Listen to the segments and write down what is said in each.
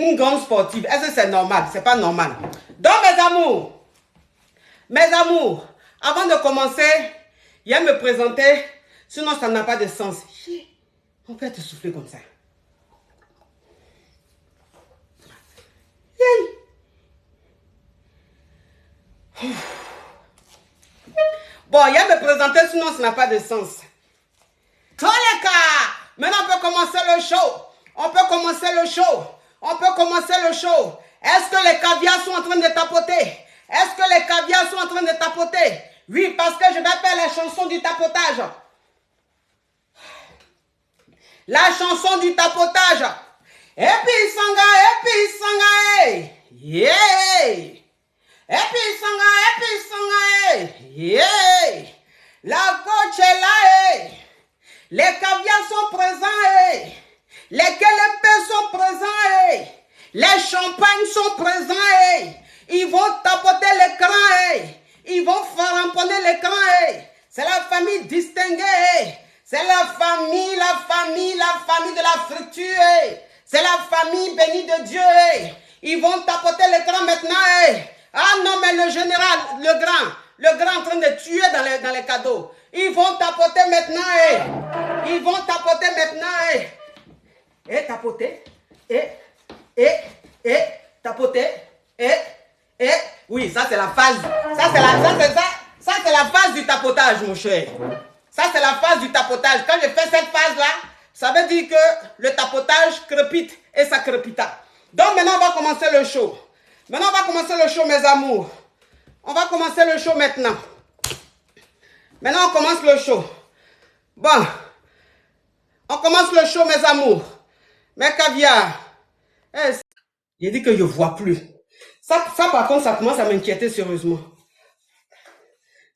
Une grande sportive. Est-ce que c'est normal? C'est pas normal. Donc, mes amours, avant de commencer, il y a me présenter, sinon ça n'a pas de sens. On peut te souffler comme ça. Bon, il y a me présenter, sinon ça n'a pas de sens. Toleka! Maintenant, on peut commencer le show. On peut commencer le show. On peut commencer le show. Est-ce que les caviars sont en train de tapoter? Est-ce que les caviars sont en train de tapoter? Oui, parce que je vais faire la chanson du tapotage. La chanson du tapotage. Et puis sanga, yeah. Et puis sanga, yeah. La coach est là, les caviars sont présents, les kelempés sont présents, les champagnes sont présents, ils vont tapoter l'écran, ils vont faramponner l'écran. C'est la famille distinguée, c'est la famille de la friture, c'est la famille bénie de Dieu. Ils vont tapoter l'écran maintenant. Ah non, mais le général, le grand en train de tuer dans les cadeaux. Ils vont tapoter maintenant. Ils vont tapoter maintenant. Et tapoter. Et tapoter. Et. Oui, ça c'est la phase. Ça c'est la phase du tapotage, mon cher. Ça c'est la phase du tapotage. Quand je fais cette phase-là, ça veut dire que le tapotage crépite et ça crépita. Donc maintenant, on va commencer le show. Maintenant, on va commencer le show, mes amours. On va commencer le show maintenant. Maintenant, on commence le show. Bon. On commence le show, mes amours. Mes caviars. J'ai dit que je ne vois plus. Ça, par contre, ça commence à m'inquiéter sérieusement.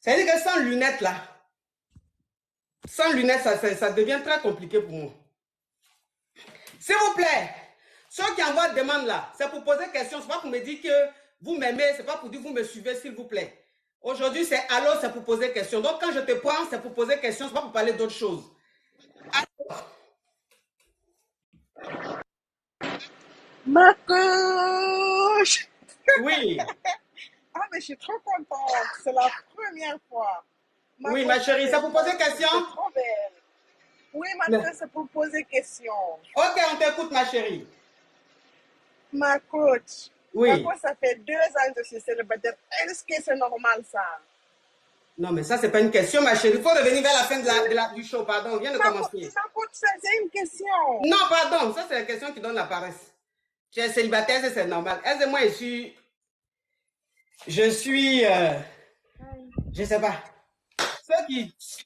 C'est-à-dire que sans lunettes, là, sans lunettes, ça devient très compliqué pour moi. S'il vous plaît, ceux qui envoient des demandes là, c'est pour poser question. Ce n'est pas pour me dire que vous m'aimez, ce n'est pas pour dire que vous me suivez, s'il vous plaît. Aujourd'hui, c'est allô, c'est pour poser question. Donc, quand je te prends, c'est pour poser question, ce n'est pas pour parler d'autre chose. Ma couche! Oui. Ah, mais je suis trop contente. C'est la première fois. Oui, ma chérie, c'est pour poser question? C'est trop belle. Oui, maintenant, c'est pour poser question. Ok, on t'écoute, ma chérie. Ma coach. Oui. Ma coach, ça fait 2 ans que je suis célibataire. Est-ce que c'est normal, ça? Non, mais ça, c'est pas une question, ma chérie. Il faut revenir vers la fin du show, pardon. On vient de commencer. Ma coach, c'est une question. Non, pardon. Ça, c'est la question qui donne la paresse. Tu es célibataire, c'est normal. Est-ce que moi, je sais pas. Ceux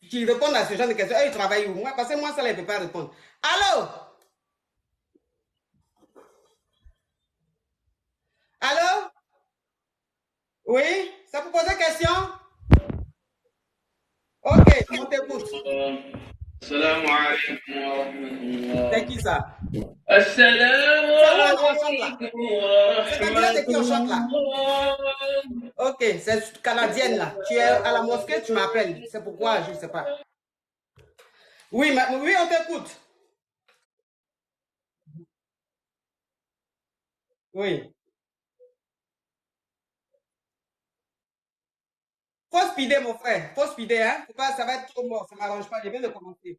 qui répondent à ce genre de questions, eux, ils travaillent où? Moi, parce que moi, ça, là, je ne peux pas répondre. Allô? Allô? Oui? Ça pour poser question? Ok, on t'écoute. Salam alaikum wa rahmatullah. C'est qui ça? Assalamu alaikum wa C'est Canadien qui en chante là. Ok, c'est canadienne là. Tu es à la mosquée, tu m'appelles. C'est pourquoi, je ne sais pas. Oui, oui, on t'écoute. Oui. Faut speeder, mon frère. Faut speeder, hein. Faut pas, ça va être trop mort. Ça ne m'arrange pas. Je viens de commencer.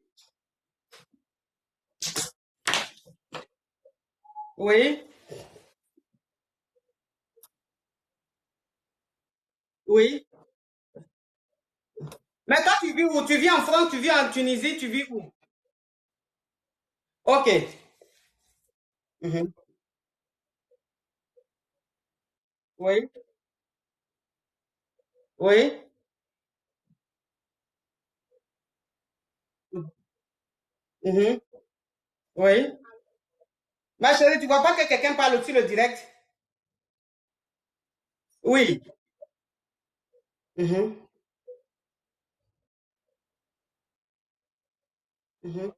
Oui. Oui. Mais toi, tu vis où? Tu vis en France, tu vis en Tunisie, tu vis où? Ok. Mhm. Oui. Oui. Mhm. Oui. Ma chérie, tu vois pas que quelqu'un parle aussi le direct? Oui. Mhm. Mhm.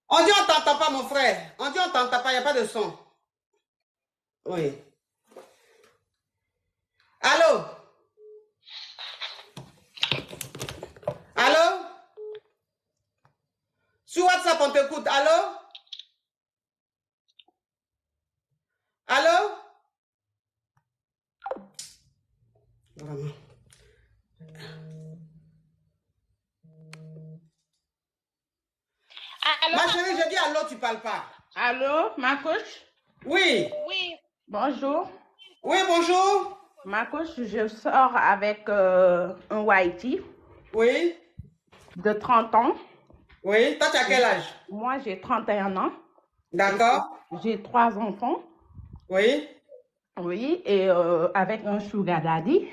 On dit on t'entend pas, mon frère. On dit on t'entend pas, il n'y a pas de son. Oui. Allô? Allô? Sur WhatsApp, on t'écoute. Allô? Vraiment. Allô? Ma chérie, je dis allô, tu parles pas. Allô, ma coach? Oui. Oui. Bonjour. Oui, bonjour. Ma coach, je sors avec un Whitey Oui. de 30 ans. Oui. Toi, tu as quel âge? Moi, j'ai 31 ans. D'accord. J'ai 3 enfants. Oui. Oui, et avec un sugar daddy.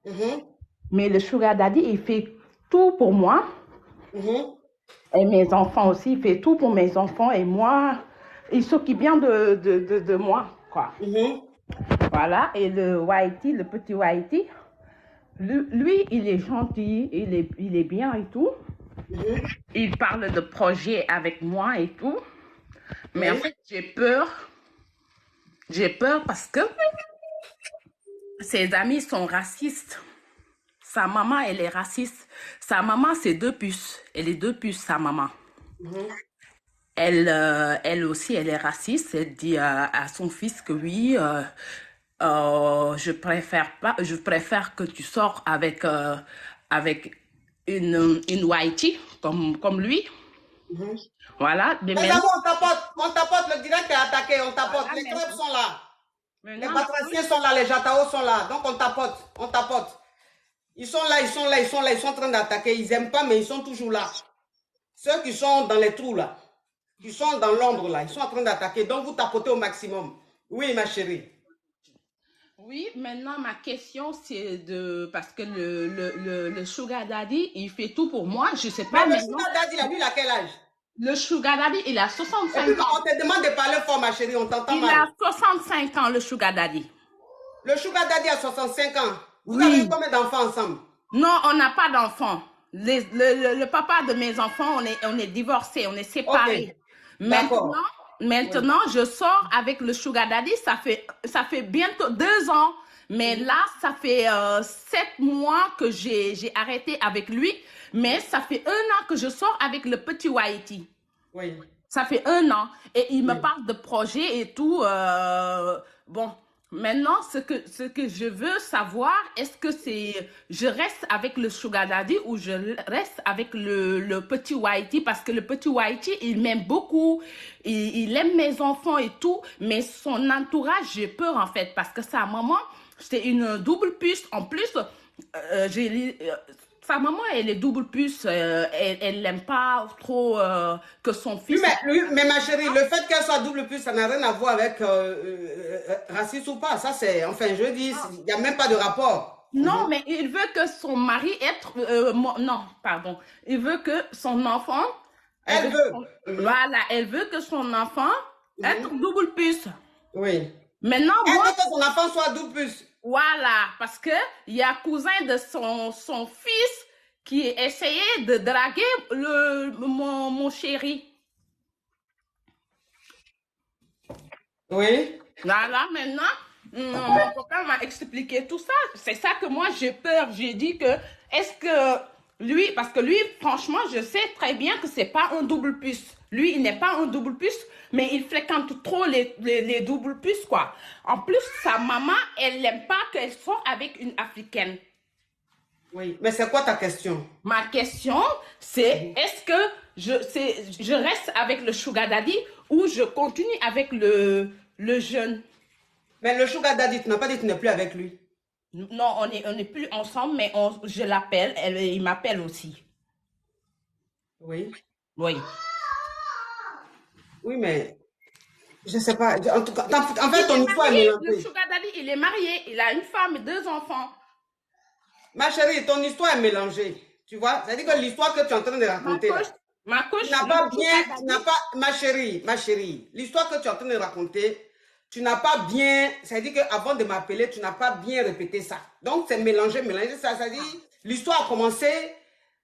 Mhm. Mais le sugar daddy, il fait tout pour moi. Mhm. Et mes enfants aussi, il fait tout pour mes enfants. Et moi, il s'occupe bien de moi, quoi. Mhm. Voilà, et le Whitey, le petit Whitey, lui, il est gentil, il est bien et tout. Mhm. Il parle de projets avec moi et tout. Mais Oui. en fait, j'ai peur. J'ai peur parce que ses amis sont racistes. Sa maman, elle est raciste. Sa maman, c'est 2 puces. Elle est 2 puces, sa maman. Mhm. Elle aussi, elle est raciste. Elle dit à son fils que oui, je préfère que tu sors avec une whitey comme lui. Mhm. Voilà. Mais Les amis, on tapote. On tapote. Le direct est attaqué. On tapote. voilà, Les crêpes sont là. Les maintenant, batraciens sont là. Les jataos sont là. Donc, on tapote. On tapote. Ils sont là, ils sont là, ils sont là. Ils sont en train d'attaquer. Ils n'aiment pas, mais ils sont toujours là. Ceux qui sont dans les trous là, qui sont dans l'ombre là, ils sont en train d'attaquer. Donc, vous tapotez au maximum. Oui, ma chérie. oui, maintenant, ma question, c'est parce que le sugar daddy, il fait tout pour moi. Je sais Mais pas le maintenant. sugar daddy, là, lui, il a quel âge? Le sugar daddy, il a Et 65 puis, ans. on te demande de parler fort, ma chérie, on t'entend Il mal. a 65 ans, le sugar daddy. Le sugar daddy a 65 ans. Vous Oui. avez eu combien d'enfants ensemble? Non, on n'a pas d'enfants. Le papa de mes enfants, on est divorcés, on est séparés. Ok. D'accord. Maintenant, je sors avec le sugar daddy, ça fait bientôt 2 ans. Mais là, ça fait 7 mois que j'ai arrêté avec lui. Mais ça fait 1 an que je sors avec le petit Whitey. Oui. Ça fait 1 an. Et il me Oui. parle de projets et tout. Bon, maintenant, ce que je veux savoir, est-ce que je reste avec le sugar daddy ou je reste avec le petit Whitey? Parce que le petit Whitey, il m'aime beaucoup. Il aime mes enfants et tout. Mais son entourage, j'ai peur en fait. Parce que sa maman, c'est une double puce. En plus, sa maman, elle est double puce. Elle n'aime pas trop que son Oui, fils... mais ma chérie, le fait qu'elle soit double plus, ça n'a rien à voir avec raciste ou pas. Ça, c'est, enfin, je dis, il n'y a même pas de rapport. Non, mais il veut que son mari non, pardon. Il veut que son enfant... Elle veut. Voilà, elle veut que son enfant être double puce. Oui. Maintenant, Elle moi... veut que son enfant soit double plus. Voilà, parce que il y a cousin de son fils qui essayait de draguer mon chéri. Oui. Voilà, maintenant, mon copain m'a expliqué tout ça. C'est ça que moi j'ai peur. J'ai dit que, est-ce que lui, parce que lui, franchement, je sais très bien que c'est pas un double puce. Lui, il n'est pas un double puce, mais il fréquente trop les doubles puces, quoi. En plus, sa maman, elle n'aime pas qu'elle soit avec une africaine. Oui. Mais c'est quoi ta question? Ma question, c'est est-ce que je reste avec le sugar daddy ou je continue avec le jeune? Mais le sugar daddy, tu n'as pas dit que tu n'es plus avec lui. Non, on est plus ensemble, mais je l'appelle, il m'appelle aussi. Oui. Oui. Oui, mais je sais pas. En tout cas, en fait, Il ton est histoire est marié, le mélangée. sugar daddy, il est marié, il a une femme et 2 enfants. Ma chérie, ton histoire est mélangée. Tu vois? C'est-à-dire que l'histoire que tu es en train de raconter là, Ma coach, tu n'as pas bien, tu n'as pas, ma chérie, l'histoire que tu es en train de raconter, tu n'as pas bien, c'est-à-dire qu'avant de m'appeler, tu n'as pas bien répété ça. Donc, c'est mélangé, ça, c'est-à-dire, l'histoire a commencé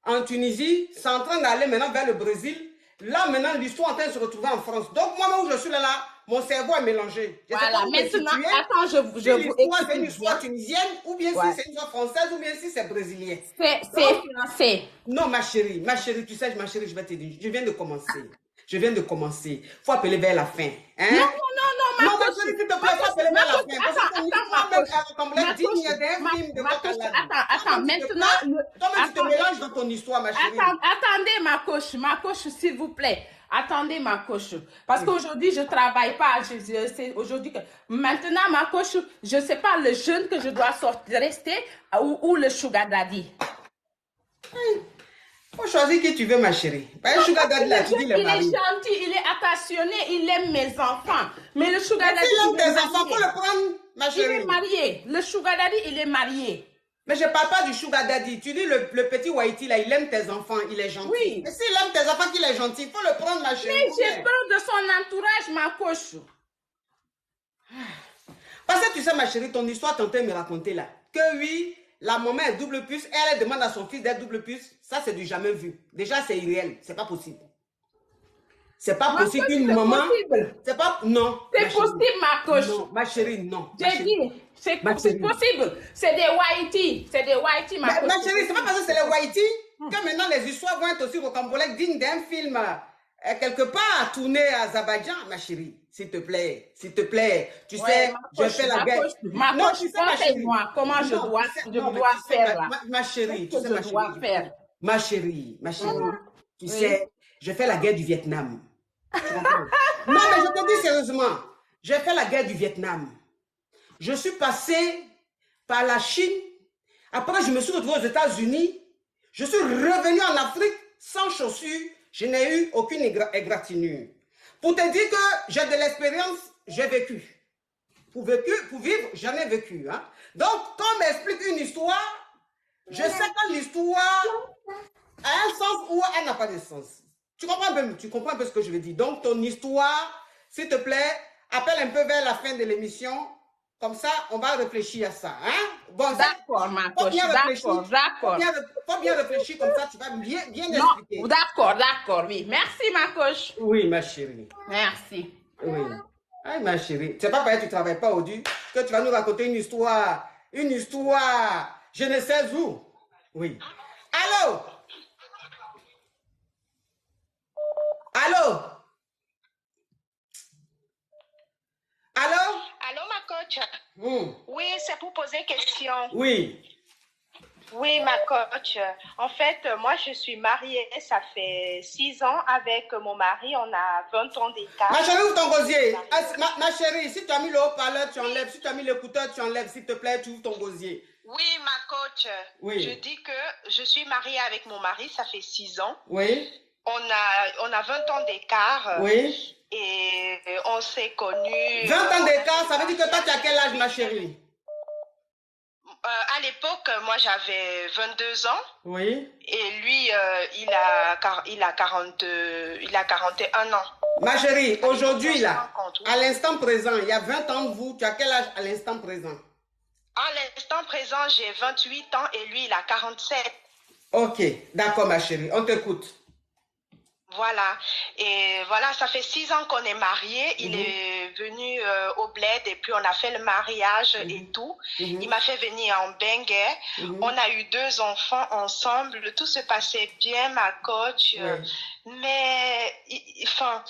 en Tunisie, c'est en train d'aller maintenant vers le Brésil. Là, maintenant, l'histoire est en train de se retrouver en France. Donc, moi, où je suis là, mon cerveau est mélangé. Je voilà, maintenant, attends, je vous l'histoire, c'est une explique histoire bien. tunisienne, ou bien si c'est une histoire française, ou bien si c'est brésilien. C'est français. Non, ma chérie, tu sais, ma chérie, je vais te dire, je viens de commencer. Faut appeler vers la fin. Hein? Non, Non, ma chérie, s'il te plaît, faut appeler vers la fin. Parce que ton histoire coach, ressembler digne d'un film de ma votre coach, Aladdin. attends, maintenant, Toi-même, tu te mélanges dans ton histoire, ma chérie. attendez, ma coach, s'il vous plaît. Attendez, ma coach. Parce qu'aujourd'hui, je travaille pas. C'est aujourd'hui que... Maintenant, ma coach, je sais pas le jeune que je dois sortir, rester ou le sugar daddy. Faut choisir qui tu veux, ma chérie. Pas un sugar daddy là, tu dis les Il est maris. gentil, il est attentionné, il aime mes enfants. Mais le sugar daddy, S'il aime il est tes enfants, marié. faut le prendre, ma Il chérie. est marié. Le sugar daddy, il est marié. Mais je parle pas du sugar daddy. Tu dis le petit Whitey là, il aime tes enfants, il est gentil. Oui. Mais s'il aime tes enfants, qu'il est gentil, il faut le prendre, ma chérie. Mais j'ai peur de son entourage, ma coach. Parce que tu sais, ma chérie, ton histoire t'entend me raconter là. Que oui, la maman est double puce, elle demande à son fils d'être double puce. Ça, c'est du jamais vu. Déjà, c'est irréel. C'est pas possible. C'est pas possible qu'une maman. C'est pas. Non. C'est possible, ma coach. Non, ma chérie, non. J'ai dit, c'est possible. C'est des whitey. C'est des whitey, ma coach. Ma chérie, c'est pas parce que c'est les whitey que maintenant les histoires vont être aussi rocambolesques dignes d'un film quelque part tourné à Azerbaïdjan, ma chérie. S'il te plaît, s'il te plaît. Tu sais, je fais la guerre. Ma coach, conseille-moi comment je dois faire là. Ma chérie, tu sais, ma chérie. Ma chérie, tu sais, je fais la guerre du Vietnam. Non, mais je te dis sérieusement, j'ai fait la guerre du Vietnam. Je suis passé par la Chine. Après, je me suis retrouvé aux États-Unis. Je suis revenu en Afrique sans chaussures. Je n'ai eu aucune égratignure. Pour te dire que j'ai de l'expérience, j'ai vécu. Pour vivre, j'en ai vécu. Hein? Donc, quand on m'explique une histoire, je sais quand l'histoire a un sens ou elle n'a pas de sens. Tu comprends un peu ce que je veux dire. Donc, ton histoire, s'il te plaît, appelle un peu vers la fin de l'émission. Comme ça, on va réfléchir à ça. Hein? Bon, d'accord, ma coach. D'accord. Faut bien réfléchir, comme ça, tu vas bien expliquer. D'accord, oui. Merci, ma coach. Oui, ma chérie. Merci. Oui. Ay, ma chérie. C'est pas parce que tu ne travailles pas au du que tu vas nous raconter une histoire, je ne sais où. Oui. Allô? Allô? Allô? Allô, ma coach? Oui, c'est pour poser question. Oui. Oui, ma coach. En fait, moi, je suis mariée. Ça fait 6 ans avec mon mari. On a 20 ans d'écart. Ma chérie, ouvre ton gosier. Ma chérie, si tu as mis le haut-parleur, tu enlèves. Si tu as mis l'écouteur, tu enlèves. S'il te plaît, tu ouvres ton gosier. Oui, ma coach. Oui. Je dis que je suis mariée avec mon mari. Ça fait 6 ans. Oui. On a 20 ans d'écart. Oui. Et on s'est connus. 20 ans d'écart, ça veut dire que toi, tu as quel âge, ma chérie? À l'époque, moi, j'avais 22 ans. Oui. Et lui, il a 41 ans. Ma chérie, aujourd'hui, là, à l'instant présent, il y a 20 ans de vous, tu as quel âge à l'instant présent? À l'instant présent, j'ai 28 ans et lui, il a 47. Ok, d'accord, ma chérie, on t'écoute. Voilà, et voilà, ça fait 6 ans qu'on est mariés. Il est venu au bled et puis on a fait le mariage et tout. Il m'a fait venir en Benguet. On a eu 2 enfants ensemble. Tout se passait bien, ma coach. Mais, enfin,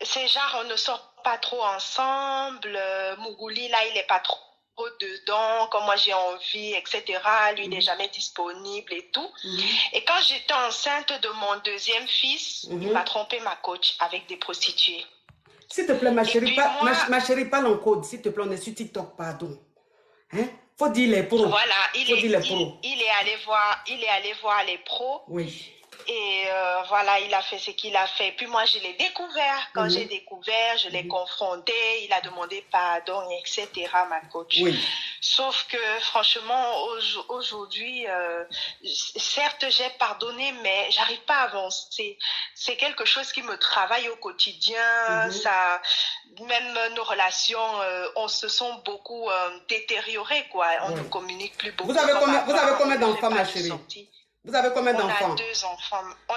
c'est genre, on ne sort pas trop ensemble. Mougouli, là, il n'est pas trop dedans, comme moi j'ai envie, etc. Lui, il n'est jamais disponible et tout. Et quand j'étais enceinte de mon 2e fils, il m'a trompé, ma coach, avec des prostituées. S'il te plaît, ma chérie, ma chérie, parle en code. S'il te plaît, on est sur TikTok, pardon. Hein? Faut dire les pros. Voilà, il est allé voir les pros. Oui. Et voilà, il a fait ce qu'il a fait. Puis moi, je l'ai découvert. Quand j'ai découvert, je l'ai confronté. Il a demandé pardon, etc., ma coach. Oui. Sauf que, franchement, aujourd'hui, certes, j'ai pardonné, mais j'arrive pas à avancer. C'est quelque chose qui me travaille au quotidien. Ça, même nos relations, on se sont beaucoup détériorées, quoi. On ne communique plus beaucoup. Vous avez combien d'enfants, ma chérie? Vous avez combien d'enfants? On a 2 enfants. Oh,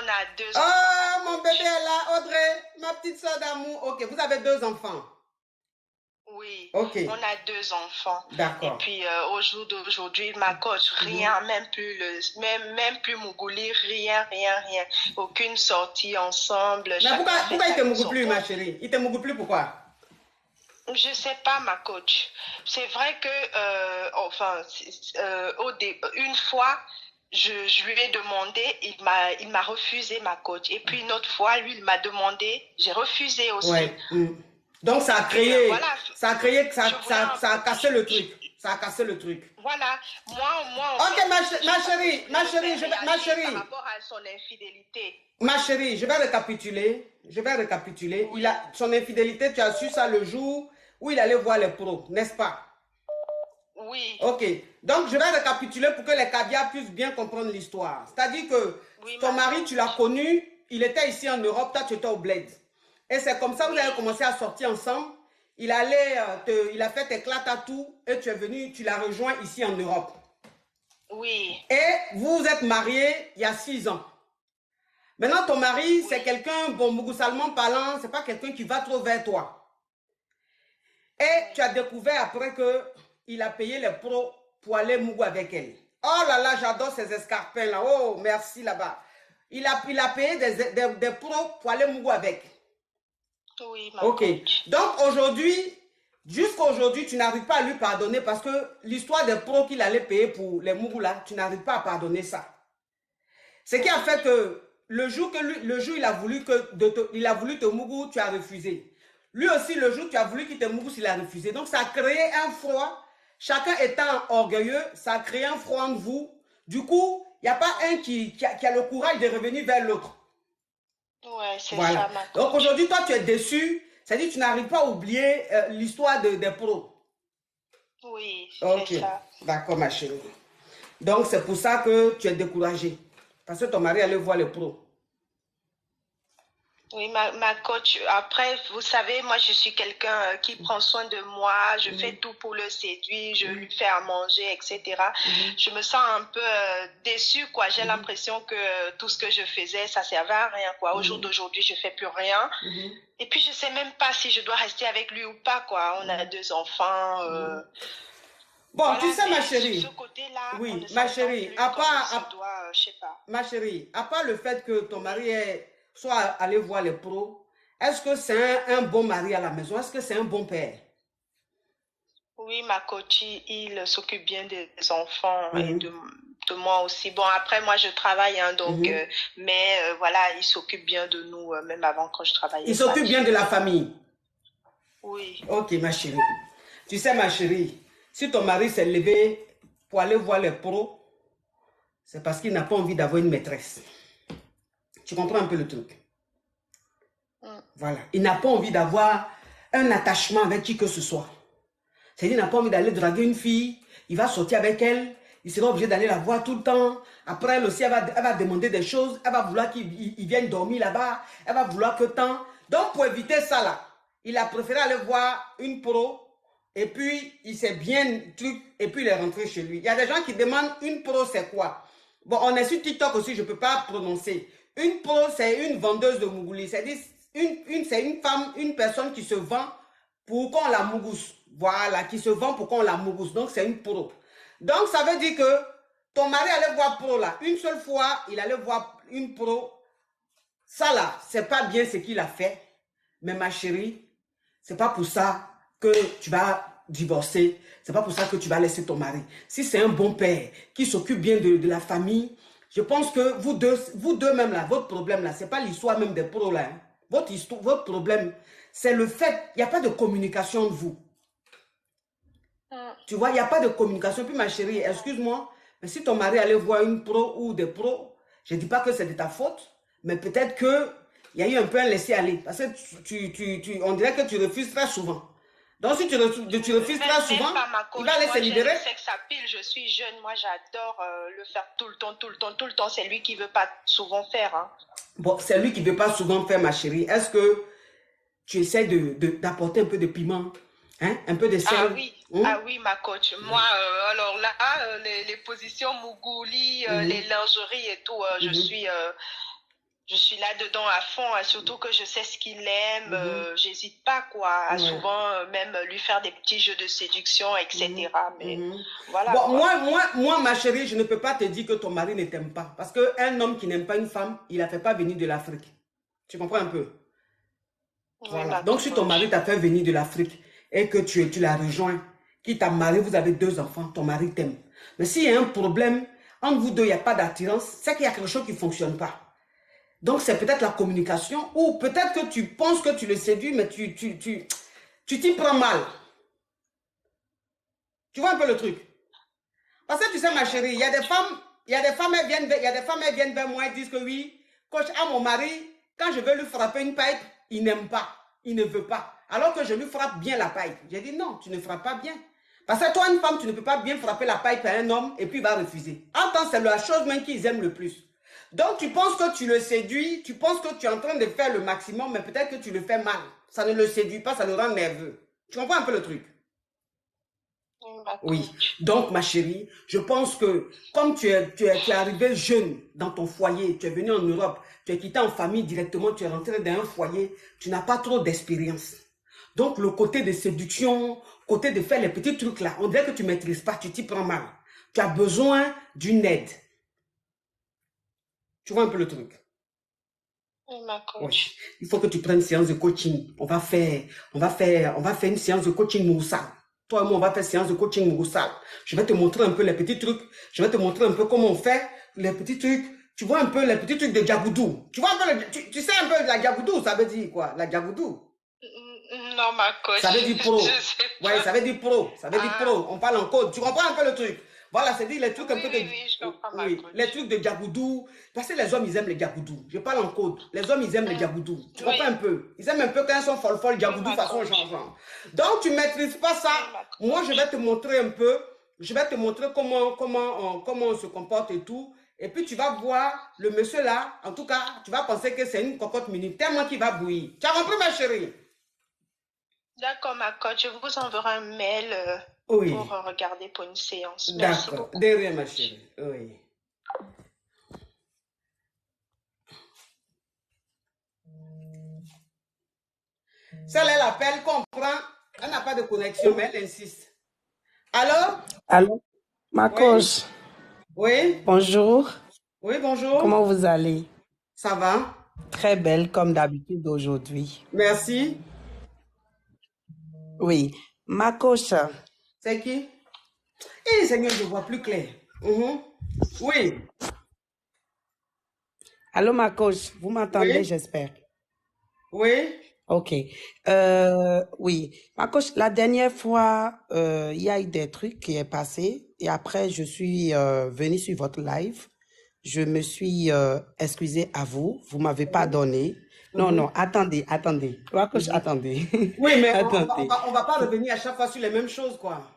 mon bébé est là, Audrey, ma petite soeur d'amour. Ok, vous avez 2 enfants. Oui, okay. On a 2 enfants. D'accord. Et puis au jour d'aujourd'hui, ma coach, rien, même plus Mougouli, rien. Aucune sortie ensemble. Mais pourquoi il te Mougouli plus, ma chérie? Il te Mougouli plus pourquoi? Je sais pas, ma coach. C'est vrai que, une fois, je lui ai demandé, il m'a refusé, ma coach. Et puis une autre fois, lui, il m'a demandé, j'ai refusé aussi. Ouais. Donc ça a Et, créé, voilà, ça a créé, je voulais un ça a peu- cassé le truc. Ça a cassé le truc. Voilà, moi, en Ok, fait, ma je sais pas ce que chérie, je ma voulais chérie, faire ma réagir chérie, par rapport à son infidélité. ma chérie, je vais récapituler. Je vais récapituler. Oui. Son infidélité, tu as su ça le jour où il allait voir les pros, n'est-ce pas? Oui, Ok, donc je vais récapituler pour que les caviars puissent bien comprendre l'histoire. C'est-à-dire que Oui, ton ma mari, tu l'as connu, il était ici en Europe, toi tu étais au bled. Et c'est comme ça que vous avez commencé à sortir ensemble. Il a fait tes tout et tu es venu, tu l'as rejoint ici en Europe. oui, Et vous vous êtes mariés il y a 6 ans. Maintenant, ton mari, Oui. c'est quelqu'un, bon, mougousalement parlant, c'est pas quelqu'un qui va trop vers toi. Et tu as découvert après que il a payé les pros pour aller mougou avec elle. Oh là là, j'adore ces escarpins là. Oh, merci là-bas. Il a payé des pros pour aller mougou avec. oui, ma Ok. coach. Donc aujourd'hui, jusqu'à aujourd'hui, tu n'arrives pas à lui pardonner parce que l'histoire des pros qu'il allait payer pour les mougou là, tu n'arrives pas à pardonner ça. Ce qui a fait que le jour il a voulu il a voulu te mougou, tu as refusé. Lui aussi, le jour où tu as voulu qu'il te mougou, il a refusé. Donc ça a créé un froid. Chacun étant orgueilleux, ça a créé un froid entre vous. Du coup, il n'y a pas un qui a le courage de revenir vers l'autre. Ouais, c'est Voilà. ça, ma coach. Donc aujourd'hui, toi, tu es déçu. C'est-à-dire que tu n'arrives pas à oublier l'histoire des pros. Oui, Ok. c'est ça. D'accord, ma chérie. Donc c'est pour ça que tu es découragée. Parce que ton mari allait voir les pros. Oui, ma coach. Après, vous savez, moi, je suis quelqu'un qui prend soin de moi. Je fais tout pour le séduire. Je lui fais à manger, etc. Je me sens un peu déçue, quoi. J'ai l'impression que tout ce que je faisais, ça servait à rien, quoi. Au jour d'aujourd'hui, je fais plus rien. Et puis, je sais même pas si je dois rester avec lui ou pas, quoi. On a 2 enfants. Bon, Voilà, tu sais, ma mais chérie. sur ce côté-là, on Oui, ne ma s'entend chérie, plus à comme part, il se doit, je sais pas. ma chérie, à part le fait que ton mari soit allé voir les pros, est-ce que c'est un bon mari à la maison? Est-ce que c'est un bon père? Oui, ma coach, il s'occupe bien des enfants et de moi aussi. Bon, après, moi, je travaille, hein, donc, mais voilà, il s'occupe bien de nous, même avant quand je travaillais. Il s'occupe bien de la famille. Oui. Ok, ma chérie. Tu sais, ma chérie, si ton mari s'est levé pour aller voir les pros, c'est parce qu'il n'a pas envie d'avoir une maîtresse. Tu comprends un peu le truc? Voilà. Il n'a pas envie d'avoir un attachement avec qui que ce soit. C'est-à-dire, il n'a pas envie d'aller draguer une fille, il va sortir avec elle, il sera obligé d'aller la voir tout le temps. Après, elle aussi, elle va demander des choses, elle va vouloir qu'il vienne dormir là-bas, elle va vouloir que tant. Donc, pour éviter ça, là, il a préféré aller voir une pro, et puis, il s'est bien truc, et puis il est rentré chez lui. Il y a des gens qui demandent, une pro, c'est quoi? Bon, on est sur TikTok aussi, je ne peux pas prononcer. Une pro, c'est une vendeuse de mougouli. C'est-à-dire, c'est une femme, une personne qui se vend pour qu'on la mougousse. Voilà, qui se vend pour qu'on la mougousse. Donc, c'est une pro. Donc, ça veut dire que ton mari allait voir pro là. Une seule fois, il allait voir une pro. Ça là, c'est pas bien ce qu'il a fait. Mais ma chérie, c'est pas pour ça que tu vas divorcer. C'est pas pour ça que tu vas laisser ton mari. Si c'est un bon père qui s'occupe bien de la famille, je pense que vous deux même là, votre problème là, c'est pas l'histoire même des pros là. Hein. Votre problème, c'est le fait, il n'y a pas de communication de vous. Tu vois, il n'y a pas de communication. Puis ma chérie, excuse-moi, mais si ton mari allait voir une pro ou des pros, je ne dis pas que c'est de ta faute, mais peut-être qu'il y a eu un peu un laisser-aller. Parce que on dirait que tu refuses très souvent. Donc si tu refuses très souvent, il va aller se libérer. Je sais que ça pile, je suis jeune, moi j'adore le faire tout le temps. C'est lui qui ne veut pas souvent faire. Hein. Bon, c'est lui qui ne veut pas souvent faire, ma chérie. Est-ce que tu essaies d'apporter un peu de piment? Hein? Un peu de sel. Ah oui, ah oui, ma coach. Moi, alors là, les positions Mougouli, les lingeries et tout, je suis là-dedans à fond, surtout que je sais ce qu'il aime. J'hésite pas, quoi, à souvent même lui faire des petits jeux de séduction, etc. Mais voilà. Bon, moi, ma chérie, je ne peux pas te dire que ton mari ne t'aime pas. Parce qu'un homme qui n'aime pas une femme, il ne la fait pas venir de l'Afrique. Tu comprends un peu? Voilà. Donc, si ton mari t'a fait venir de l'Afrique, et que tu la rejoins, qui t'a marié, vous avez 2 enfants, ton mari t'aime. Mais s'il y a un problème, entre vous deux, il n'y a pas d'attirance, c'est qu'il y a quelque chose qui ne fonctionne pas. Donc, c'est peut-être la communication ou peut-être que tu penses que tu le séduis, mais tu t'y prends mal. Tu vois un peu le truc? Parce que tu sais, ma chérie, il y a des femmes, elles viennent vers moi et disent que oui, coach, à mon mari, quand je veux lui frapper une pipe, il n'aime pas, il ne veut pas. Alors que je lui frappe bien la pipe. J'ai dit non, tu ne frappes pas bien. Parce que toi, une femme, tu ne peux pas bien frapper la pipe à un homme et puis il va refuser. En tant que c'est la chose même qu'ils aiment le plus. Donc, tu penses que tu le séduis, tu penses que tu es en train de faire le maximum, mais peut-être que tu le fais mal. Ça ne le séduit pas, ça le rend nerveux. Tu comprends un peu le truc? Oui. Donc, ma chérie, je pense que comme tu es arrivé jeune dans ton foyer, tu es venu en Europe, tu es quitté en famille directement, tu es rentré dans un foyer, tu n'as pas trop d'expérience. Donc, le côté de séduction, côté de faire les petits trucs là, on dirait que tu ne maîtrises pas, tu t'y prends mal. Tu as besoin d'une aide. Tu vois un peu le truc? Oui. Il faut que tu prennes une séance de coaching. On va faire une séance de coaching Moussa. Toi et moi, on va faire une séance de coaching Moussa. Je vais te montrer un peu les petits trucs. Je vais te montrer un peu comment on fait les petits trucs. Tu vois un peu les petits trucs de Djagoudou. Tu vois un peu, tu sais un peu la Djagoudou, ça veut dire quoi? La Djagoudou. Non, ma coach. Ça veut dire pro. Ouais, ça veut dire pro. Ça veut dire pro. On parle en code. Tu comprends un peu le truc? Voilà, c'est dire les trucs un peu de... Oui, je comprends, oui, les trucs de Djagoudou. Parce que les hommes, ils aiment les Djagoudou. Je parle en code. Les hommes, ils aiment les Djagoudou. Tu comprends un peu? Ils aiment un peu quand ils sont folle, Djagoudou façon changeant. Donc, tu ne maîtrises pas ça. Moi, je vais te montrer un peu. Je vais te montrer comment on se comporte et tout. Et puis, tu vas voir le monsieur là. En tout cas, tu vas penser que c'est une cocotte minute. Tellement qu'il va bouillir. Tu as compris, ma chérie? D'accord, ma coach. Je vous enverrai un mail oui. pour regarder pour une séance. Merci D'accord. beaucoup. De rien, ma chérie. Oui. Celle, elle appelle, comprend. Elle n'a pas de connexion, mais elle insiste. Allô? Allô, ma coach. Oui. Bonjour. Oui, bonjour. Comment vous allez? Ça va? Très belle comme d'habitude aujourd'hui. Merci. Oui. Ma coach. C'est qui? Eh, Seigneur, je vois plus clair. Oui. Allô, ma coach. Vous m'entendez, Oui. j'espère? Oui. Ok. Oui. Ma coach, la dernière fois, il y a eu des trucs qui est passé et après, je suis venue sur votre live. Je me suis excusée à vous. Vous m'avez pas donné. Non, non, attendez. Ma coach, attendez. Oui, mais attendez. on va pas revenir à chaque fois sur les mêmes choses, quoi.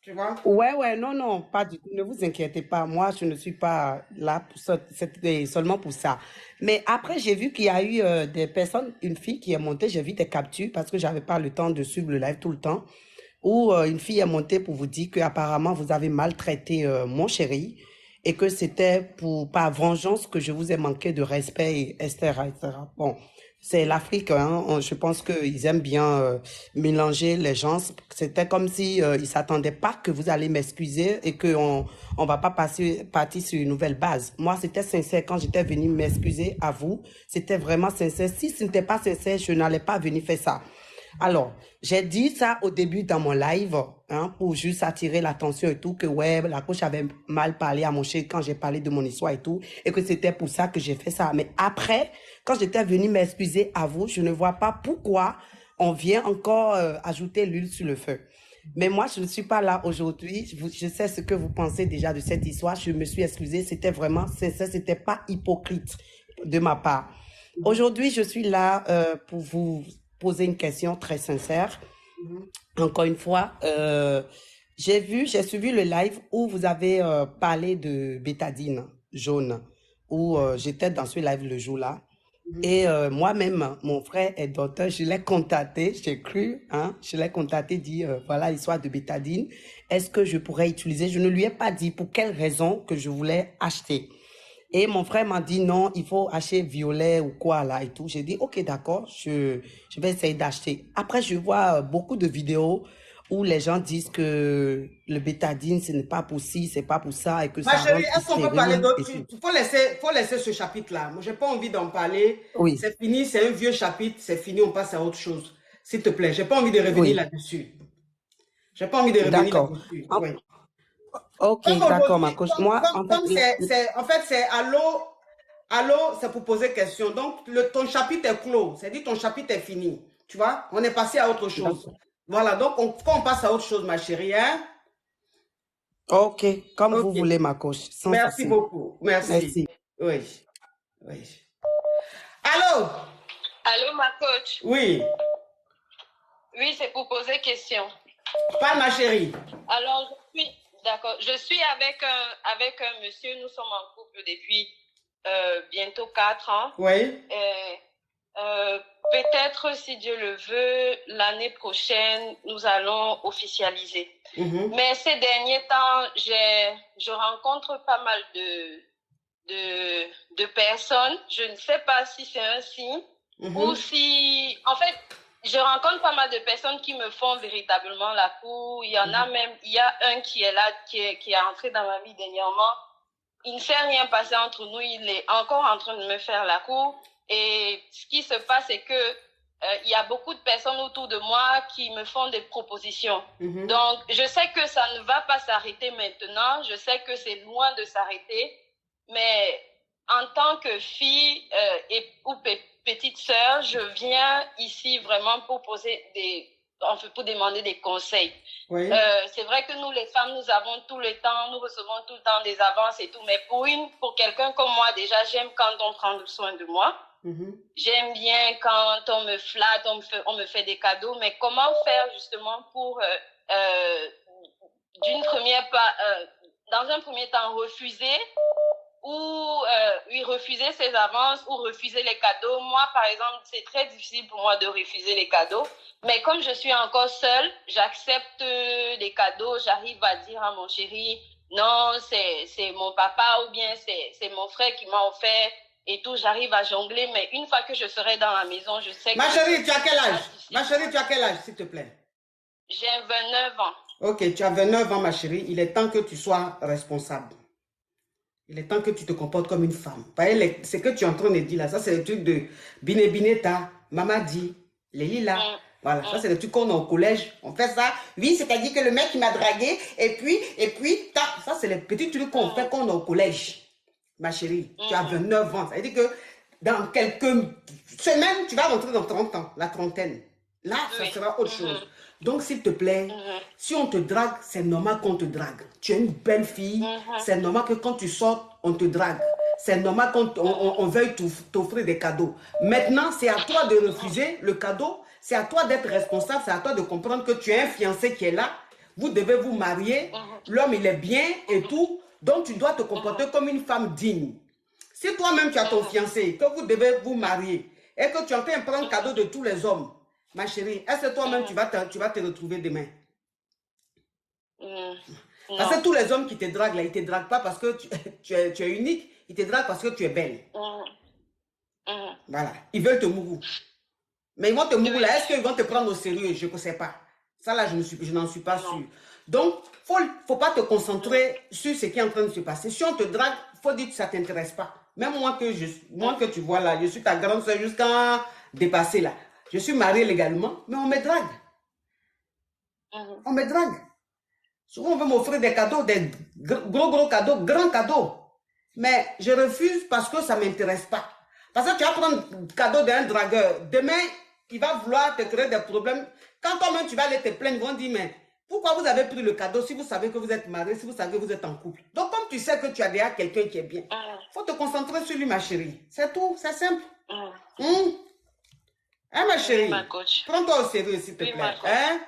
Tu vois? Ouais, non, pas du tout. Ne vous inquiétez pas. Moi, je ne suis pas là pour ça. C'était seulement pour ça. Mais après, j'ai vu qu'il y a eu des personnes, une fille qui est montée. J'ai vu des captures parce que j'avais pas le temps de suivre le live tout le temps. Où une fille est montée pour vous dire qu'apparemment, vous avez maltraité mon chéri et que c'était par vengeance que je vous ai manqué de respect, etc., etc. Bon. C'est l'Afrique, hein. Je pense qu'ils aiment bien mélanger les gens. C'était comme si ils s'attendaient pas que vous allez m'excuser et qu'on va pas partir sur une nouvelle base. Moi, c'était sincère quand j'étais venue m'excuser à vous. C'était vraiment sincère. Si ce n'était pas sincère, je n'allais pas venir faire ça. Alors, j'ai dit ça au début dans mon live, hein, pour juste attirer l'attention et tout, que ouais, la coach avait mal parlé à mon chéri quand j'ai parlé de mon histoire et tout, et que c'était pour ça que j'ai fait ça. Mais après, quand j'étais venue m'excuser à vous, je ne vois pas pourquoi on vient encore ajouter l'huile sur le feu. Mais moi, je ne suis pas là aujourd'hui. Je sais ce que vous pensez déjà de cette histoire. Je me suis excusée. C'était vraiment sincère. C'était pas hypocrite de ma part. Aujourd'hui, je suis là pour vous poser une question très sincère. Encore une fois, j'ai suivi le live où vous avez parlé de bétadine jaune, où j'étais dans ce live le jour-là. Et moi-même, mon frère est docteur, je l'ai contacté, j'ai cru, hein, je l'ai contacté, dit, voilà l'histoire de bétadine, est-ce que je pourrais utiliser? Je ne lui ai pas dit pour quelle raison que je voulais acheter. Et mon frère m'a dit non, il faut acheter violet ou quoi là et tout. J'ai dit ok d'accord, je vais essayer d'acheter. Après je vois beaucoup de vidéos où les gens disent que le bétadine ce n'est pas pour ci, c'est pas pour ça et que Ma ça chérie, rend est-ce qu'on peut parler stérile d'autres et trucs? tout. Faut laisser ce chapitre là. Moi j'ai pas envie d'en parler. Oui. C'est fini, c'est un vieux chapitre, c'est fini, on passe à autre chose. S'il te plaît, j'ai pas envie de revenir Oui, là-dessus. J'ai pas envie de revenir d'accord. là-dessus. En- Oui. Ok, Comme d'accord, ma aujourd'hui, coach. Moi, en fait, en fait, c'est allô, c'est pour poser question. Donc, ton chapitre est clos. C'est-à-dire ton chapitre est fini. Tu vois, on est passé à autre chose. d'accord. Voilà, donc quand on passe à autre chose, ma chérie, hein? Ok, comme vous Ok. voulez, ma coach, sans Merci souci. beaucoup. Merci. Merci. Oui. Oui. Allô? Allô, ma coach? Oui. Oui, c'est pour poser question. Pas ma chérie. Alors, d'accord. Je suis avec un monsieur, nous sommes en couple depuis bientôt 4 ans. Oui. Peut-être, si Dieu le veut, l'année prochaine, nous allons officialiser. Mais ces derniers temps, je rencontre pas mal de personnes. Je ne sais pas si c'est un signe ou si... En fait, je rencontre pas mal de personnes qui me font véritablement la cour. Il y en a même... Il y a un qui est là, qui est entré dans ma vie dernièrement. Il ne s'est rien passé entre nous. Il est encore en train de me faire la cour. Et ce qui se passe, c'est que il y a beaucoup de personnes autour de moi qui me font des propositions. Donc, je sais que ça ne va pas s'arrêter maintenant. Je sais que c'est loin de s'arrêter. Mais en tant que fille ou petite sœur, je viens ici vraiment pour pour demander des conseils. Oui. C'est vrai que nous, les femmes, nous avons tout le temps, nous recevons tout le temps des avances et tout. Mais pour quelqu'un comme moi, déjà, j'aime quand on prend soin de moi. J'aime bien quand on me flatte, on me fait des cadeaux, mais comment faire justement pour, dans un premier temps, refuser refuser ses avances ou refuser les cadeaux. Moi, par exemple, c'est très difficile pour moi de refuser les cadeaux, mais comme je suis encore seule, j'accepte les cadeaux, j'arrive à dire à mon chéri, non, c'est mon papa ou bien c'est mon frère qui m'a offert. Et tout, j'arrive à jongler, mais une fois que je serai dans la maison, je sais que... Ma chérie, tu as quel âge? Ma chérie, tu as quel âge, s'il te plaît? J'ai 29 ans. Ok, tu as 29 ans, ma chérie. Il est temps que tu sois responsable. Il est temps que tu te comportes comme une femme. Ce que tu es en train de dire là, ça c'est le truc de Bineta, Mamadi, les lilas. Voilà, ça c'est le truc qu'on a au collège. On fait ça. Oui, c'est-à-dire que le mec il m'a dragué, et puis, ça c'est les petits trucs qu'on fait quand on est au collège. Ma chérie, tu as 29 ans. Ça veut dire que dans quelques semaines, tu vas rentrer dans 30 ans, la trentaine. Là, ça sera autre chose. Donc, s'il te plaît, si on te drague, c'est normal qu'on te drague. Tu es une belle fille, c'est normal que quand tu sors, on te drague. C'est normal qu'on veuille t'offrir des cadeaux. Maintenant, c'est à toi de refuser le cadeau. C'est à toi d'être responsable. C'est à toi de comprendre que tu es un fiancé qui est là. Vous devez vous marier. L'homme, il est bien et tout. Donc, tu dois te comporter comme une femme digne. Si toi-même, tu as ton fiancé, que vous devez vous marier et que tu es en train de prendre cadeau de tous les hommes, ma chérie, est-ce que toi-même, tu vas te retrouver demain? Parce que tous les hommes qui te draguent, là, ils ne te draguent pas parce que tu es unique. Ils te draguent parce que tu es belle. Voilà. Ils veulent te mourir. Mais ils vont te mourir là. Est-ce qu'ils vont te prendre au sérieux? Je ne sais pas. Ça, là, je n'en suis pas sûre. Donc, il ne faut pas te concentrer sur ce qui est en train de se passer. Si on te drague, il faut dire que ça ne t'intéresse pas. Même moi que tu vois là, je suis ta grande soeur jusqu'à dépasser là. Je suis mariée légalement, mais on me drague. On me drague. Souvent, on veut m'offrir des cadeaux, des gros cadeaux, grands cadeaux. Mais je refuse parce que ça ne m'intéresse pas. Parce que tu vas prendre le cadeau d'un dragueur. Demain, il va vouloir te créer des problèmes. Quand toi-même, tu vas aller te plaindre, ils vont dire, mais pourquoi vous avez pris le cadeau si vous savez que vous êtes marié, si vous savez que vous êtes en couple? Donc, comme tu sais que tu as déjà quelqu'un qui est bien, il faut te concentrer sur lui, ma chérie. C'est tout, c'est simple. Hein, ma chérie? Oui, ma coach. Prends-toi au sérieux, s'il te plaît. Hein?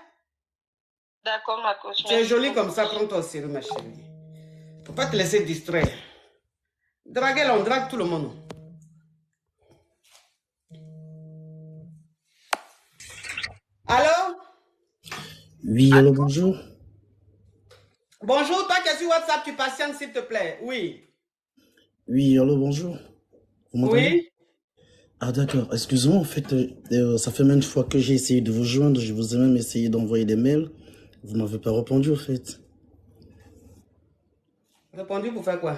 D'accord, ma coach. Tu es jolie comme ça, prends-toi au sérieux, ma chérie. Il ne faut pas te laisser distraire. Draguer, là, on drague tout le monde. Allô? Oui, allô, bonjour. Bonjour, toi qui es sur WhatsApp, tu patientes, s'il te plaît. Oui. Oui, allô, bonjour. Vous m'entendez? Oui. Ah, d'accord. Excusez-moi, en fait, ça fait maintes fois que j'ai essayé de vous joindre. Je vous ai même essayé d'envoyer des mails. Vous m'avez pas répondu, en fait. Répondu pour faire quoi?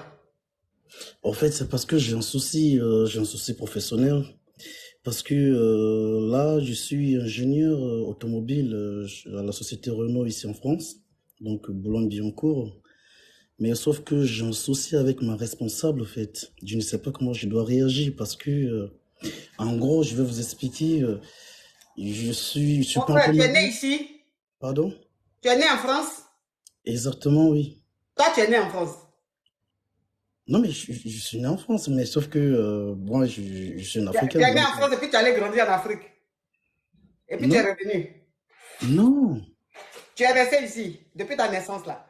En fait, c'est parce que j'ai un souci professionnel. Parce que là, je suis ingénieur automobile à la société Renault ici en France, donc Boulogne-Billancourt. Mais sauf que j'ai un souci avec ma responsable, en fait. Je ne sais pas comment je dois réagir parce que, en gros, je vais vous expliquer. Je suis Mon pas frère, encore tu es né marié. ici? Pardon? Tu es né en France? Exactement, oui. Toi, tu es né en France. Non, mais je suis né en France, mais sauf que moi, je suis un Tu Africain, es né donc en France et puis tu es allé grandir en Afrique. Et puis tu es non, revenu. non. Tu es resté ici depuis ta naissance là.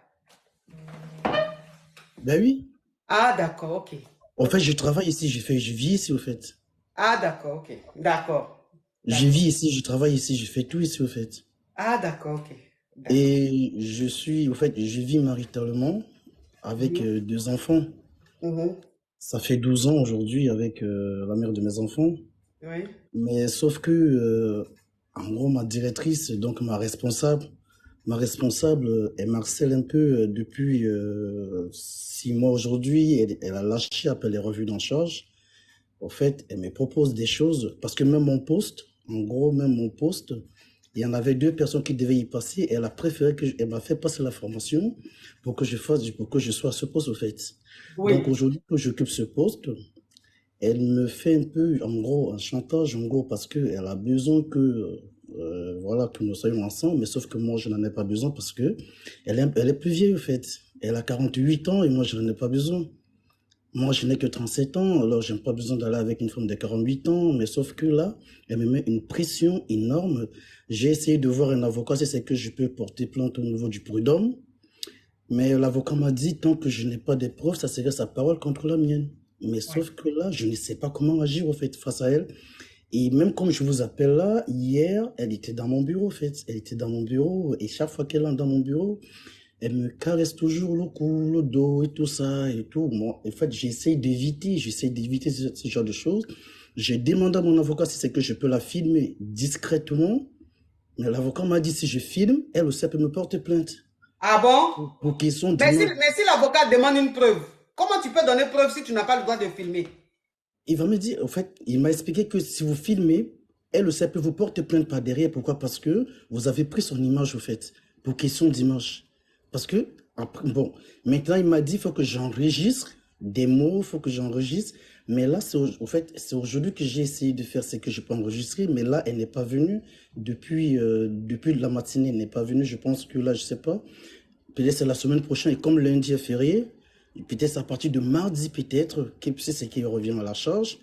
Ben oui. Ah, d'accord, ok. En fait, je travaille ici, je vis ici, au fait. Ah, d'accord, ok. D'accord. Je vis ici, je travaille ici, je fais tout ici, au fait. Ah, d'accord, ok. D'accord. Et je suis, au fait, je vis maritalement avec deux enfants. Mhm. Ça fait 12 ans aujourd'hui avec la mère de mes enfants. Oui. Mais sauf que, en gros, ma directrice, donc ma responsable, elle m'harcèle un peu depuis 6 mois aujourd'hui. Elle a lâché, après elle est revenue en charge. En fait, elle me propose des choses parce que même mon poste, en gros, même mon poste, il y en avait 2 personnes qui devaient y passer. Elle a préféré elle m'a fait passer la formation pour que je sois à ce poste, au fait. Oui. Donc aujourd'hui, que j'occupe ce poste, elle me fait un peu, en gros, un chantage, en gros, parce qu'elle a besoin voilà, que nous soyons ensemble, mais sauf que moi, je n'en ai pas besoin parce que elle est plus vieille, au fait. Elle a 48 ans et moi, je n'en ai pas besoin. Moi, je n'ai que 37 ans, alors je n'ai pas besoin d'aller avec une femme de 48 ans, mais sauf que là, elle me met une pression énorme. J'ai essayé de voir un avocat si c'est que je peux porter plainte au niveau du prud'homme, mais l'avocat m'a dit, tant que je n'ai pas de preuves, ça serait sa parole contre la mienne. Mais sauf que là, je ne sais pas comment agir, au fait, face à elle. Et même comme je vous appelle là, hier, elle était dans mon bureau, en fait. Elle était dans mon bureau, et chaque fois qu'elle entre dans mon bureau, elle me caresse toujours le cou, le dos et tout ça et tout. Moi, en fait, j'essaie d'éviter ce genre de choses. J'ai demandé à mon avocat si c'est que je peux la filmer discrètement. Mais l'avocat m'a dit si je filme, elle aussi elle peut me porter plainte. Ah bon? Pour question Mais d'image. si l'avocat demande une preuve, comment tu peux donner preuve si tu n'as pas le droit de filmer? Il va me dire, en fait, il m'a expliqué que si vous filmez, elle aussi elle peut vous porter plainte par derrière. Pourquoi? Parce que vous avez pris son image, au fait, pour question d'image. Parce que, après, bon, maintenant il m'a dit, il faut que j'enregistre des mots, il faut que j'enregistre. Mais là, au fait, c'est aujourd'hui que j'ai essayé de faire ce que je peux enregistrer. Mais là, elle n'est pas venue depuis la matinée. Elle n'est pas venue. Je pense que là, je sais pas. Peut-être c'est la semaine prochaine. Et comme lundi est férié, peut-être à partir de mardi, peut-être, c'est qui revient à la charge.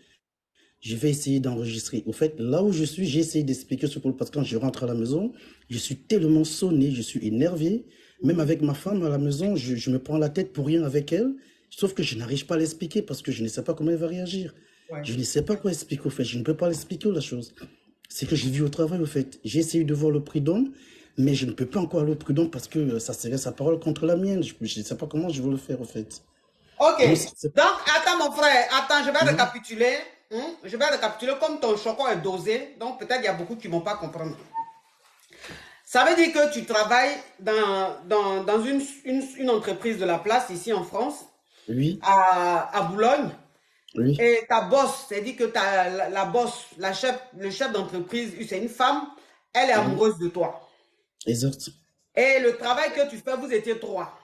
Je vais essayer d'enregistrer. Au fait, là où je suis, j'ai essayé d'expliquer ce problème parce que quand je rentre à la maison, je suis tellement sonné, je suis énervé. Même avec ma femme à la maison, je me prends la tête pour rien avec elle. Sauf que je n'arrive pas à l'expliquer parce que je ne sais pas comment elle va réagir. Ouais. Je ne sais pas quoi expliquer, au fait. Je ne peux pas l'expliquer, la chose. C'est que je vis au travail, au fait. J'ai essayé de voir le prud'homme, mais je ne peux pas encore aller au prud'homme parce que ça serait sa parole contre la mienne. Je ne sais pas comment je vais le faire, au fait. Ok. Donc, Donc, attends, mon frère. Attends, je vais récapituler. Je vais récapituler comme ton chocolat est dosé. Donc, peut-être il y a beaucoup qui ne vont pas comprendre. Ça veut dire que tu travailles dans une entreprise de la place ici en France, oui, à Boulogne. oui, Et ta boss, c'est-à-dire que la boss, le chef d'entreprise, c'est une femme, elle est amoureuse de toi. exact. Et le travail que tu fais, vous étiez 3.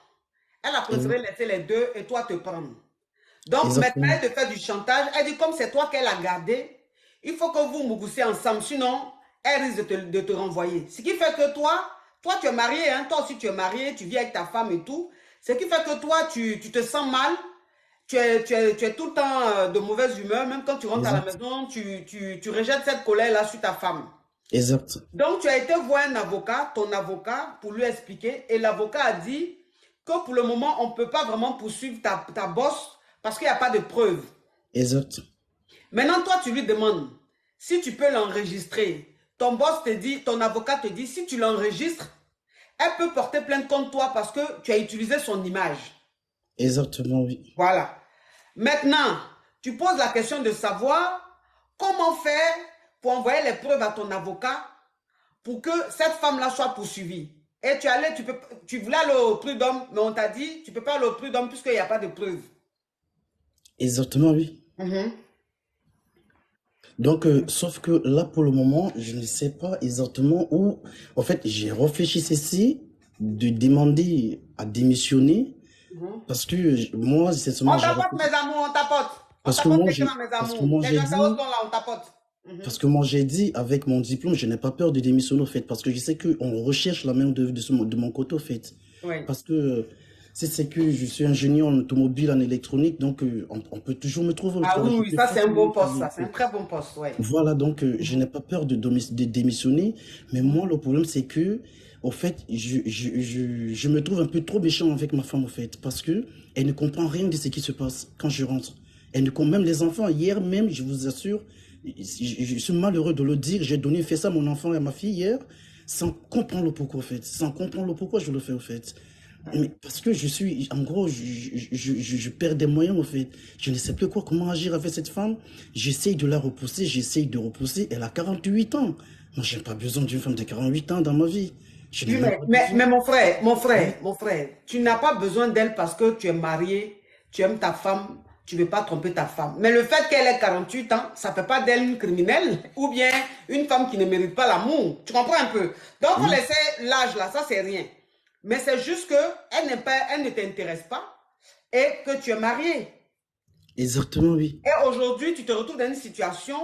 Elle a préféré laisser les 2 et toi te prendre. Donc Exactement. maintenant, elle te fait du chantage. Elle dit comme c'est toi qu'elle a gardé, il faut que vous mougussiez ensemble, sinon elle risque de te renvoyer. Ce qui fait que toi tu es marié, hein? Toi aussi tu es marié, tu vis avec ta femme et tout. Ce qui fait que toi, tu te sens mal. Tu es tout le temps de mauvaise humeur. Même quand tu rentres à la maison, tu rejettes cette colère-là sur ta femme. Exact. Donc, tu as été voir un avocat, ton avocat, pour lui expliquer. Et l'avocat a dit que pour le moment, on ne peut pas vraiment poursuivre ta boss parce qu'il n'y a pas de preuves. Exact. Maintenant, toi, tu lui demandes si tu peux l'enregistrer. Ton boss te dit, ton avocat te dit, si tu l'enregistres, elle peut porter plainte contre toi parce que tu as utilisé son image. Exactement, oui. Voilà. Maintenant, tu poses la question de savoir comment faire pour envoyer les preuves à ton avocat pour que cette femme-là soit poursuivie. Et tu voulais aller au prud'homme, mais on t'a dit, tu ne peux pas aller au prud'homme puisqu'il n'y a pas de preuves. Exactement, oui. Donc, sauf que là, pour le moment, je ne sais pas exactement où. En fait, j'ai réfléchi ceci de demander à démissionner Mhm. parce que moi, c'est seulement On j'ai tapote, réfléchi. mes amours, on tapote. On Parce que tapote moi, les gens, mes parce que amours. moi, Les j'ai gens, ça au dit, ton là, on tapote. Mhm. parce que moi, j'ai dit, avec mon diplôme, je n'ai pas peur de démissionner, au fait, parce que je sais qu'on recherche la main de mon côté, au fait. Oui. Parce que c'est que je suis ingénieur en automobile, en électronique, donc on peut toujours me trouver le Ah oui, travail. Je oui, peux ça c'est un bon facilement poste, trouver, ça. en C'est un fait. très bon poste, oui. Voilà, donc je n'ai pas peur de démissionner, mais moi, le problème, c'est que, au fait, je me trouve un peu trop méchant avec ma femme, au fait, parce que elle ne comprend rien de ce qui se passe quand je rentre. Elle ne comprend même les enfants. Hier même, je vous assure, je suis malheureux de le dire, j'ai donné, fait ça à mon enfant et à ma fille hier, sans comprendre le pourquoi, au fait. Sans comprendre le pourquoi je le fais, au fait. Mais parce que je suis, en gros, je perds des moyens, au fait. Je ne sais plus comment agir avec cette femme. J'essaye de la repousser, j'essaye de repousser. Elle a 48 ans. Moi, j'ai pas besoin d'une femme de 48 ans dans ma vie. Je n'ai Oui, même pas besoin. mais Hein? mon frère, tu n'as pas besoin d'elle parce que tu es marié, tu aimes ta femme, tu ne veux pas tromper ta femme. Mais le fait qu'elle ait 48 ans, ça ne fait pas d'elle une criminelle ou bien une femme qui ne mérite pas l'amour. Tu comprends un peu? Donc, faut Oui, laisser l'âge là, ça c'est rien. Mais c'est juste que elle ne t'intéresse pas et que tu es marié. exactement, oui. Et aujourd'hui, tu te retrouves dans une situation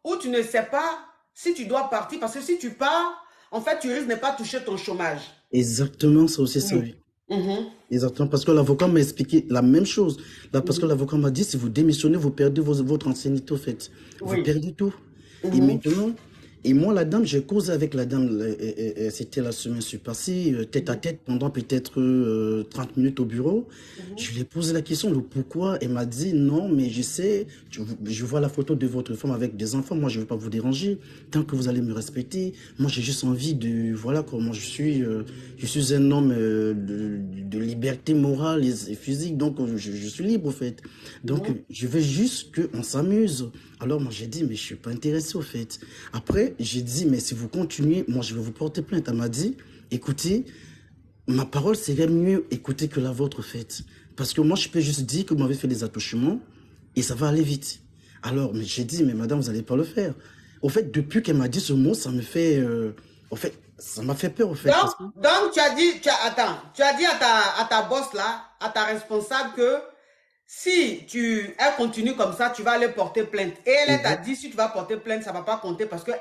où tu ne sais pas si tu dois partir parce que si tu pars, en fait, tu risques de ne pas toucher ton chômage. Exactement, ça aussi, ça, Oui. oui. Mhm. Exactement, parce que l'avocat m'a expliqué la même chose. Là, parce que l'avocat m'a dit, si vous démissionnez, vous perdez votre ancienneté, au fait. Vous Oui. perdez tout. Et Mhm. maintenant, et moi, la dame, j'ai causé avec la dame, c'était la semaine passée, tête à tête, pendant peut-être 30 minutes au bureau. Je lui ai posé la question, le pourquoi. Elle m'a dit, non, mais je sais, je vois la photo de votre femme avec des enfants. Moi, je ne veux pas vous déranger. Tant que vous allez me respecter, moi, j'ai juste envie de, voilà, comment je suis un homme de liberté morale et physique. Donc, je suis libre, au fait. Donc, je veux juste qu'on s'amuse. Alors, moi, j'ai dit, mais je suis pas intéressé, au fait. Après, j'ai dit, mais si vous continuez, moi, je vais vous porter plainte. Elle m'a dit, écoutez, ma parole serait mieux écoutée que la vôtre, au fait. Parce que moi, je peux juste dire que vous m'avez fait des attouchements et ça va aller vite. Alors, mais j'ai dit, mais madame, vous n'allez pas le faire. Au fait, depuis qu'elle m'a dit ce mot, ça me fait, au fait, ça m'a fait peur, au fait. Parce que, Donc, tu as dit, attends, tu as dit à ta boss là, à ta responsable que si elle continue comme ça, tu vas aller porter plainte. Et elle t'a dit, si tu vas porter plainte, ça ne va pas compter parce que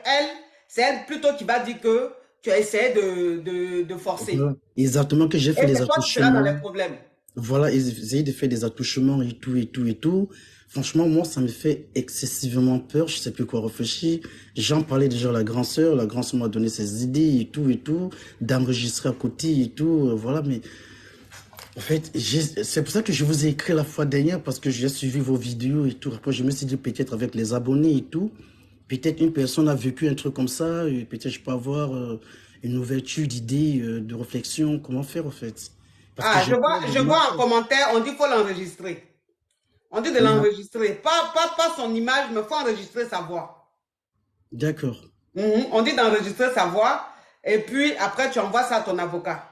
c'est elle plutôt qui va dire que tu as essayé de forcer. voilà, exactement que j'ai fait Et des c'est toi qui seras dans les attouchements. problèmes. Voilà, essayer de faire des attouchements et tout, et tout, et tout. Franchement, moi, ça me fait excessivement peur. Je sais plus quoi réfléchir. J'en parlais déjà à la grande sœur. La grande sœur m'a donné ses idées et tout, d'enregistrer à côté et tout. Voilà, mais en fait, c'est pour ça que je vous ai écrit la fois dernière parce que j'ai suivi vos vidéos et tout. Après, je me suis dit peut-être avec les abonnés et tout, peut-être une personne a vécu un truc comme ça et peut-être je peux avoir une ouverture d'idées, de réflexion, comment faire en fait. Parce que Ah, j'ai peur de je vois en marcher. commentaire, on dit qu'il faut l'enregistrer. On dit de l'enregistrer. Pas son image, mais il faut enregistrer sa voix. D'accord. On dit d'enregistrer sa voix et puis après tu envoies ça à ton avocat.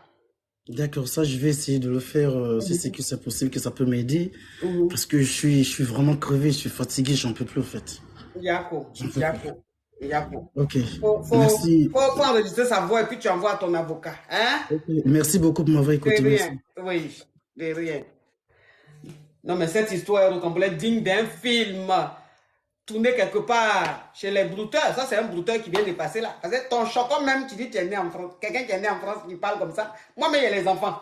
D'accord, ça je vais essayer de le faire si c'est que c'est possible, que ça peut m'aider. Mhm. Parce que je suis vraiment crevé, je suis fatigué, j'en peux plus en fait. Yako, J'en peux plus. Yako, Yako. Ok, Faut merci. enregistrer sa voix et puis tu envoies à ton avocat. Hein? Ok, merci beaucoup pour m'avoir De écouté, rien. merci. Oui, de rien. Non, mais cette histoire est complète digne d'un film tourné quelque part chez les brouteurs. Ça, c'est un brouteur qui vient de passer là. Parce que ton chocon même, tu dis que tu es né en France. Quelqu'un qui est né en France qui parle comme ça. Moi, mais il y a les enfants.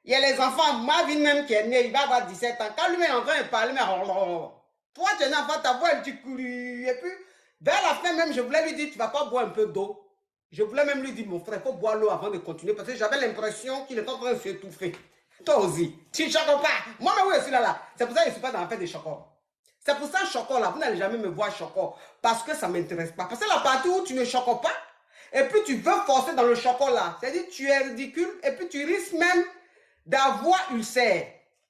Il y a les enfants. Ma vie même qui est né, il va avoir 17 ans. Quand lui est en train de parler, mais toi, tu es né en France, ta voix, elle dit couru. Et puis, vers la fin même, je voulais lui dire, tu vas pas boire un peu d'eau. Je voulais même lui dire, mon frère, il faut boire l'eau avant de continuer. Parce que j'avais l'impression qu'il était en train de s'étouffer. Toi aussi, tu ne chocoles pas. Moi, mais oui, je suis là. C'est pour ça que je ne suis pas dans la fête des chocolats. C'est pour ça que chocolat, là, vous n'allez jamais me voir chocolat. Parce que ça ne m'intéresse pas. Parce que la partie où tu ne chocoles pas, et puis tu veux forcer dans le chocolat, c'est-à-dire tu es ridicule, et puis tu risques même d'avoir ulcère.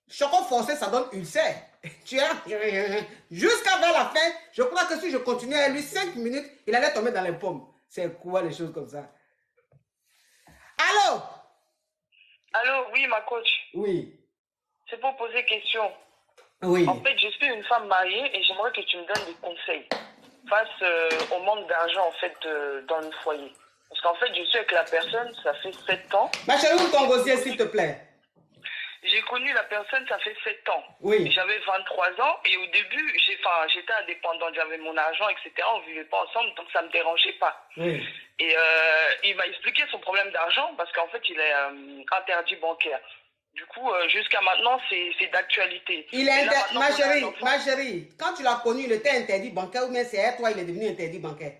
Chocolat forcé, ça donne ulcère. Tu es jusqu'à vers la fin, je crois que si je continuais à lui 5 minutes, il allait tomber dans les pommes. C'est quoi les choses comme ça? Allô? Allô, oui, ma coach. Oui. C'est pour poser question. Oui. En fait, je suis une femme mariée et j'aimerais que tu me donnes des conseils. face au manque d'argent, en fait, dans le foyer. Parce qu'en fait, je suis avec la personne, ça fait 7 ans. Ma chérie, ouvre ton gosier, s'il te plaît. J'ai connu la personne, ça fait 7 ans. Oui. J'avais 23 ans et au début, j'étais indépendante, j'avais mon argent, etc. On ne vivait pas ensemble, donc ça ne me dérangeait pas. Oui. Et il m'a expliqué son problème d'argent parce qu'en fait, il est interdit bancaire. Du coup, jusqu'à maintenant, c'est d'actualité. Il est ma chérie, quand tu l'as connu, il était interdit bancaire ou bien c'est à toi, il est devenu interdit bancaire?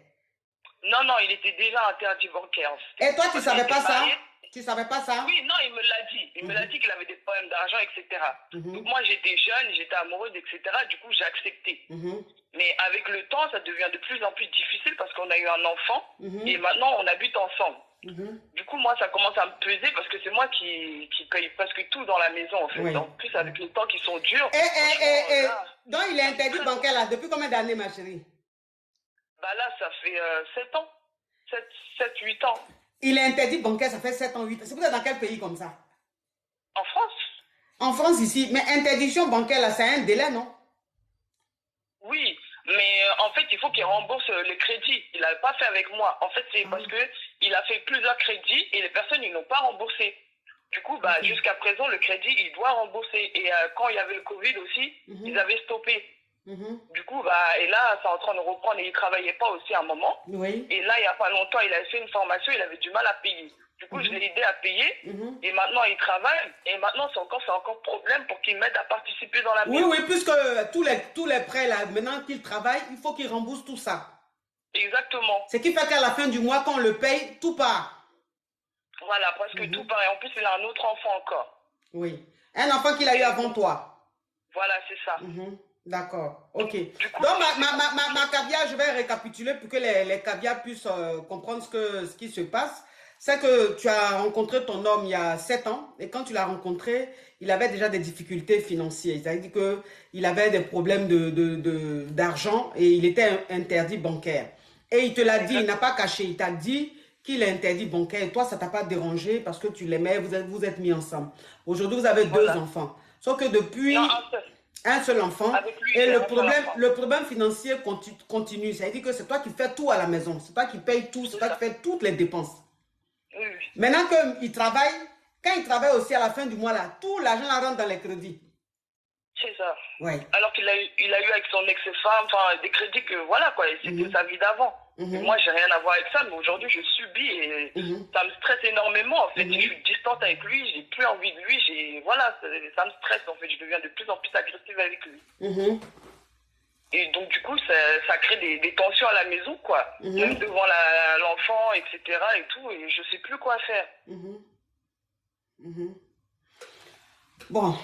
Non, non, il était déjà interdit bancaire. Et toi, tu ne savais pas ça? Tu ne savais pas ça? Oui, non, il me l'a dit. Il me l'a dit qu'il avait des problèmes d'argent, etc. Donc moi, j'étais jeune, j'étais amoureuse, etc. Du coup, j'ai accepté. Mais avec le temps, ça devient de plus en plus difficile parce qu'on a eu un enfant et maintenant, on habite ensemble. Du coup, moi, ça commence à me peser parce que c'est moi qui paye presque tout dans la maison, en fait. Oui. En plus, avec les temps qui sont durs. Donc, il est interdit bancaire là. Depuis combien d'années, ma chérie? Bah là, ça fait 7 ans. 7-8 ans. Il est interdit bancaire, ça fait 7 ans, 8 ans. C'est vous êtes dans quel pays comme ça? En France. En France, ici. Mais interdiction bancaire, là, c'est un délai, non? Oui, mais en fait, il faut qu'il rembourse les crédits. Il n'a pas fait avec moi. En fait, c'est parce qu'il a fait plusieurs crédits et les personnes, ils n'ont pas remboursé. Du coup, bah, jusqu'à présent, le crédit, il doit rembourser. Et quand il y avait le Covid aussi, ils avaient stoppé. Du coup, bah, et là, c'est en train de reprendre et il ne travaillait pas aussi à un moment. Oui. Et là, il n'y a pas longtemps, il avait fait une formation, il avait du mal à payer. Du coup, je l'ai aidé à payer. Et maintenant, il travaille. Et maintenant, c'est encore problème pour qu'il m'aide à participer dans la maison. Oui, puisque tous les prêts, là, maintenant qu'il travaille, il faut qu'il rembourse tout ça. Exactement. Ce qui fait qu'à la fin du mois, quand on le paye, tout part. Voilà, presque tout part. Et en plus, il a un autre enfant encore. Oui. Un enfant qu'il a eu avant toi. Voilà, c'est ça. D'accord, ok. Coup, donc ma caviar, je vais récapituler pour que les caviars puissent comprendre ce qui se passe. C'est que tu as rencontré ton homme il y a 7 ans et quand tu l'as rencontré, il avait déjà des difficultés financières. C'est-à-dire qu'il avait des problèmes d'argent et il était interdit bancaire. Et il te l'a dit, il n'a pas caché, il t'a dit qu'il est interdit bancaire et toi, ça ne t'a pas dérangé parce que tu l'aimais, vous êtes mis ensemble. Aujourd'hui, vous avez 2 enfants. Sauf que depuis... Non, un seul enfant. Lui, et le problème financier continue. Ça veut dire que c'est toi qui fais tout à la maison. C'est toi qui payes tout. C'est toi qui fais toutes les dépenses. Oui. Maintenant qu'il travaille, quand il travaille aussi à la fin du mois, là, tout l'argent rentre dans les crédits. C'est ça. Ouais. Alors qu'il a eu avec son ex-femme, enfin, des crédits que, voilà, quoi, c'était sa vie d'avant. Moi, j'ai rien à voir avec ça, mais aujourd'hui, je subis et ça me stresse énormément. En fait, je suis distante avec lui, j'ai plus envie de lui, voilà, ça me stresse, en fait, je deviens de plus en plus agressive avec lui. Et donc, du coup, ça crée des tensions à la maison, quoi. Même devant l'enfant, etc. et tout, et je sais plus quoi faire. Bon,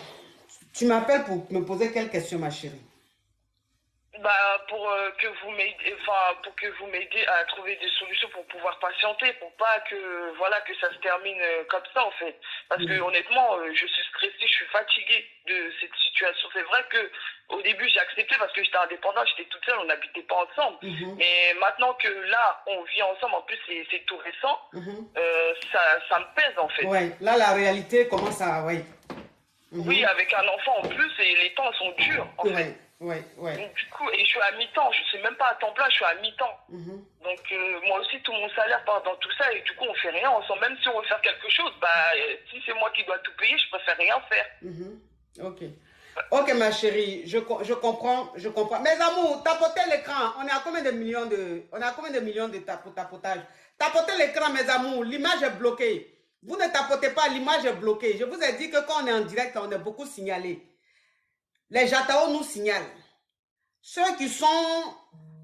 tu m'appelles pour me poser quelques questions, ma chérie. Bah, pour que vous m'aidiez à trouver des solutions pour pouvoir patienter, pour pas que voilà que ça se termine comme ça en fait. Parce que honnêtement, je suis stressée, je suis fatiguée de cette situation. C'est vrai que au début j'ai accepté parce que j'étais indépendante, j'étais toute seule, on n'habitait pas ensemble. Mais maintenant que là on vit ensemble, en plus c'est tout récent, ça me pèse en fait. Ouais, là la réalité commence à Oui, avec un enfant en plus et les temps sont durs en fait. Ouais. Donc, du coup, et je suis à mi-temps, je suis même pas à temps plein, je suis à mi-temps. Donc moi aussi, tout mon salaire part dans tout ça et du coup, on fait rien ensemble. Même si on veut faire quelque chose, bah, si c'est moi qui dois tout payer, je préfère rien faire. Ok, ma chérie, je comprends. Mes amours, tapotez l'écran. On est à combien de millions de tapotage? Tapotez l'écran, mes amours. L'image est bloquée. Vous ne tapotez pas, l'image est bloquée. Je vous ai dit que quand on est en direct, on est beaucoup signalé. Les Jatao nous signalent. Ceux qui sont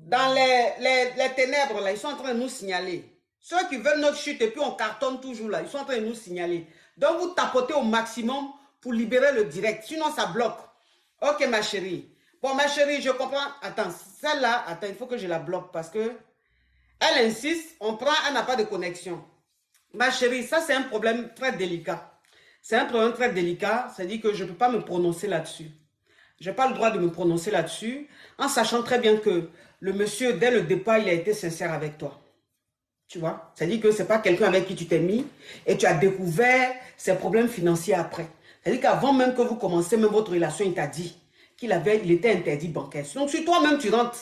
dans les ténèbres, là, ils sont en train de nous signaler. Ceux qui veulent notre chute et puis on cartonne toujours là, ils sont en train de nous signaler. Donc vous tapotez au maximum pour libérer le direct. Sinon ça bloque. Ok ma chérie. Bon ma chérie, je comprends. Attends, celle-là, il faut que je la bloque parce que elle insiste, on prend, elle n'a pas de connexion. Ma chérie, ça c'est un problème très délicat. C'est un problème très délicat, c'est-à-dire que je ne peux pas me prononcer là-dessus. Je n'ai pas le droit de me prononcer là-dessus, en sachant très bien que le monsieur, dès le départ, il a été sincère avec toi. Tu vois? C'est-à-dire que ce n'est pas quelqu'un avec qui tu t'es mis et tu as découvert ses problèmes financiers après. C'est-à-dire qu'avant même que vous commenciez même votre relation, il t'a dit qu'il était interdit bancaire. Donc, si toi-même, tu rentres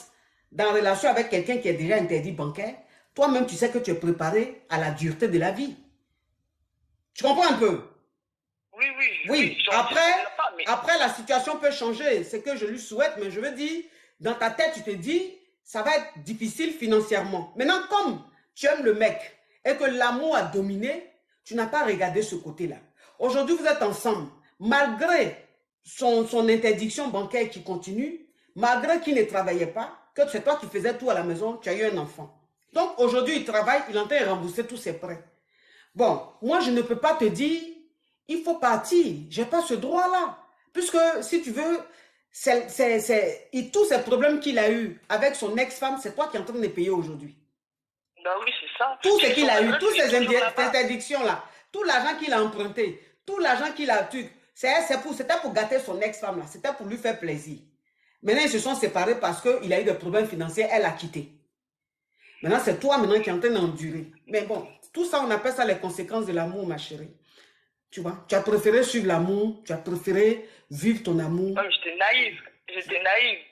dans relation avec quelqu'un qui est déjà interdit bancaire, toi-même, tu sais que tu es préparé à la dureté de la vie. Tu comprends un peu? Oui, Oui. Après, la situation peut changer. C'est que je lui souhaite, mais je veux dire, dans ta tête, tu te dis, ça va être difficile financièrement. Maintenant, comme tu aimes le mec et que l'amour a dominé, tu n'as pas regardé ce côté-là. Aujourd'hui, vous êtes ensemble. Malgré son interdiction bancaire qui continue, malgré qu'il ne travaillait pas, que c'est toi qui faisais tout à la maison, tu as eu un enfant. Donc, aujourd'hui, il travaille, il est en train de rembourser tous ses prêts. Bon, moi, je ne peux pas te dire, il faut partir. Je n'ai pas ce droit-là. Puisque, si tu veux, tous ces problèmes qu'il a eu avec son ex-femme, c'est toi qui es en train de les payer aujourd'hui. Ben oui, c'est ça. Tout ce qu'il a eu, toutes ces interdictions-là, tout l'argent qu'il a emprunté, tout l'argent qu'il a eu, c'était pour gâter son ex-femme, là. C'était pour lui faire plaisir. Maintenant, ils se sont séparés parce qu'il a eu des problèmes financiers, elle a quitté. Maintenant, c'est toi maintenant qui es en train d'endurer. Mais bon, tout ça, on appelle ça les conséquences de l'amour, ma chérie. Tu vois, tu as préféré suivre l'amour, tu as préféré vivre ton amour. Non, mais j'étais naïve.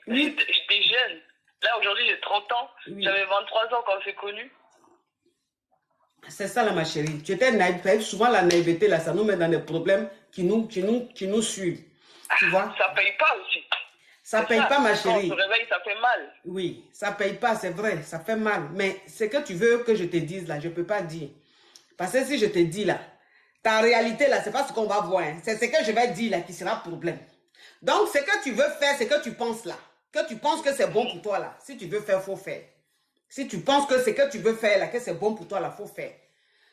Oui. J'étais jeune. Là, aujourd'hui, j'ai 30 ans. Oui. J'avais 23 ans quand on s'est connus. C'est ça, là, ma chérie. Tu étais naïve. Souvent, la naïveté, là, ça nous met dans des problèmes qui nous suivent. Tu vois? Ça paye pas aussi. Ça paye pas, ma chérie. Quand on se réveille, ça fait mal. Oui, ça paye pas, c'est vrai, ça fait mal. Mais ce que tu veux que je te dise là, je peux pas dire. Parce que si je te dis là, ta réalité là, c'est pas ce qu'on va voir. Hein. C'est ce que je vais dire là qui sera problème. Donc, ce que tu veux faire, c'est que tu penses là. Que tu penses que c'est bon pour toi là. Si tu veux faire, faut faire. Si tu penses que ce que tu veux faire là, que c'est bon pour toi là, faut faire.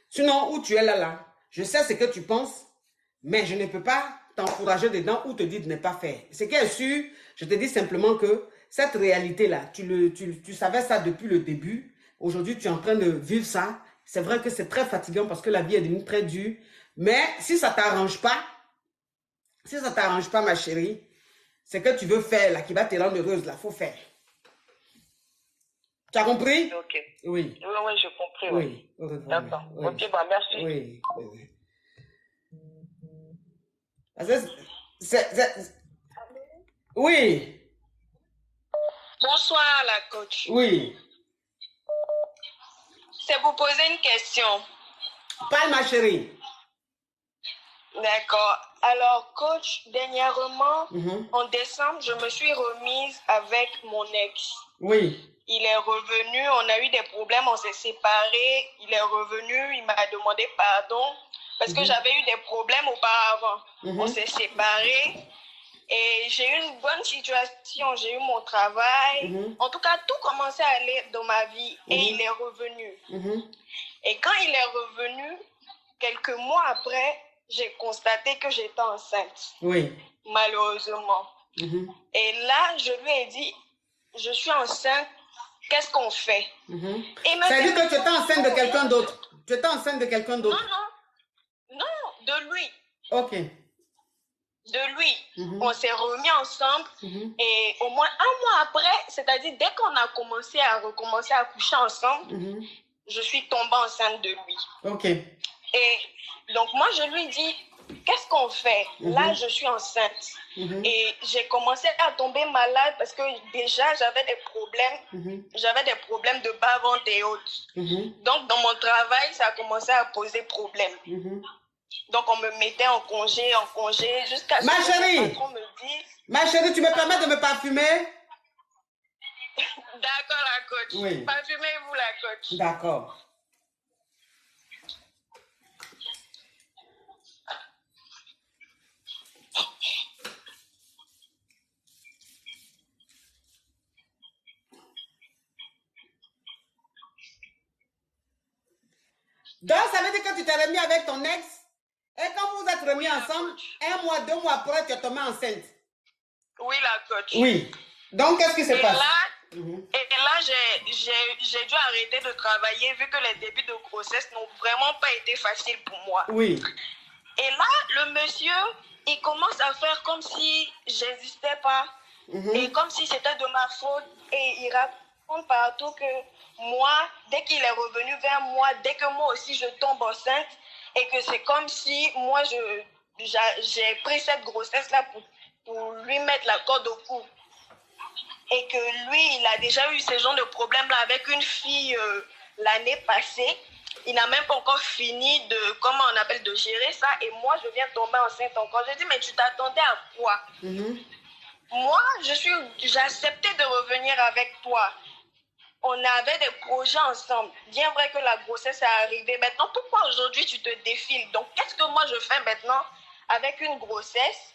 Sinon, où tu es là, je sais ce que tu penses, mais je ne peux pas t'encourager dedans ou te dire de ne pas faire. Ce qui est sûr, je te dis simplement que cette réalité-là, tu savais ça depuis le début. Aujourd'hui, tu es en train de vivre ça. C'est vrai que c'est très fatigant parce que la vie est devenue très dure. Mais si ça ne t'arrange pas, ma chérie, ce que tu veux faire là, qui va te rendre heureuse, là, il faut faire. Tu as compris? Ok. Oui. Oui, j'ai compris. Oui. D'accord. Oui. Ok, bah merci. Oui. Oui. Bonsoir, la coach. Oui. C'est pour poser une question. Parle, ma chérie. D'accord. Alors, coach, dernièrement, en décembre, je me suis remise avec mon ex. Oui. Il est revenu, on a eu des problèmes, on s'est séparés. Il est revenu, il m'a demandé pardon parce que j'avais eu des problèmes auparavant. On s'est séparés et j'ai eu une bonne situation, j'ai eu mon travail. En tout cas, tout commençait à aller dans ma vie et il est revenu. Et quand il est revenu, quelques mois après, j'ai constaté que j'étais enceinte. Oui. Malheureusement. Et là, je lui ai dit, je suis enceinte. Qu'est-ce qu'on fait? Ça veut dire que tu étais enceinte de quelqu'un d'autre. Tu étais enceinte de quelqu'un d'autre. Non, de lui. Ok. De lui. On s'est remis ensemble et au moins un mois après, c'est-à-dire dès qu'on a recommencé à coucher ensemble, je suis tombée enceinte de lui. Ok. Et donc moi, je lui dis, qu'est-ce qu'on fait? Là, je suis enceinte. Et j'ai commencé à tomber malade parce que déjà, j'avais des problèmes. J'avais des problèmes de bas-ventre et autres. Donc, dans mon travail, ça a commencé à poser problème. Donc, on me mettait en congé, jusqu'à ce que le patron me dise... Ma chérie, tu me permets de me parfumer? D'accord, la coach. Oui. Parfumez-vous, la coach. D'accord. Donc, ça veut dire que tu t'es remis avec ton ex et quand vous êtes remis ensemble, un mois, 2 mois après, tu es tombée enceinte. Oui, la coach. Oui. Donc, qu'est-ce qui se passe? Et là, j'ai dû arrêter de travailler vu que les débuts de grossesse n'ont vraiment pas été faciles pour moi. Oui. Et là, le monsieur, il commence à faire comme si j'existais pas. Et comme si c'était de ma faute. Et il raconte partout que moi, dès qu'il est revenu vers moi, dès que moi aussi je tombe enceinte, et que c'est comme si moi, j'ai pris cette grossesse-là pour lui mettre la corde au cou. et que lui, il a déjà eu ce genre de problème-là avec une fille l'année passée. Il n'a même pas encore fini de, comment on appelle, de gérer ça. Et moi, je viens tomber enceinte encore. J'ai dit, mais tu t'attendais à quoi? Moi, j'ai accepté de revenir avec toi. On avait des projets ensemble. Bien vrai que la grossesse est arrivée. Maintenant, pourquoi aujourd'hui tu te défiles? Donc, qu'est-ce que moi je fais maintenant avec une grossesse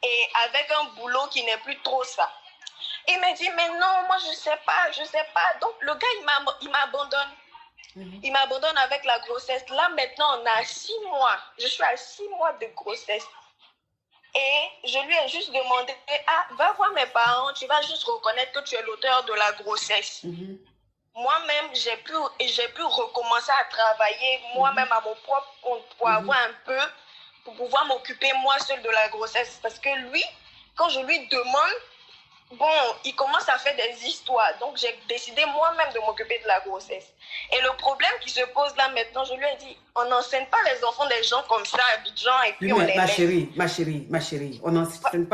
et avec un boulot qui n'est plus trop ça? Il m'a dit, mais non, moi je sais pas. Donc, le gars, il m'abandonne. Il m'abandonne avec la grossesse. Là, maintenant, on a 6 mois. Je suis à 6 mois de grossesse. Et je lui ai juste demandé, ah, va voir mes parents, tu vas juste reconnaître que tu es l'auteur de la grossesse. Moi-même, j'ai pu recommencer à travailler moi-même à mon propre compte pour avoir un peu, pour pouvoir m'occuper moi seule de la grossesse. Parce que lui, quand je lui demande, bon, il commence à faire des histoires. Donc, j'ai décidé moi-même de m'occuper de la grossesse. Et le problème qui se pose là maintenant, je lui ai dit, on n'enseigne pas les enfants des gens comme ça à Abidjan et puis Oui, on mais les ma laisse. chérie, on n'enseigne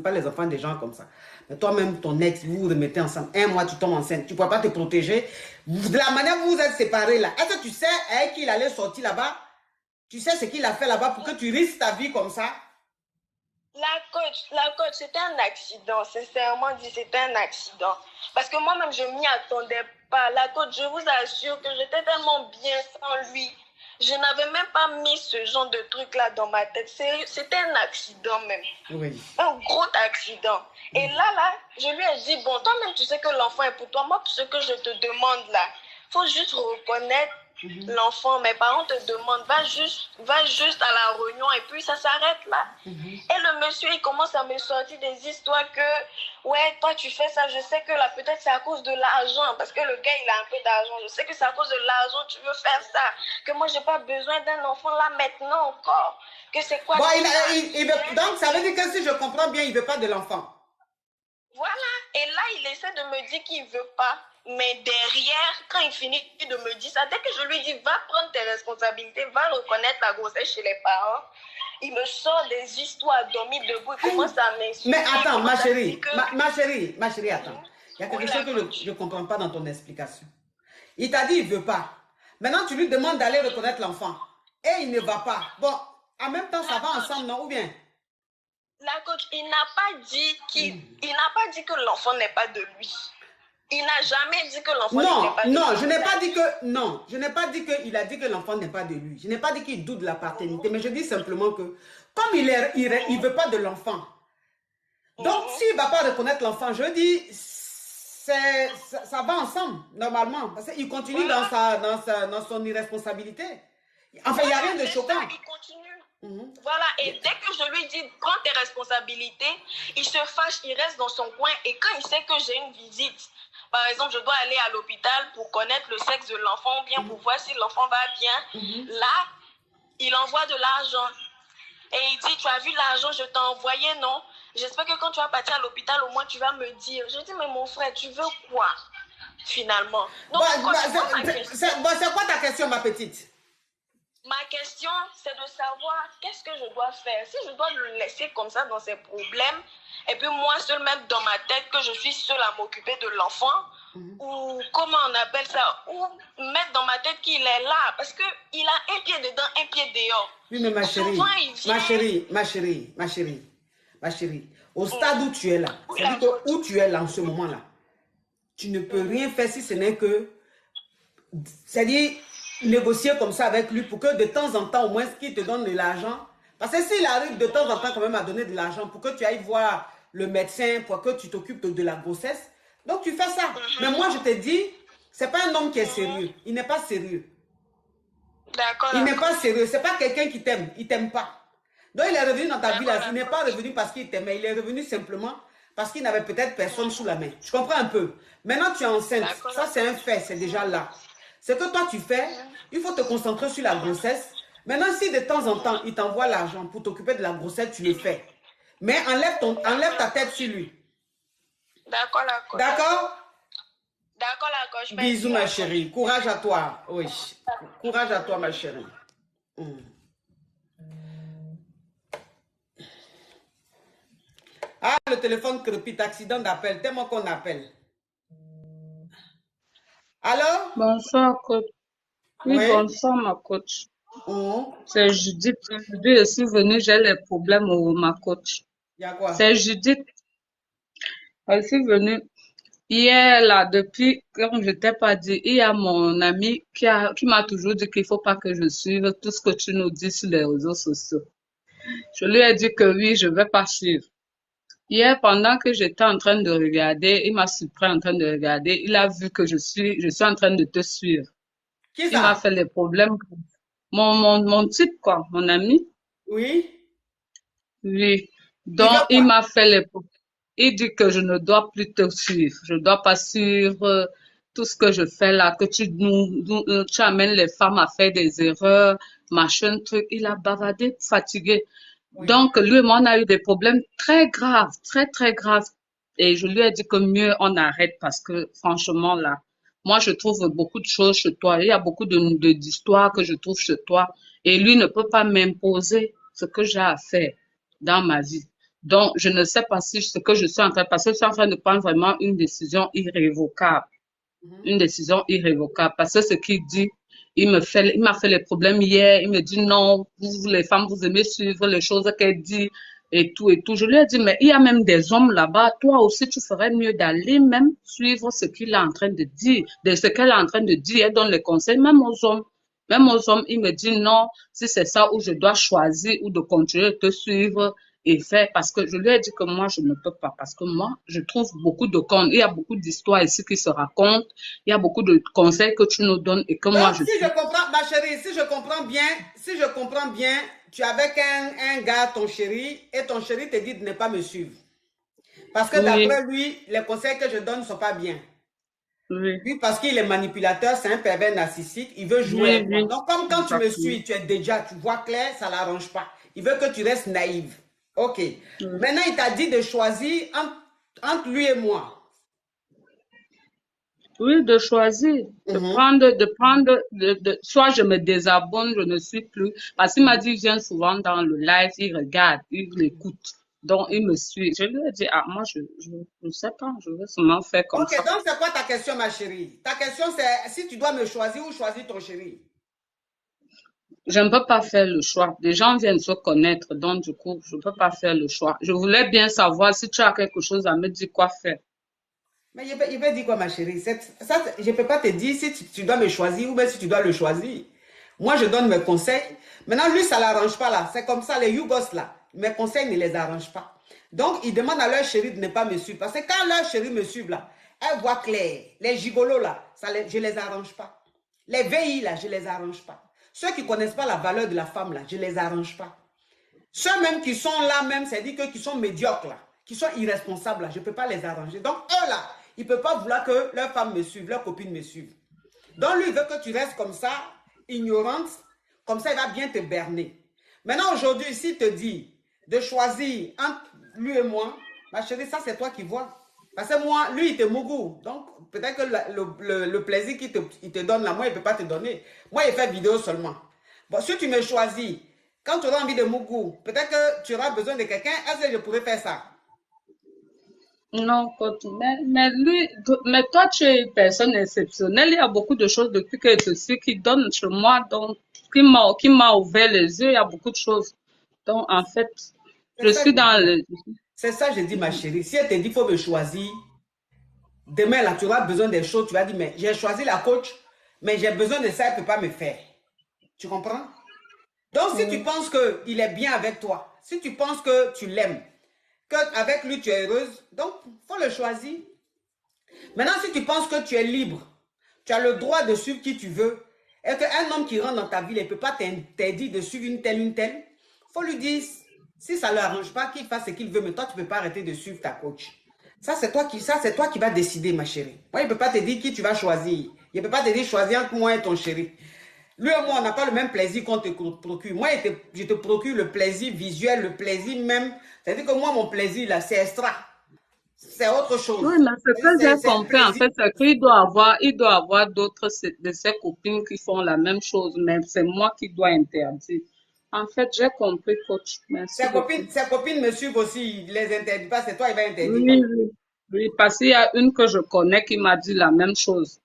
pas les enfants des gens comme ça. Mais toi-même, ton ex, vous vous remettez ensemble. 1 mois, tu tombes enceinte. Tu ne pourras pas te protéger. De la manière où vous êtes séparés là, est-ce que tu sais avec qui il allait sortir là-bas? Tu sais ce qu'il a fait là-bas pour que tu risques ta vie comme ça? La coach, c'était un accident. Sincèrement dit, c'était un accident. Parce que moi-même, je m'y attendais pas. La coach, je vous assure que j'étais tellement bien sans lui. Je n'avais même pas mis ce genre de truc-là dans ma tête. C'était un accident même. Oui. Un gros accident. Et là, je lui ai dit, bon, toi-même, tu sais que l'enfant est pour toi. Moi, pour ce que je te demande là, il faut juste reconnaître l'enfant. Mes parents te demandent, va juste à la réunion et puis ça s'arrête là. Et le monsieur, il commence à me sortir des histoires que, ouais, toi tu fais ça, je sais que là peut-être c'est à cause de l'argent, parce que le gars il a un peu d'argent, je sais que c'est à cause de l'argent tu veux faire ça, que moi j'ai pas besoin d'un enfant là maintenant encore, que c'est quoi? Bon, donc ça veut dire que si je comprends bien, il ne veut pas de l'enfant. Voilà, et là il essaie de me dire qu'il ne veut pas. Mais derrière, quand il finit de me dire ça, dès que je lui dis, va prendre tes responsabilités, va reconnaître la grossesse chez les parents, il me sort des histoires dormir debout, il commence à m'insulter. Mais attends, ma chérie, attends. Il y a quelque chose que je ne comprends pas dans ton explication. Il t'a dit, il ne veut pas. Maintenant, tu lui demandes d'aller reconnaître l'enfant. Et il ne va pas. Bon, en même temps, ça va ensemble, non? Ou bien? La coach, il n'a pas dit que l'enfant n'est pas de lui. Il n'a jamais dit que l'enfant n'est pas de lui. Non, je n'ai pas dit que... Non, je n'ai pas dit qu'il a dit que l'enfant n'est pas de lui. Je n'ai pas dit qu'il doute de la paternité, mais je dis simplement que comme il ne veut pas de l'enfant, donc s'il ne va pas reconnaître l'enfant, je dis, ça va ensemble, normalement. Parce qu'il continue dans son irresponsabilité. Enfin, il n'y a rien de choquant. Il continue. Voilà, et dès que je lui dis, prends tes responsabilités, il se fâche, il reste dans son coin, et quand il sait que j'ai une visite, par exemple, je dois aller à l'hôpital pour connaître le sexe de l'enfant, ou bien pour voir si l'enfant va bien. Là, il envoie de l'argent. Et il dit, tu as vu l'argent, je t'ai envoyé, non? J'espère que quand tu vas partir à l'hôpital, au moins tu vas me dire. Je dis, mais mon frère, tu veux quoi, finalement? Donc, c'est quoi ta question, ma petite? Ma question, c'est de savoir qu'est-ce que je dois faire. Si je dois le laisser comme ça dans ses problèmes, et puis moi seule même dans ma tête que je suis seule à m'occuper de l'enfant, ou comment on appelle ça, ou mettre dans ma tête qu'il est là, parce qu'il a un pied dedans, un pied dehors. Oui, mais ma chérie, au stade où tu es là, c'est-à-dire que où tu es là en ce moment-là, tu ne peux rien faire si ce n'est que, c'est-à-dire négocier comme ça avec lui pour que de temps en temps, au moins, qu'il te donne de l'argent. Parce que s'il arrive de temps en temps quand même à donner de l'argent pour que tu ailles voir le médecin, pour que tu t'occupes de la grossesse, donc tu fais ça. Mais moi, je te dis, c'est pas un homme qui est sérieux. Il n'est pas sérieux. D'accord. Il n'est pas sérieux. C'est pas quelqu'un qui t'aime. Il t'aime pas. Donc, il est revenu dans ta vie là. Il n'est pas revenu parce qu'il t'aimait. Il est revenu simplement parce qu'il n'avait peut-être personne sous la main. Tu comprends un peu? Maintenant, tu es enceinte. Ça, c'est un fait. C'est déjà là. Ce que toi, tu fais, il faut te concentrer sur la grossesse. Maintenant, si de temps en temps, il t'envoie l'argent pour t'occuper de la grossesse, tu le fais. Mais enlève ta tête sur lui. D'accord, d'accord. D'accord? D'accord, d'accord. Bisous, ma chérie. Courage à toi. Oui. Courage à toi, ma chérie. Ah, le téléphone crépite, accident d'appel, tellement qu'on appelle. Allô? Bonsoir, coach. Oui, Oui. bonsoir, ma coach. Mhm. C'est Judith. Aujourd'hui, je suis venue, j'ai les problèmes ma coach. Il y a quoi? C'est Judith. Je suis venue hier, là, depuis, comme je t'ai pas dit, il y a mon ami qui m'a toujours dit qu'il faut pas que je suive tout ce que tu nous dis sur les réseaux sociaux. Je lui ai dit que oui, je vais pas suivre. Hier, pendant que j'étais en train de regarder, il m'a surpris en train de regarder, il a vu que je suis en train de te suivre. Qui Il m'a ça? fait les problèmes. Mon type, quoi, mon ami. Oui. Oui. Il Donc, veut il quoi? m'a fait il dit que je ne dois plus te suivre. Je dois pas suivre tout ce que je fais là, que tu amènes les femmes à faire des erreurs, machin, truc. Il a bavardé, fatigué. Oui. Donc, lui et moi, on a eu des problèmes très graves, très, très graves. Et je lui ai dit que mieux on arrête parce que, franchement, là, moi, je trouve beaucoup de choses chez toi. Il y a beaucoup d'histoires que je trouve chez toi. Et lui ne peut pas m'imposer ce que j'ai à faire dans ma vie. Donc, je ne sais pas si ce que je suis en train, parce que je suis en train de prendre vraiment une décision irrévocable. Une décision irrévocable. Parce que ce qu'il dit, il m'a fait les problèmes hier. Il me dit non, vous, les femmes, vous aimez suivre les choses qu'elle dit et tout et tout. Je lui ai dit, mais il y a même des hommes là-bas. Toi aussi, tu ferais mieux d'aller même suivre ce qu'il est en train de dire, de ce qu'elle est en train de dire. Elle donne les conseils même aux hommes. Même aux hommes, il me dit non, si c'est ça où je dois choisir ou de continuer de te suivre et faire, parce que je lui ai dit que moi, je ne peux pas, parce que moi, je trouve beaucoup de contes. Il y a beaucoup d'histoires ici qui se racontent. Il y a beaucoup de conseils que tu nous donnes et que moi, Donc, je si je suis. comprends, ma chérie, si je comprends bien, tu es avec un gars, ton chéri, et ton chéri te dit de ne pas me suivre. Parce que Oui, d'après lui, les conseils que je donne ne sont pas bien. oui, Lui, parce qu'il est manipulateur, c'est un pervers narcissique, il veut jouer oui, avec toi. oui, Donc, comme quand tu me exactement. suis, tu es déjà, tu vois clair, ça ne l'arrange pas. Il veut que tu restes naïve. Ok. Oui. Maintenant, il t'a dit de choisir entre lui et moi. Oui, de choisir, soit je me désabonne, je ne suis plus. Parce qu'il m'a dit, il vient souvent dans le live, il regarde, il écoute. Donc, il me suit. Je lui ai dit, ah, moi, je ne sais pas, je vais seulement faire comme Ok, ça. donc c'est quoi ta question, ma chérie? Ta question, c'est si tu dois me choisir ou choisir ton chéri. Je ne peux pas faire le choix. Les gens viennent se connaître, donc du coup, je ne peux pas faire le choix. Je voulais bien savoir si tu as quelque chose à me dire quoi faire. Mais il veut dire quoi, ma chérie? Ça, je ne peux pas te dire si tu dois me choisir ou bien si tu dois le choisir. Moi, je donne mes conseils. Maintenant, lui, ça ne l'arrange pas là. C'est comme ça, les Yougos là. Mes conseils ne les arrangent pas. Donc, ils demandent à leur chéri de ne pas me suivre. Parce que quand leur chéri me suit là, elle voit clair. Les gigolos là, je ne les arrange pas. Les VI là, je ne les arrange pas. Ceux qui ne connaissent pas la valeur de la femme là, je ne les arrange pas. Ceux même qui sont là même, c'est-à-dire que qui sont médiocres là, qui sont irresponsables là, je ne peux pas les arranger. Donc, eux là, ils ne peuvent pas vouloir que leur femme me suive, leur copine me suive. Donc, lui, il veut que tu restes comme ça, ignorante, comme ça, il va bien te berner. Maintenant, aujourd'hui, s'il te dit de choisir entre lui et moi, ma chérie, ça, c'est toi qui vois. Parce que moi, lui, il te mougou. Donc, peut-être que le plaisir qu'il te donne là, moi, il ne peut pas te donner. Moi, il fait vidéo seulement. Bon, si tu me choisis, quand tu auras envie de mougou, peut-être que tu auras besoin de quelqu'un, est-ce que je pourrais faire ça? Non, mais toi, tu es une personne exceptionnelle. Il y a beaucoup de choses depuis que je suis qui donnent chez moi, donc, qui m'a ouvert les yeux. Il y a beaucoup de choses. Donc, en fait, je suis dans le. C'est ça, je dis, ma chérie. Si elle te dit qu'il faut me choisir, demain, là, tu auras besoin des choses. Tu vas dire, mais j'ai choisi la coach, mais j'ai besoin de ça, elle ne peut pas me faire. Tu comprends? Donc, si tu penses qu'il est bien avec toi, si tu penses que tu l'aimes, qu'avec lui, tu es heureuse, donc, il faut le choisir. Maintenant, si tu penses que tu es libre, tu as le droit de suivre qui tu veux, et qu'un homme qui rentre dans ta vie, il ne peut pas t'interdire de suivre une telle, il faut lui dire, si ça ne l'arrange pas, qu'il fasse ce qu'il veut, mais toi, tu ne peux pas arrêter de suivre ta coach. Ça, c'est toi qui vas décider, ma chérie. Moi, il ne peut pas te dire qui tu vas choisir. Il ne peut pas te dire choisir entre moi et ton chéri. Lui et moi, on n'a pas le même plaisir qu'on te procure. Moi, je te procure le plaisir visuel, le plaisir même. C'est-à-dire que moi, mon plaisir, là, c'est extra. C'est autre chose. Oui, mais ce que j'ai compris, en fait, c'est qu'il doit avoir d'autres de ses copines qui font la même chose, mais c'est moi qui dois interdire. En fait, j'ai compris, coach. Merci beaucoup. Ses copines me suivent aussi, il les interdit pas, c'est toi, il va interdire Oui, quoi. oui. Oui, parce qu'il y a une que je connais qui m'a dit la même chose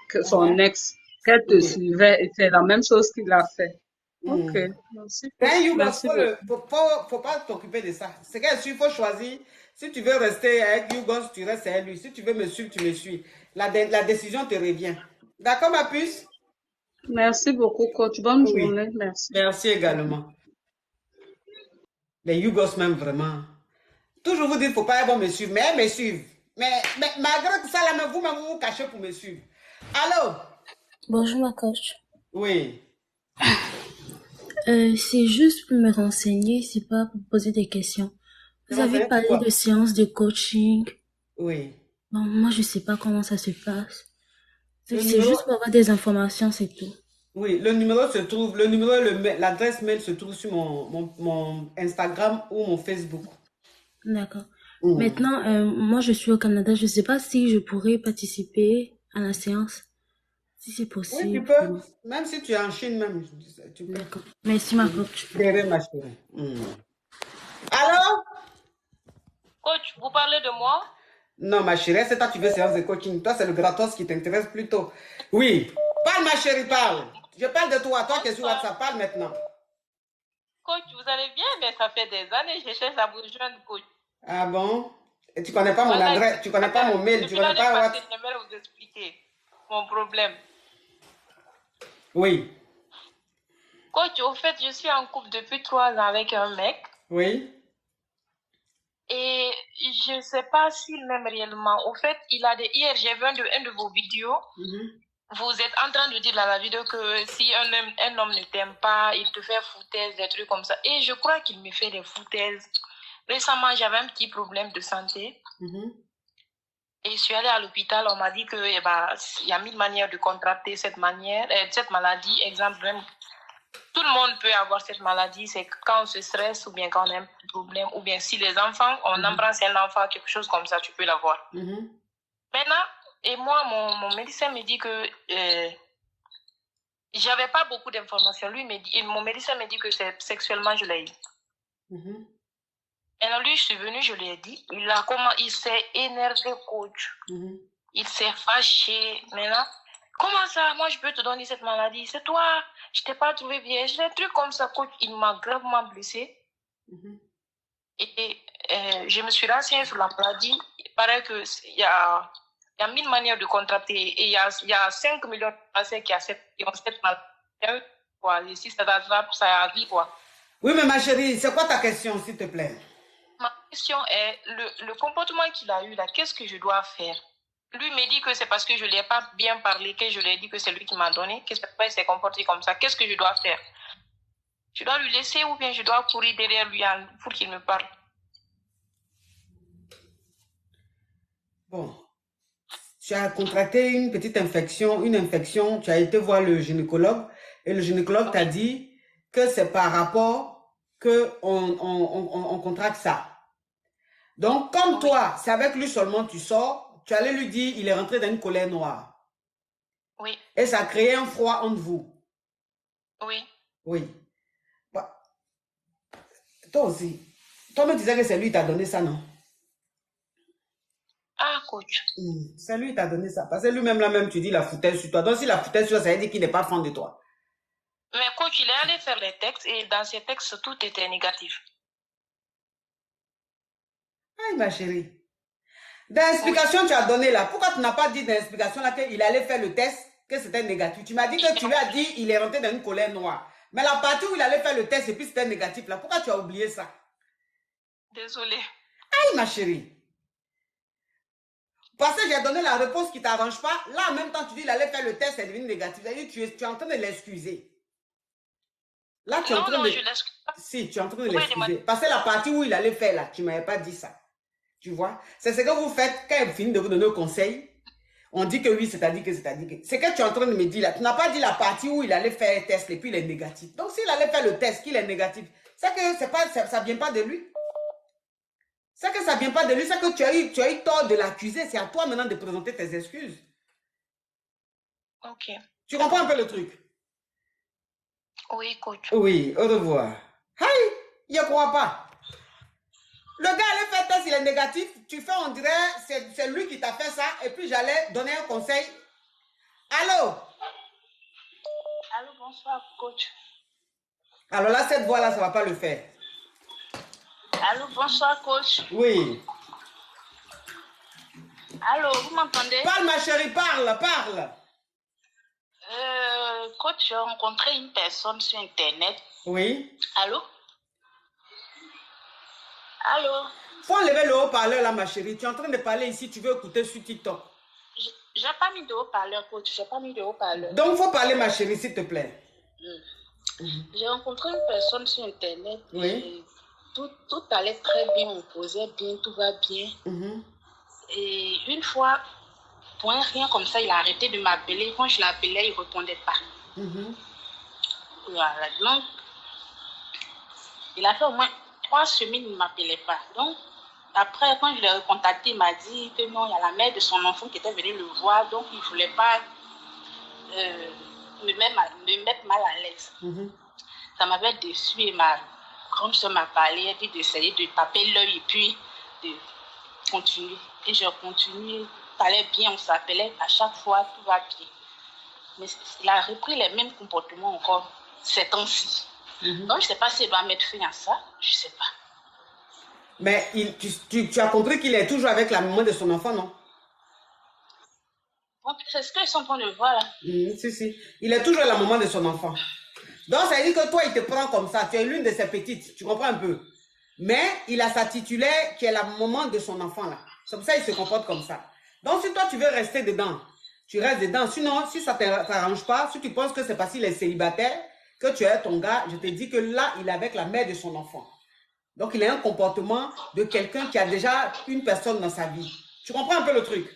que son Ouais. ex, qu'elle te suivait et c'est la même chose qu'il a fait. Ok, Hmm. merci, C'est un coach. YouGos, Merci beaucoup. faut pas t'occuper de ça. C'est qu'il faut choisir. Si tu veux rester avec YouGos, tu restes avec lui. Si tu veux me suivre, tu me suis. La décision te revient. D'accord, ma puce? Merci beaucoup, coach. Bonne Oui. journée. Merci. Merci également. Les YouGos même vraiment. Toujours vous dites, faut pas me suivre, mais elles me suivent. Mais malgré tout ça, là, vous-même, vous vous cachez pour me suivre. Allô? Bonjour ma coach. Oui. C'est juste pour me renseigner, c'est pas pour poser des questions. Vous avez Renseigner parlé pourquoi? de séances de coaching. Oui. Bon, moi je sais pas comment ça se passe. Le C'est numéro, juste pour avoir des informations, c'est tout. oui, le numéro se trouve, le numéro, l'adresse mail se trouve sur mon Instagram ou mon Facebook. D'accord. Hmm. Maintenant, moi je suis au Canada, je sais pas si je pourrais participer à la séance, si c'est Oui, tu possible. peux. Même si tu es en Chine, même, tu peux. D'accord. Merci ma coach. Derrière ma chérie. Hmm. Alors? Coach, vous parlez de moi? Non, ma chérie, c'est toi qui veux séance de coaching. Toi, c'est le gratos qui t'intéresse plutôt. Oui. Parle, ma chérie, parle. Je parle de toi. Toi qui es sur WhatsApp, parle maintenant. Coach, vous allez bien, mais ça fait des années que je cherche à vous joindre, coach. Ah bon? Et tu connais pas mon Voilà, adresse, tu connais pas mon mail, tu depuis connais l'année pas passée, WhatsApp. j'aimerais vous expliquer mon problème. Oui. Coach, au fait, je suis en couple depuis 3 ans avec un mec. Oui. Et je ne sais pas s'il m'aime réellement. Au fait, hier, j'ai vu un de vos vidéos. Vous êtes en train de dire dans la vidéo que si un homme ne t'aime pas, il te fait foutaise, des trucs comme ça. Et je crois qu'il me fait des foutaises. Récemment, j'avais un petit problème de santé. Et je suis allée à l'hôpital. On m'a dit que, il y a 1000 manières de contracter cette maladie. Exemple, même, tout le monde peut avoir cette maladie. C'est quand on se stresse ou bien quand on a un problème. Ou bien si les enfants, on embrasse un enfant, quelque chose comme ça, tu peux l'avoir. Maintenant, et moi, mon médecin me dit que j'avais pas beaucoup d'informations. Mon médecin me dit que sexuellement, je l'ai eu. Et alors, lui, je suis venue, je lui ai dit. Il s'est énervé, coach. Il s'est fâché. Maintenant, comment ça, moi, je peux te donner cette maladie? C'est toi, je t'ai pas trouvé bien. J'ai des trucs comme ça, coach. Il m'a gravement blessée. Et je me suis renseignée sur la maladie. Il paraît qu'il y a 1000 manières de contracter. Et il y a 5 millions de Français qui ont cette maladie. Quoi. Et si ça t'attrape, ça arrive, quoi. Oui, mais ma chérie, c'est quoi ta question, s'il te plaît? Ma question est, le comportement qu'il a eu là, qu'est-ce que je dois faire? Lui me dit que c'est parce que je ne lui ai pas bien parlé, que je lui ai dit que c'est lui qui m'a donné, que c'est pourquoi il s'est comporté comme ça. Qu'est-ce que je dois faire? Je dois lui laisser ou bien je dois courir derrière lui pour qu'il me parle? Bon, tu as contracté une petite infection, tu as été voir le gynécologue et le gynécologue t'a dit que c'est par rapport qu'on contracte ça. Donc, comme toi, c'est avec lui seulement tu sors, tu allais lui dire, il est rentré dans une colère noire. Oui. Et ça a créé un froid entre vous. Oui. Oui. Bah, toi aussi. Toi me disais que c'est lui qui t'a donné ça, non? Ah, coach. C'est lui qui t'a donné ça. Parce que lui-même, là même, tu dis la foutaise sur toi. Donc, si la foutaise sur toi, ça veut dire qu'il n'est pas fan de toi. Mais coach, il est allé faire les textes et dans ces textes, tout était négatif. Aïe, ma chérie. Dans l'explication que tu as donné là, pourquoi tu n'as pas dit dans l'explication là qu'il allait faire le test, que c'était négatif? Tu m'as dit que tu lui as dit il est rentré dans une colère noire. Mais la partie où il allait faire le test et puis c'était négatif là, pourquoi tu as oublié ça? Désolée. Aïe, ma chérie. Parce que j'ai donné la réponse qui ne t'arrange pas. Là, en même temps, tu dis qu'il allait faire le test, c'est devenu négatif. C'est-à-dire tu es en train de l'excuser. Là, tu es en train de... je l'excuse pas. Si, tu es en train de l'excuser. Parce que la partie où il allait faire là, tu ne m'avais pas dit ça. Tu vois? C'est ce que vous faites quand il finit de vous donner un conseil. On dit que oui, c'est-à-dire que c'est-à-dire que... C'est que tu es en train de me dire là. Tu n'as pas dit la partie où il allait faire un test et puis il est négatif. Donc, s'il allait faire le test, qu'il est négatif, c'est que ça ne vient pas de lui. C'est que ça ne vient pas de lui. C'est que tu as eu tort de l'accuser. C'est à toi maintenant de présenter tes excuses. Ok. Tu comprends un peu le truc? Oui, coach. Oui, au revoir. Hey, je ne crois pas. Le gars allait faire test, il est négatif. Tu fais, on dirait, c'est lui qui t'a fait ça. Et puis j'allais donner un conseil. Allô? Allô, bonsoir, coach. Alors là, cette voix-là, ça ne va pas le faire. Allô, bonsoir, coach. Oui. Allô, vous m'entendez? Parle, ma chérie, parle, parle. Coach, j'ai rencontré une personne sur Internet. Oui. Allô? Allô? Faut enlever le haut-parleur là, ma chérie. Tu es en train de parler ici, tu veux écouter sur TikTok. J'ai pas mis de haut-parleur, coach. J'ai pas mis de haut-parleur. Donc, il faut parler, ma chérie, s'il te plaît. J'ai rencontré une personne sur Internet. Oui. Tout allait très bien, on posait bien, tout va bien. Et une fois, pour un rien comme ça, il a arrêté de m'appeler. Quand je l'appelais, il ne répondait pas. Voilà. Donc, il a fait au moins 3 semaines, il ne m'appelait pas. Donc, après, quand je l'ai recontacté, il m'a dit que non, il y a la mère de son enfant qui était venue le voir. Donc, il ne voulait pas me mettre mal à l'aise. Ça m'avait déçu et ma grande soeur m'a parlé. Elle a dit d'essayer de taper l'œil et puis de continuer. Et j'ai continué. Ça allait bien, on s'appelait à chaque fois, tout va bien. Mais il a repris les mêmes comportements encore ces temps-ci. Donc, je ne sais pas s'il doit mettre fin à ça. Je ne sais pas. Mais tu as compris qu'il est toujours avec la maman de son enfant, non? Bon, c'est ce qu'ils sont en train de voir là. Si. Il est toujours la maman de son enfant. Donc, ça veut dire que toi, il te prend comme ça. Tu es l'une de ses petites. Tu comprends un peu? Mais il a sa titulaire qui est la maman de son enfant là. C'est pour ça qu'il se comporte comme ça. Donc, si toi, tu veux rester dedans, tu restes dedans. Sinon, si ça ne t'arrange pas, si tu penses que c'est parce qu'il est célibataire, que tu es ton gars, je te dis que là, il est avec la mère de son enfant. Donc, il a un comportement de quelqu'un qui a déjà une personne dans sa vie. Tu comprends un peu le truc?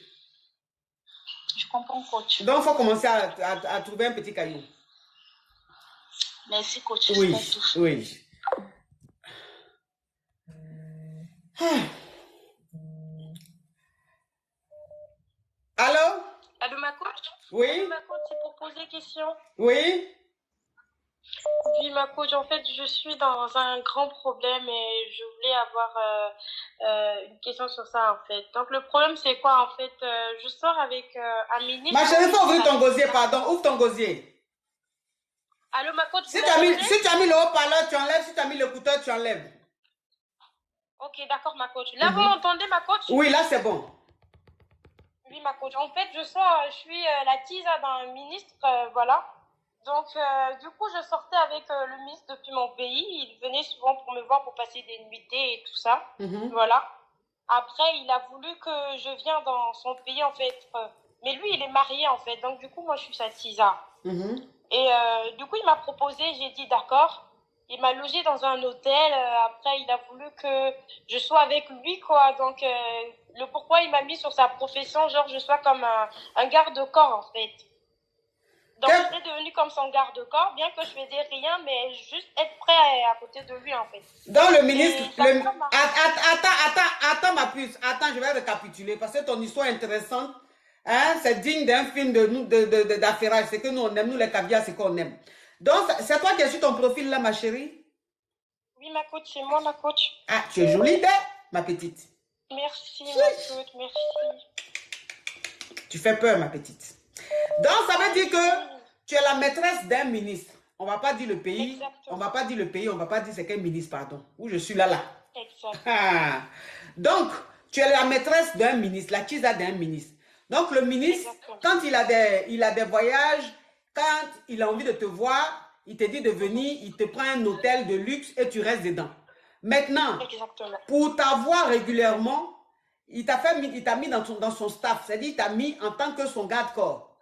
Je comprends, coach. Donc, il faut commencer à trouver un petit caillou. Merci, coach. Oui, oui. Allô? Allô, ma coach? Oui. Allô, ma coach, c'est pour poser question. Oui. Oui, ma coach, en fait, je suis dans un grand problème et je voulais avoir une question sur ça, en fait. Donc, le problème, c'est quoi, en fait? Je sors avec un ministre... Ma chérie, il faut ouvrir ton gosier, pardon. Ouvre ton gosier. Allô, ma coach, Si tu as mis le haut-parleur, tu enlèves. Si tu as mis l'écouteur, tu enlèves. Ok, d'accord, ma coach. Là, vous m'entendez, ma coach? Oui, là, c'est bon. Oui, ma coach. En fait, je suis la tisa d'un ministre, voilà. Donc, du coup, je sortais avec le ministre depuis mon pays. Il venait souvent pour me voir pour passer des nuitées et tout ça. Voilà. Après, il a voulu que je vienne dans son pays, en fait. Mais lui, il est marié, en fait. Donc, du coup, moi, je suis sa tisa. Et du coup, il m'a proposé, j'ai dit d'accord. Il m'a logé dans un hôtel. Après, il a voulu que je sois avec lui, quoi. Donc, le pourquoi il m'a mis sur sa profession, genre, je sois comme un garde-corps, en fait. Donc, je suis devenue comme son garde-corps, bien que je faisais rien, mais juste être prêt à côté de lui, en fait. Dans le ministre... Attends, ma puce. Attends, je vais récapituler, parce que ton histoire est intéressante. Hein, c'est digne d'un film d'affairage. C'est que nous, on aime, nous, les caviars, c'est qu'on aime. Donc, c'est toi qui es sur ton profil, là, ma chérie? Oui, ma coach, c'est moi, ma coach. Ah, tu es jolie, ma petite. Merci, ma coach, merci. Tu fais peur, ma petite. Donc, ça veut dire que tu es la maîtresse d'un ministre. On ne va pas dire le pays. Exactement. On ne va pas dire le pays, on ne va pas dire c'est quel ministre, pardon. Où je suis là. Exactement. Donc, tu es la maîtresse d'un ministre, la tisa d'un ministre. Donc, le ministre, quand il a des voyages, quand il a envie de te voir, il te dit de venir, il te prend un hôtel de luxe et tu restes dedans. Maintenant, pour t'avoir régulièrement, il t'a mis dans son staff, c'est-à-dire il t'a mis en tant que son garde-corps.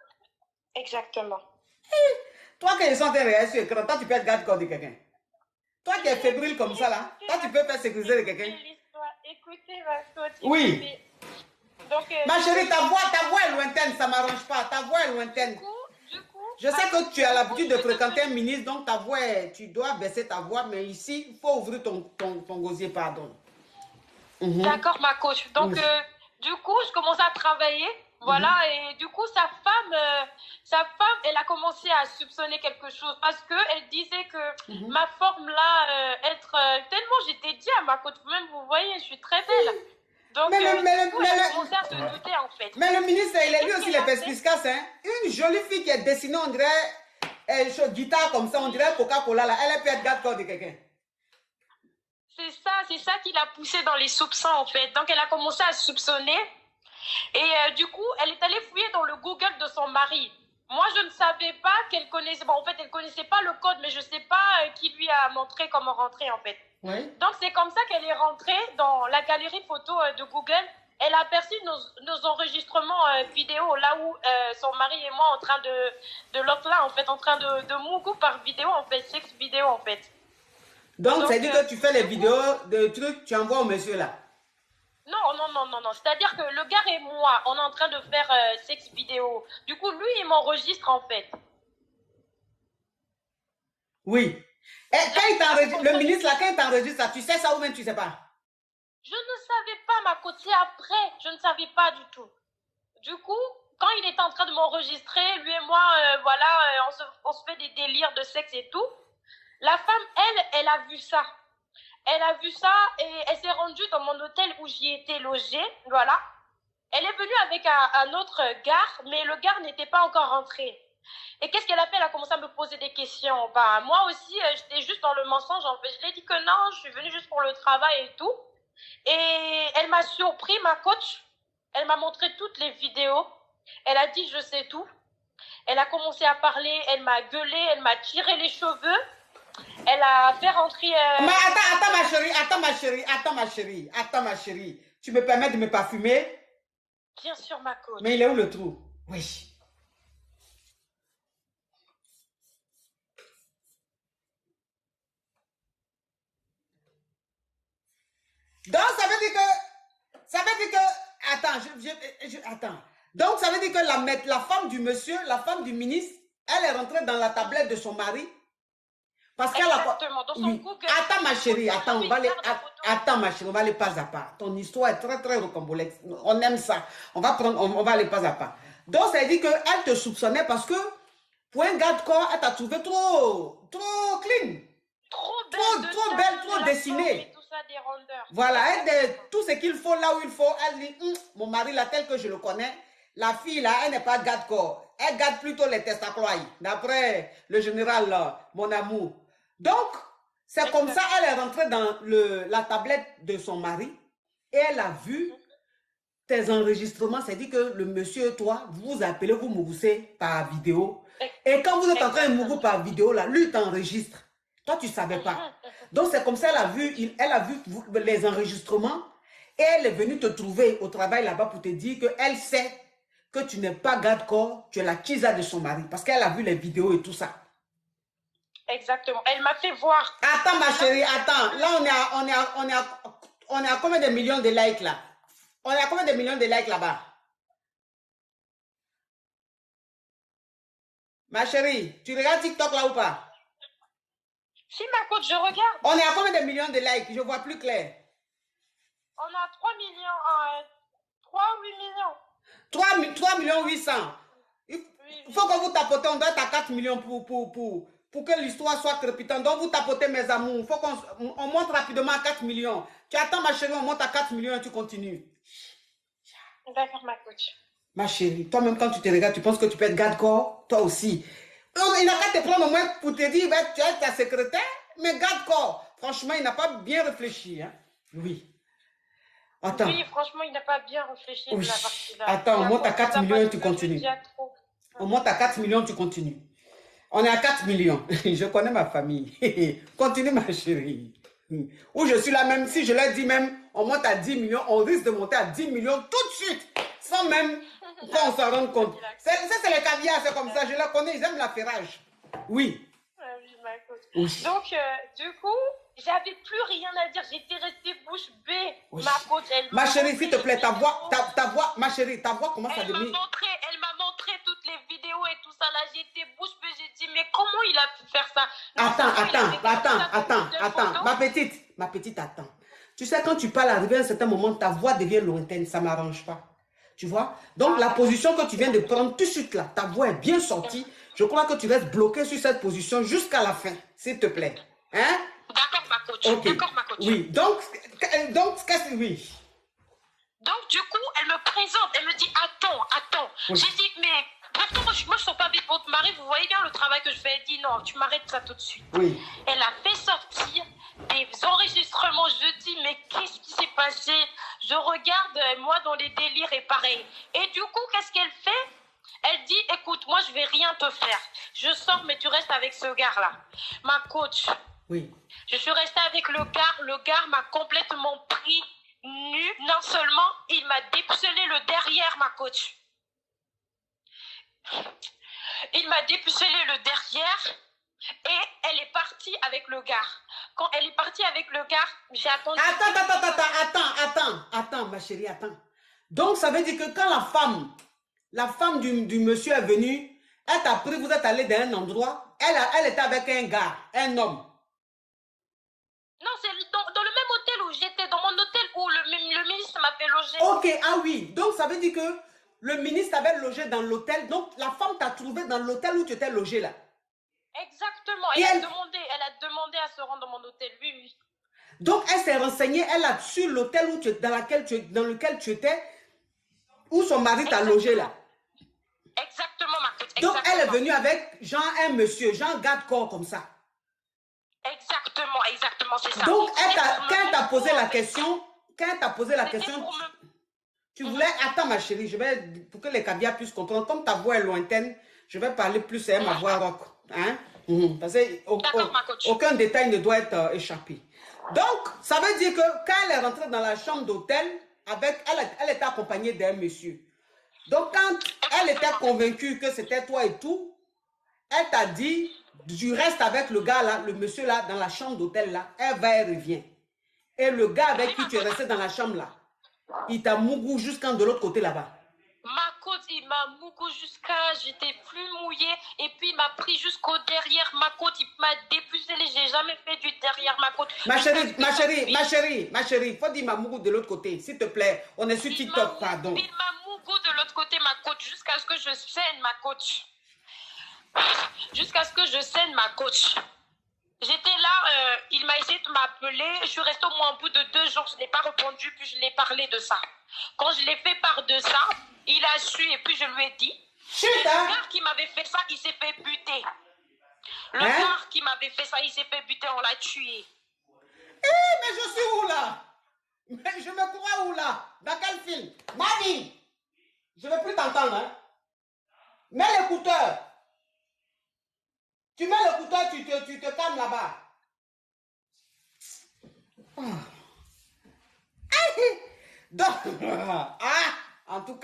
Exactement. Toi qui es en train de réagir sur l'écran, toi tu peux être garde-corps de quelqu'un. Toi qui es fébrile comme ça là, toi tu peux faire sécuriser de quelqu'un. Écoutez, ma coach. Oui. Donc, ma chérie, ta voix est lointaine, ça ne m'arrange pas. Ta voix est lointaine. Du coup, je sais que tu as l'habitude de fréquenter un ministre, donc ta voix, tu dois baisser ta voix, mais ici, il faut ouvrir ton gosier, pardon. D'accord, ma coach. Donc, du coup, je commence à travailler. Voilà, et du coup, sa femme, elle a commencé à soupçonner quelque chose parce qu'elle disait que ma forme là, tellement j'étais dit à ma coach, même vous voyez, je suis très belle. Donc, du coup, elle a commencé à se douter en fait. Mais le ministre, il est lui aussi les perspicacas, hein. Une jolie fille qui est dessinée, on dirait, guitare comme ça, on dirait Coca-Cola là, elle peut être garde-corps de quelqu'un. C'est ça qui l'a poussée dans les soupçons en fait. Donc, elle a commencé à soupçonner. Et du coup, elle est allée fouiller dans le Google de son mari. Moi, je ne savais pas qu'elle connaissait... Bon, en fait, elle ne connaissait pas le code, mais je ne sais pas qui lui a montré comment rentrer, en fait. Oui. Donc, c'est comme ça qu'elle est rentrée dans la galerie photo de Google. Elle a aperçu nos enregistrements vidéo, là où son mari et moi, en train de l'autre là, en fait, en train de mougou par vidéo, en fait, sexe vidéo, en fait. Donc, ça dit que tu fais les vidéos de trucs, tu envoies au monsieur là. Non. C'est-à-dire que le gars et moi, on est en train de faire sexe vidéo. Du coup, lui, il m'enregistre en fait. Oui. Et quand il t'enregistre, le ministre là, quand il t'enregistre ça, tu sais ça ou même tu sais pas? Je ne savais pas, ma côte, c'est après. Je ne savais pas du tout. Du coup, quand il était en train de m'enregistrer, lui et moi, on se fait des délires de sexe et tout. La femme, elle a vu ça. Elle a vu ça et elle s'est rendue dans mon hôtel où j'y étais logée, voilà. Elle est venue avec un autre gars, mais le gars n'était pas encore rentré. Et qu'est-ce qu'elle a fait? Elle a commencé à me poser des questions. Ben, moi aussi, j'étais juste dans le mensonge. En fait, je lui ai dit que non, je suis venue juste pour le travail et tout. Et elle m'a surpris, ma coach. Elle m'a montré toutes les vidéos. Elle a dit, je sais tout. Elle a commencé à parler, elle m'a gueulé, elle m'a tiré les cheveux. Elle a fait rentrer... Mais attends ma chérie. Tu me permets de me parfumer? Bien sûr, ma coach. Mais il est où le trou? Oui. Donc, ça veut dire que... Attends. Donc, ça veut dire que la femme du monsieur, la femme du ministre, elle est rentrée dans la tablette de son mari. Parce qu'elle a... Exactement, dans son Google. Attends ma chérie, on va aller pas à pas. Ton histoire est très très rocambolesque. On aime ça. On va aller pas à pas. Donc ça veut dire qu'elle te soupçonnait parce que pour un garde-corps, elle t'a trouvé trop clean. Trop belle, trop dessinée. Voilà, tout ce qu'il faut là où il faut, elle dit, mon mari là tel que je le connais, la fille là, elle n'est pas garde-corps. Elle garde plutôt les testaclois, d'après le général là, mon amour. Donc, c'est comme ça, elle est rentrée dans la tablette de son mari et elle a vu tes enregistrements. C'est dit que le monsieur et toi, vous vous appelez, vous mougoussez par vidéo. Et quand vous êtes en train de mougou par vidéo, là, lui t'enregistre. Toi, tu ne savais pas. Donc, c'est comme ça, elle a vu les enregistrements et elle est venue te trouver au travail là-bas pour te dire qu'elle sait que tu n'es pas garde-corps, tu es la kisa de son mari. Parce qu'elle a vu les vidéos et tout ça. Exactement. Elle m'a fait voir. Attends, ma chérie, attends. Là, on est à combien de millions de likes là? On est à combien de millions de likes là-bas? Ma chérie, tu regardes TikTok là ou pas? Si, ma coach, je regarde. On est à combien de millions de likes? Je vois plus clair. On a 3 millions, 3 8 millions. 3 millions 800. Il faut que vous tapotez, on doit être à 4 millions pour que l'histoire soit crépitante. Donc vous tapotez mes amours. Il faut qu'on monte rapidement à 4 millions. Tu attends ma chérie, on monte à 4 millions et tu continues. D'accord, ma coach. Ma chérie, toi-même quand tu te regardes, tu penses que tu peux être garde-corps? Toi aussi. Il n'a qu'à te prendre au moins pour te dire, ben, tu es ta secrétaire, mais garde-corps. Franchement, il n'a pas bien réfléchi. Hein? Oui. Attends. Oui, franchement, il n'a pas bien réfléchi. Oui. La partie là. Attends, on monte à 4 millions et tu continues. On monte à 4 millions, tu continues. On est à 4 millions. Je connais ma famille. Continue, ma chérie. Où je suis là, même si je leur dis même, on monte à 10 millions, on risque de monter à 10 millions tout de suite. Sans même qu'on s'en rende compte. Ça, c'est les caviars, c'est comme ça. Je les connais, ils aiment la ferrage. Oui. Oui. Donc, du coup, j'avais plus rien à dire. J'étais restée bouche bée. Oui. Ma coach, ma chérie, s'il te plaît, ta voix, ma chérie, ta voix, comment ça devient? Elle m'a montré toutes les vidéos et tout ça. Là, j'étais bouche bée. J'ai dit, mais comment il a pu faire ça? Attends. Ma petite, attends. Tu sais, quand tu parles, arrivé à un certain moment, ta voix devient lointaine. Ça ne m'arrange pas. Tu vois? Donc, la position que tu viens de prendre tout de suite là, ta voix est bien sortie. Je crois que tu restes bloqué sur cette position jusqu'à la fin, s'il te plaît. Hein? D'accord, ma coach. Ok. D'accord, ma coach. Oui, oui. Donc, du coup, elle me présente, elle me dit, attends. Oui. J'ai dit, mais pourtant, moi, je ne sors pas avec votre mari, vous voyez bien le travail que je fais. Elle dit, non, tu m'arrêtes ça tout de suite. Oui. Elle a fait sortir des enregistrements. Je dis, mais qu'est-ce qui s'est passé? Je regarde, moi, dans les délires et pareil. Et du coup, qu'est-ce qu'elle fait? Elle dit, écoute, moi, je vais rien te faire. Je sors, mais tu restes avec ce gars-là. Ma coach. Oui. Je suis restée avec le gars m'a complètement pris nu. Non seulement, il m'a dépucelé le derrière, ma coach. Il m'a dépucelé le derrière et elle est partie avec le gars. Quand elle est partie avec le gars, j'ai attendu... Attends, ma chérie, attends. Donc, ça veut dire que quand la femme du monsieur est venue, elle t'a pris, vous êtes allé dans un endroit, elle était avec un gars, un homme. Non, c'est dans le même hôtel où j'étais, dans mon hôtel où le ministre m'a fait loger. Ok, ah oui. Donc, ça veut dire que le ministre avait logé dans l'hôtel. Donc, la femme t'a trouvé dans l'hôtel où tu étais logé là. Exactement. Et Elle a demandé à se rendre dans mon hôtel, oui. Donc, elle s'est renseignée, elle a su l'hôtel dans lequel tu étais, où son mari t'a logé là. Exactement, ma coach. Donc, elle est venue avec un monsieur, garde-corps comme ça. Exactement, c'est ça. Donc, quand elle t'a posé la question, tu voulais... Attends, ma chérie, pour que les caviars puissent comprendre, comme ta voix est lointaine, je vais parler plus à ma voix rock. Hein? Parce que aucun détail ne doit être échappé. Donc, ça veut dire que quand elle est rentrée dans la chambre d'hôtel, elle était accompagnée d'un monsieur. Donc, quand elle était convaincue que c'était toi et tout, elle t'a dit... Tu restes avec le gars là, le monsieur là, dans la chambre d'hôtel là, elle va et revient. Et le gars avec qui tu es resté dans la chambre là, il t'a mougou jusqu'en de l'autre côté là-bas. Ma côte, il m'a mougou jusqu'à, j'étais plus mouillée, et puis il m'a pris jusqu'au derrière ma côte, il m'a dépucelé, j'ai jamais fait du derrière ma côte. Ma chérie, faut dire ma mougou de l'autre côté, s'il te plaît, on est sur TikTok, pardon. Il m'a mougou de l'autre côté ma côte, jusqu'à ce que je saigne ma côte. Jusqu'à ce que je saigne ma coach. J'étais là, il m'a essayé de m'appeler. Je suis restée au moins au bout de 2 jours. Je n'ai pas répondu, puis je lui ai parlé de ça. Quand je l'ai fait part de ça, il a su et puis je lui ai dit. Le gars qui m'avait fait ça, il s'est fait buter. Le gars qui m'avait fait ça, il s'est fait buter, on l'a tué. Mais je suis où là? Mais je me crois où là? Dans quel film? Mamie, je ne veux plus t'entendre. Hein? Mets l'écouteur. Tu mets l'écouteur, tu te calmes là-bas. Donc, en tout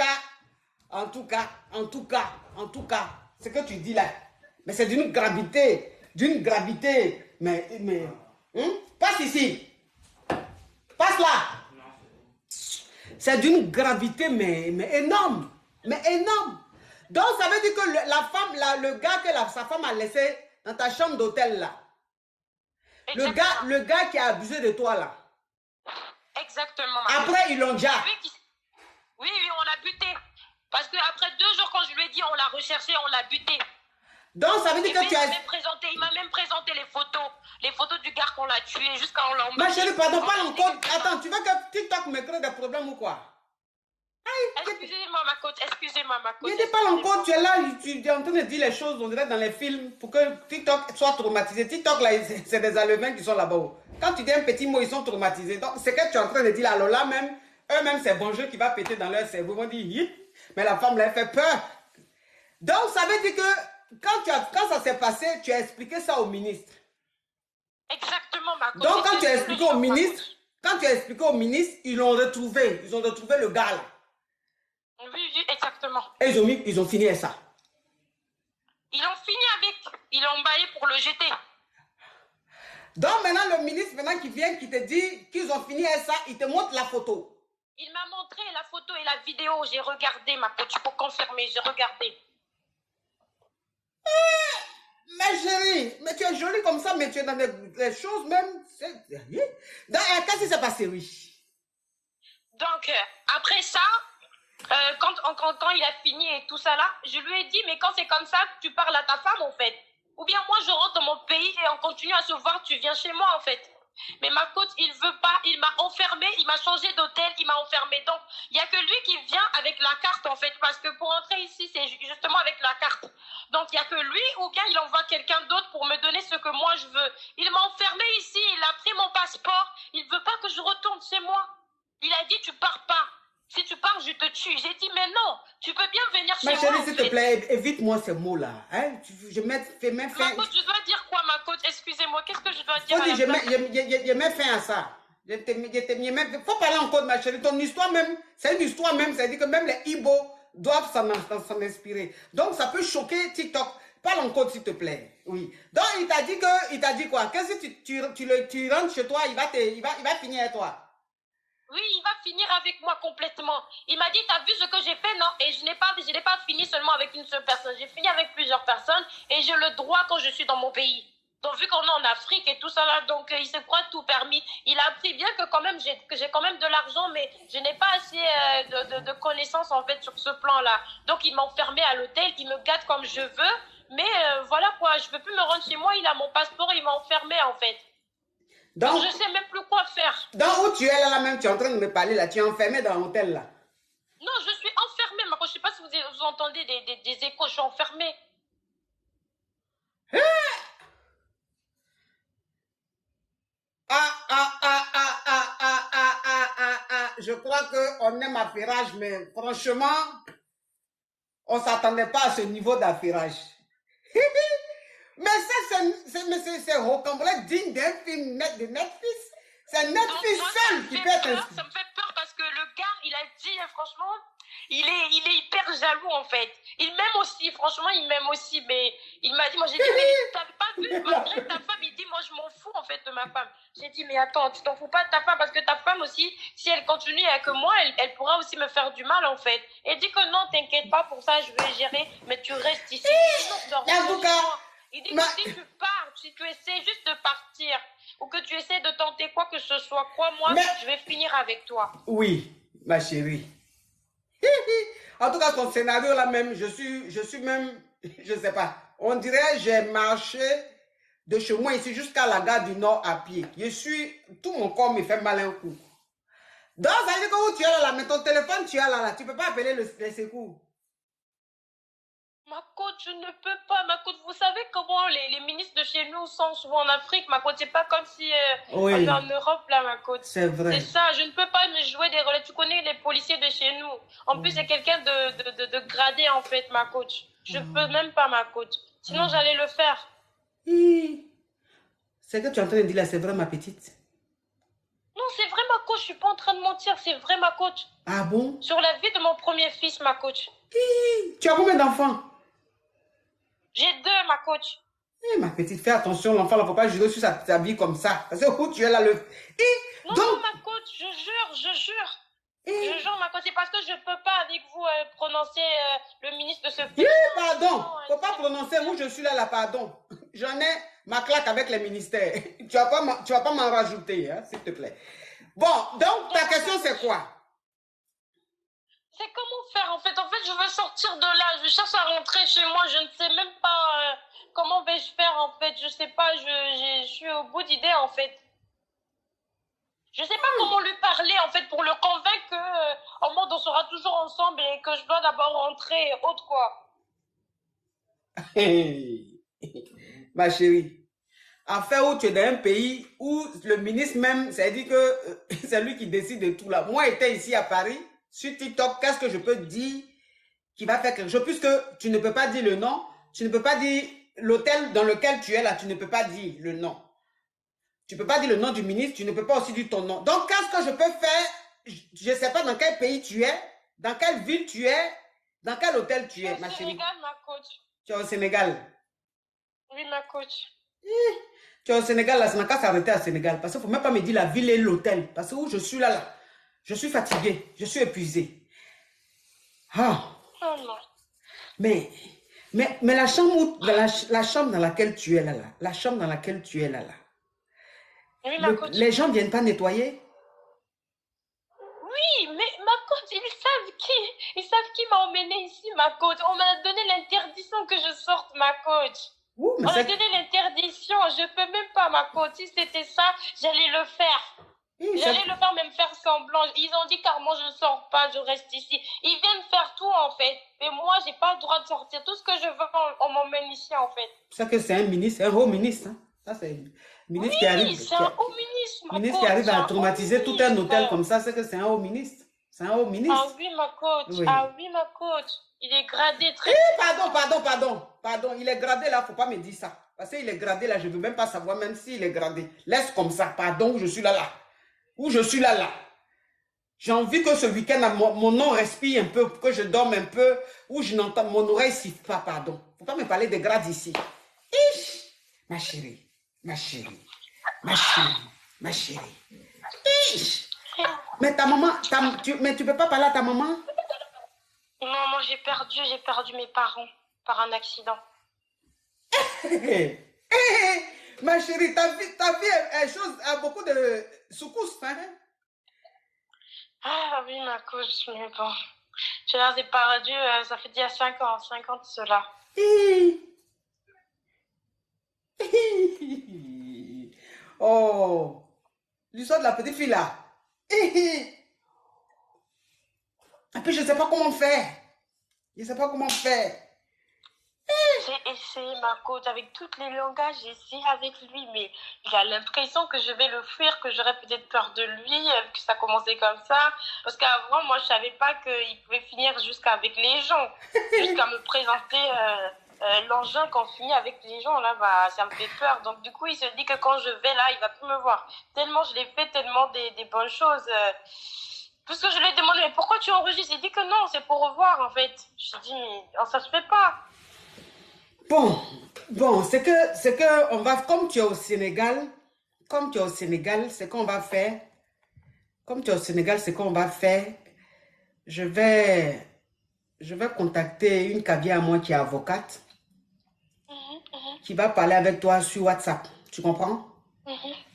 cas, ce que tu dis là, mais c'est d'une gravité, mais, passe ici, passe là. C'est d'une gravité, mais énorme, Donc, ça veut dire que la femme, là, le gars que sa femme a laissé dans ta chambre d'hôtel, là. Le gars qui a abusé de toi, là. Exactement. Après, ils l'ont déjà. Oui, on l'a buté. Parce qu'après 2 jours, quand je lui ai dit, on l'a recherché, on l'a buté. Donc, ça veut dire que tu as... Il m'a même présenté les photos du gars qu'on l'a tué, jusqu'à on l'a... Ma chérie, pardon, parle encore. Attends, tu veux que TikTok me crée des problèmes ou quoi? Excusez-moi ma coach. Il ne pas encore, tu es là, tu es en train de dire les choses, on dirait dans les films, pour que TikTok soit traumatisé. TikTok, là, c'est des alevins qui sont là-bas. Quand tu dis un petit mot, ils sont traumatisés. Donc, c'est que tu es en train de dire là, alors là même, eux-mêmes, c'est bon jeu qui va péter dans leur cerveau. Ils vont dire, hip, mais la femme, là, elle fait peur. Donc, ça veut dire que quand ça s'est passé, tu as expliqué ça au ministre. Exactement, ma coach. Donc, quand tu as expliqué au ministre, ils l'ont retrouvé. Ils ont retrouvé le gars là. Oui, exactement. Et ils ont fini avec ça. Ils ont fini avec. Ils l'ont embaillé pour le jeter. Donc maintenant, le ministre, qui vient, qui te dit qu'ils ont fini avec ça, il te montre la photo. Il m'a montré la photo et la vidéo. J'ai regardé, ma coach, pour confirmer. J'ai regardé. Mais chérie, mais tu es jolie comme ça, mais tu es dans les choses même. Qu'est-ce qui s'est passé, oui? Donc, après ça, Quand il a fini et tout ça là, je lui ai dit, mais quand c'est comme ça, tu parles à ta femme en fait. Ou bien moi, je rentre dans mon pays et on continue à se voir, tu viens chez moi en fait. Mais ma coach, il veut pas, il m'a enfermé, il m'a changé d'hôtel, il m'a enfermé. Donc, il y a que lui qui vient avec la carte en fait, parce que pour entrer ici, c'est justement avec la carte. Donc, il y a que lui ou bien il envoie quelqu'un d'autre pour me donner ce que moi je veux. Il m'a enfermé ici, il a pris mon passeport, il veut pas que je retourne chez moi. Il a dit, tu pars pas. Si tu pars, je te tue. J'ai dit, mais non, tu peux bien venir chez Ma moi. chérie, s'il te plaît, évite-moi ces mots-là. Hein? Fais même fin. Ma coach, je dois dire quoi, ma coach? Excusez-moi, qu'est-ce que je dois dire? Je mets fin à ça. Faut parler encore de ma chérie. Ton histoire même, c'est une histoire même. C'est-à-dire que même les Ibo doivent s'en inspirer. Donc, ça peut choquer TikTok. Parle encore, s'il te plaît. Oui. Donc, il t'a dit quoi? Que si tu rentres chez toi, il va finir avec toi. Oui, il va finir avec moi complètement. Il m'a dit, t'as vu ce que j'ai fait? Non. Et je n'ai pas fini seulement avec une seule personne. J'ai fini avec plusieurs personnes et j'ai le droit quand je suis dans mon pays. Donc, vu qu'on est en Afrique et tout ça là, donc il se croit tout permis. Il a appris bien que quand même, j'ai quand même de l'argent, mais je n'ai pas assez de connaissances en fait sur ce plan-là. Donc, il m'a enfermé à l'hôtel, il me gâte comme je veux. Mais voilà quoi, je ne peux plus me rendre chez moi, il a mon passeport, il m'a enfermé en fait. Donc, je ne sais même plus quoi faire. Dans où tu es là même, tu es en train de me parler là, tu es enfermé dans l'hôtel là. Non, je suis enfermée, je ne sais pas si vous entendez des échos, je suis enfermée. Je crois qu'on aime affairage, mais franchement, on ne s'attendait pas à ce niveau d'affairage. Mais ça, c'est rocambolesque digne d'un film de Netflix. C'est Netflix seul qui peut être... Ça me fait peur parce que le gars, il a dit, franchement, il est hyper jaloux en fait. Il m'aime aussi, franchement, il m'aime aussi. Mais il m'a dit, moi j'ai dit, mais t'as pas vu, malgré ta femme, il dit, moi je m'en fous en fait de ma femme. J'ai dit, mais attends, tu t'en fous pas de ta femme parce que ta femme aussi, si elle continue avec moi, elle pourra aussi me faire du mal en fait. Et dit que non, t'inquiète pas, pour ça je vais gérer, mais tu restes ici. En tout cas... Il dit que si tu pars, si tu essaies juste de partir, ou que tu essaies de tenter quoi que ce soit, crois-moi, je vais finir avec toi. Oui, ma chérie. En tout cas, ton scénario là même, je suis même, je sais pas, on dirait j'ai marché de chez moi ici jusqu'à la gare du Nord à pied. Tout mon corps me fait mal un coup. Donc, ça veut dire que où tu es là, mais ton téléphone, tu es là, tu peux pas appeler les secours. Ma coach, je ne peux pas. Ma coach, vous savez comment les ministres de chez nous sont souvent en Afrique. Ma coach, c'est pas comme si on est en Europe, là, ma coach. C'est vrai. C'est ça, je ne peux pas me jouer des rôles. Tu connais les policiers de chez nous. En plus, c'est quelqu'un de gradé, en fait, ma coach. Je peux même pas, ma coach. Sinon, j'allais le faire. C'est que tu es en train de dire là, c'est vrai, ma petite? Non, c'est vrai, ma coach. Je suis pas en train de mentir. C'est vrai, ma coach. Ah bon? Sur la vie de mon premier fils, ma coach. Tu as combien d'enfants? J'ai 2, ma coach. Ma petite, fais attention, l'enfant, il ne faut pas jurer sur sa vie comme ça. Parce que où tu es là, Non, ma coach, je jure, je jure. Je jure, ma coach, c'est parce que je ne peux pas avec vous prononcer le ministre de ce pays. Pardon, il ne faut pas prononcer où je suis là, pardon. J'en ai ma claque avec les ministères. Tu vas pas m'en rajouter, hein, s'il te plaît. Bon, donc, ta question, c'est quoi? C'est comment faire en fait. En fait, je veux sortir de là. Je cherche à rentrer chez moi. Je ne sais même pas comment vais-je faire en fait. Je sais pas. Je suis au bout d'idées en fait. Je sais pas comment lui parler en fait pour le convaincre qu'en mode on sera toujours ensemble et que je dois d'abord rentrer et autre quoi. Ma chérie, enfin où tu es dans un pays où le ministre même, ça dit que c'est lui qui décide de tout là. Moi, j'étais ici à Paris. Sur TikTok, qu'est-ce que je peux dire qui va faire quelque chose? Puisque tu ne peux pas dire le nom, tu ne peux pas dire l'hôtel dans lequel tu es là, tu ne peux pas dire le nom. Tu ne peux pas dire le nom du ministre, tu ne peux pas aussi dire ton nom. Donc, qu'est-ce que je peux faire? Je ne sais pas dans quel pays tu es, dans quelle ville tu es, dans quel hôtel tu es, ma chérie. Au Sénégal, ma coach. Tu es au Sénégal? Oui, ma coach. Tu es au Sénégal, là, ça n'a qu'à s'arrêter à Sénégal. Parce qu'il ne faut même pas me dire la ville et l'hôtel. Parce que où je suis là, je suis fatiguée, je suis épuisée. Ah. Oh non. Mais la chambre, la chambre dans laquelle tu es là, la chambre dans laquelle tu es là, oui, ma coach. Les gens ne viennent pas nettoyer? Oui, mais ma coach, ils savent qui m'a emmené ici, ma coach. On m'a donné l'interdiction que je sorte, ma coach. Ouh, On mais m'a c'est... donné l'interdiction. Je peux même pas, ma coach. Si c'était ça, j'allais le faire. Hi, c'est- J'allais le faire, même faire semblant. Ils ont dit carrément, je sors pas, je reste ici. Ils viennent faire tout, en fait. Mais moi, j'ai pas le droit de sortir. Tout ce que je veux, on m'emmène ici, en fait. C'est que c'est un ministre, un haut ministre. Hein. Ça, c'est un ministre qui arrive, Oui, c'est un haut ministre, ma ministre qui coach. arrive C'est à un haut traumatiser tout un hôtel ministre. comme ça, c'est que c'est un haut ministre. C'est un haut Ah ministre. oui, ma coach. Oui. Ah oui, ma coach. Il est gradé très... Pardon. Il est gradé là, faut pas me dire ça. Parce qu'il est gradé là, je veux même pas savoir, même s'il est gradé. Laisse comme ça, pardon, je suis là. Où je suis là. J'ai envie que ce week-end, mon nom respire un peu, que je dorme un peu, où je n'entends, mon oreille siffle pas, pardon. Faut pas me parler de grades ici. Ish, ma chérie. Ish. Mais ta maman, mais tu peux pas parler à ta maman? Non, moi j'ai perdu mes parents par un accident. Ma chérie, ta vie a beaucoup de secousses, hein? Ah oui, ma coach, mais bon. Je les ai perdu, ça fait déjà 5 ans de cela. Oh, l'histoire de la petite fille là. Et puis je ne sais pas comment faire. J'ai essayé, ma coach, avec tous les langages, j'ai essayé avec lui, mais il a l'impression que je vais le fuir, que j'aurais peut-être peur de lui, que ça commençait comme ça. Parce qu'avant, moi, je savais pas qu'il pouvait finir jusqu'avec les gens, jusqu'à me présenter l'engin qu'on finit avec les gens, là, bah, ça me fait peur. Donc, du coup, il se dit que quand je vais là, il va plus me voir. Tellement je l'ai fait, tellement des bonnes choses. Parce que je lui ai demandé, mais pourquoi tu enregistres? Il dit que non, c'est pour revoir, en fait. J'ai dit, mais ça se fait pas. Bon, c'est que on va, comme tu es au Sénégal, c'est qu'on va faire, je vais contacter une caviar à moi qui est avocate, qui va parler avec toi sur WhatsApp, tu comprends?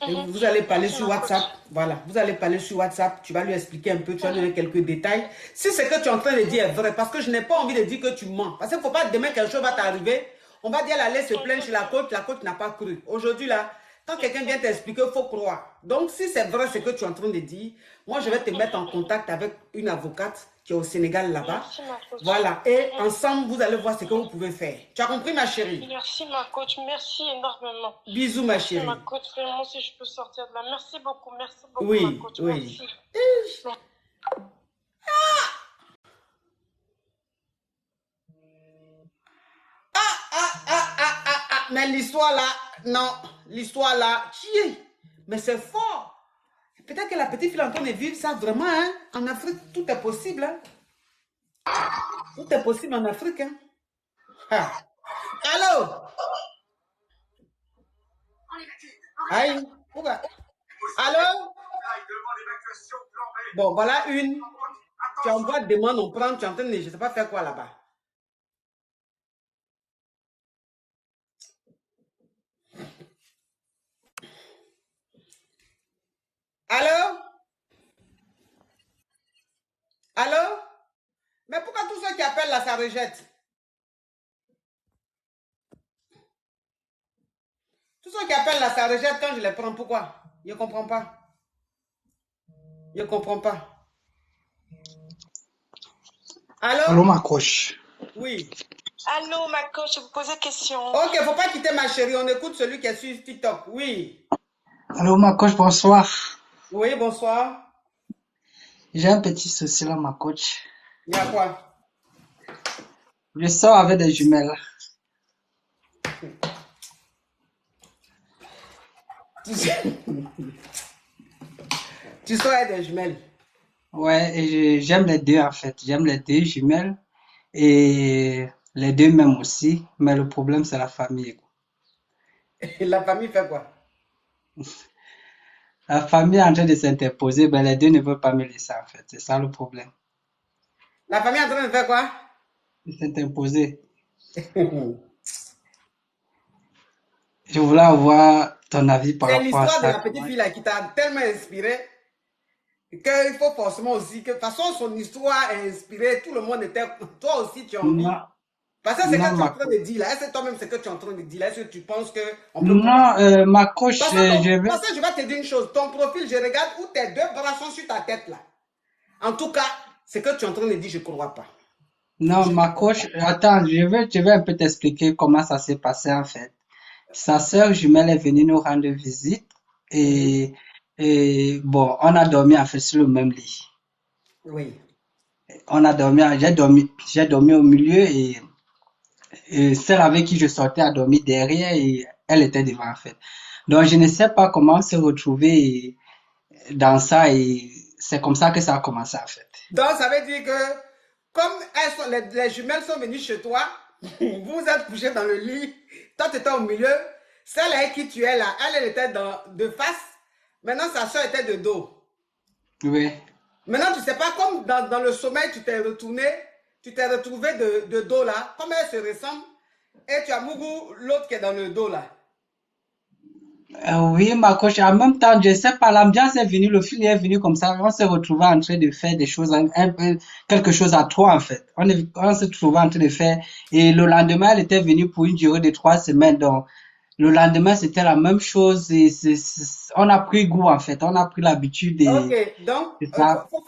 Et vous allez parler sur WhatsApp, voilà, vous allez parler sur WhatsApp, tu vas lui expliquer un peu, tu vas lui donner quelques détails. Si ce que tu es en train de dire est vrai, parce que je n'ai pas envie de dire que tu mens, parce qu'il ne faut pas demain quelque chose va t'arriver, on va dire elle allait se plaindre chez la coach n'a pas cru. Aujourd'hui là, quand quelqu'un vient t'expliquer, il faut croire. Donc si c'est vrai ce que tu es en train de dire, moi je vais te mettre en contact avec une avocate qui est au Sénégal là-bas. Voilà, et ensemble vous allez voir ce que vous pouvez faire. Tu as compris ma chérie? Merci ma coach, merci énormément. Bisous ma chérie. Ma coach, vraiment si je peux sortir de là. Merci beaucoup oui, ma coach. Oui. Merci. Mais l'histoire là, non, l'histoire là, mais c'est fort. Peut-être que la petite fille est en train de vivre ça vraiment, hein. En Afrique, tout est possible, hein. Tout est possible en Afrique, hein. Ah. Allô? Aïe, pourquoi? Allô? Bon, voilà une. Tu envoies demande, on prend, tu es en train de, je ne sais pas faire quoi là-bas. Allô? Allô? Mais pourquoi tous ceux qui appellent là, ça rejette? Tous ceux qui appellent là, ça rejette quand je les prends. Pourquoi? Je ne comprends pas. Je ne comprends pas. Allô? Allô, ma coach. Oui. Allô, ma coach, je vous pose une question. Ok, faut pas quitter ma chérie. On écoute celui qui est sur TikTok. Oui. Allô, ma coach, bonsoir. Oui, bonsoir. J'ai un petit souci là, ma coach. Il y a quoi? Je sors avec des jumelles. Tu sors avec des jumelles? Ouais, et j'aime les deux en fait. J'aime les deux jumelles et les deux mêmes aussi. Mais le problème, c'est la famille. Et la famille fait quoi? La famille est en train de s'interposer, mais les deux ne veulent pas me laisser en fait. C'est ça le problème. La famille est en train de faire quoi? De s'interposer. Je voulais avoir ton avis par C'est rapport à l'histoire de ça. la petite fille là qui t'a tellement inspiré. qu'il faut forcément aussi que, de toute façon, son histoire a inspiré, tout le monde était, toi aussi tu as envie. Non, Parce que c'est ce que non, tu es en ma train de dire là. Est-ce que toi-même c'est ce que tu es en train de dire là? Est-ce que tu penses qu'on peut non, pouvoir... ma coach, Parce que, je vais. parce que je vais te dire une chose, ton profil, je regarde où tes deux bras sont sur ta tête là. En tout cas, ce que tu es en train de dire, je ne crois pas. Non, Je ne ma crois coach, pas. attends, je vais un peu t'expliquer comment ça s'est passé en fait. Sa sœur jumelle est venue nous rendre visite Mhm. et bon, on a dormi en fait sur le même lit. Oui. On a dormi, j'ai dormi au milieu et celle avec qui je sortais a dormi derrière et elle était devant en fait. Donc je ne sais pas comment on s'est retrouvé dans ça et c'est comme ça que ça a commencé en fait. Donc, ça veut dire que, comme les jumelles sont venues chez toi, vous vous êtes couchés dans le lit, toi tu étais au milieu, celle avec qui tu es là, elle était de face, maintenant sa soeur était de dos. Oui. Maintenant, tu ne sais pas, comme dans le sommeil, tu t'es retourné, tu t'es retrouvé de dos là, comme elles se ressemblent, et tu as Mougou, l'autre qui est dans le dos là. Oui, ma coach, en même temps, je sais pas, l'ambiance est venue, le film est venu comme ça, on s'est retrouvé en train de faire des choses, un peu, quelque chose à trois, en fait. On s'est trouvé en train de faire, et le lendemain, elle était venue pour une durée de 3 semaines, donc, le lendemain, c'était la même chose, et on a pris goût, en fait, on a pris l'habitude Ok, donc, de ça. faut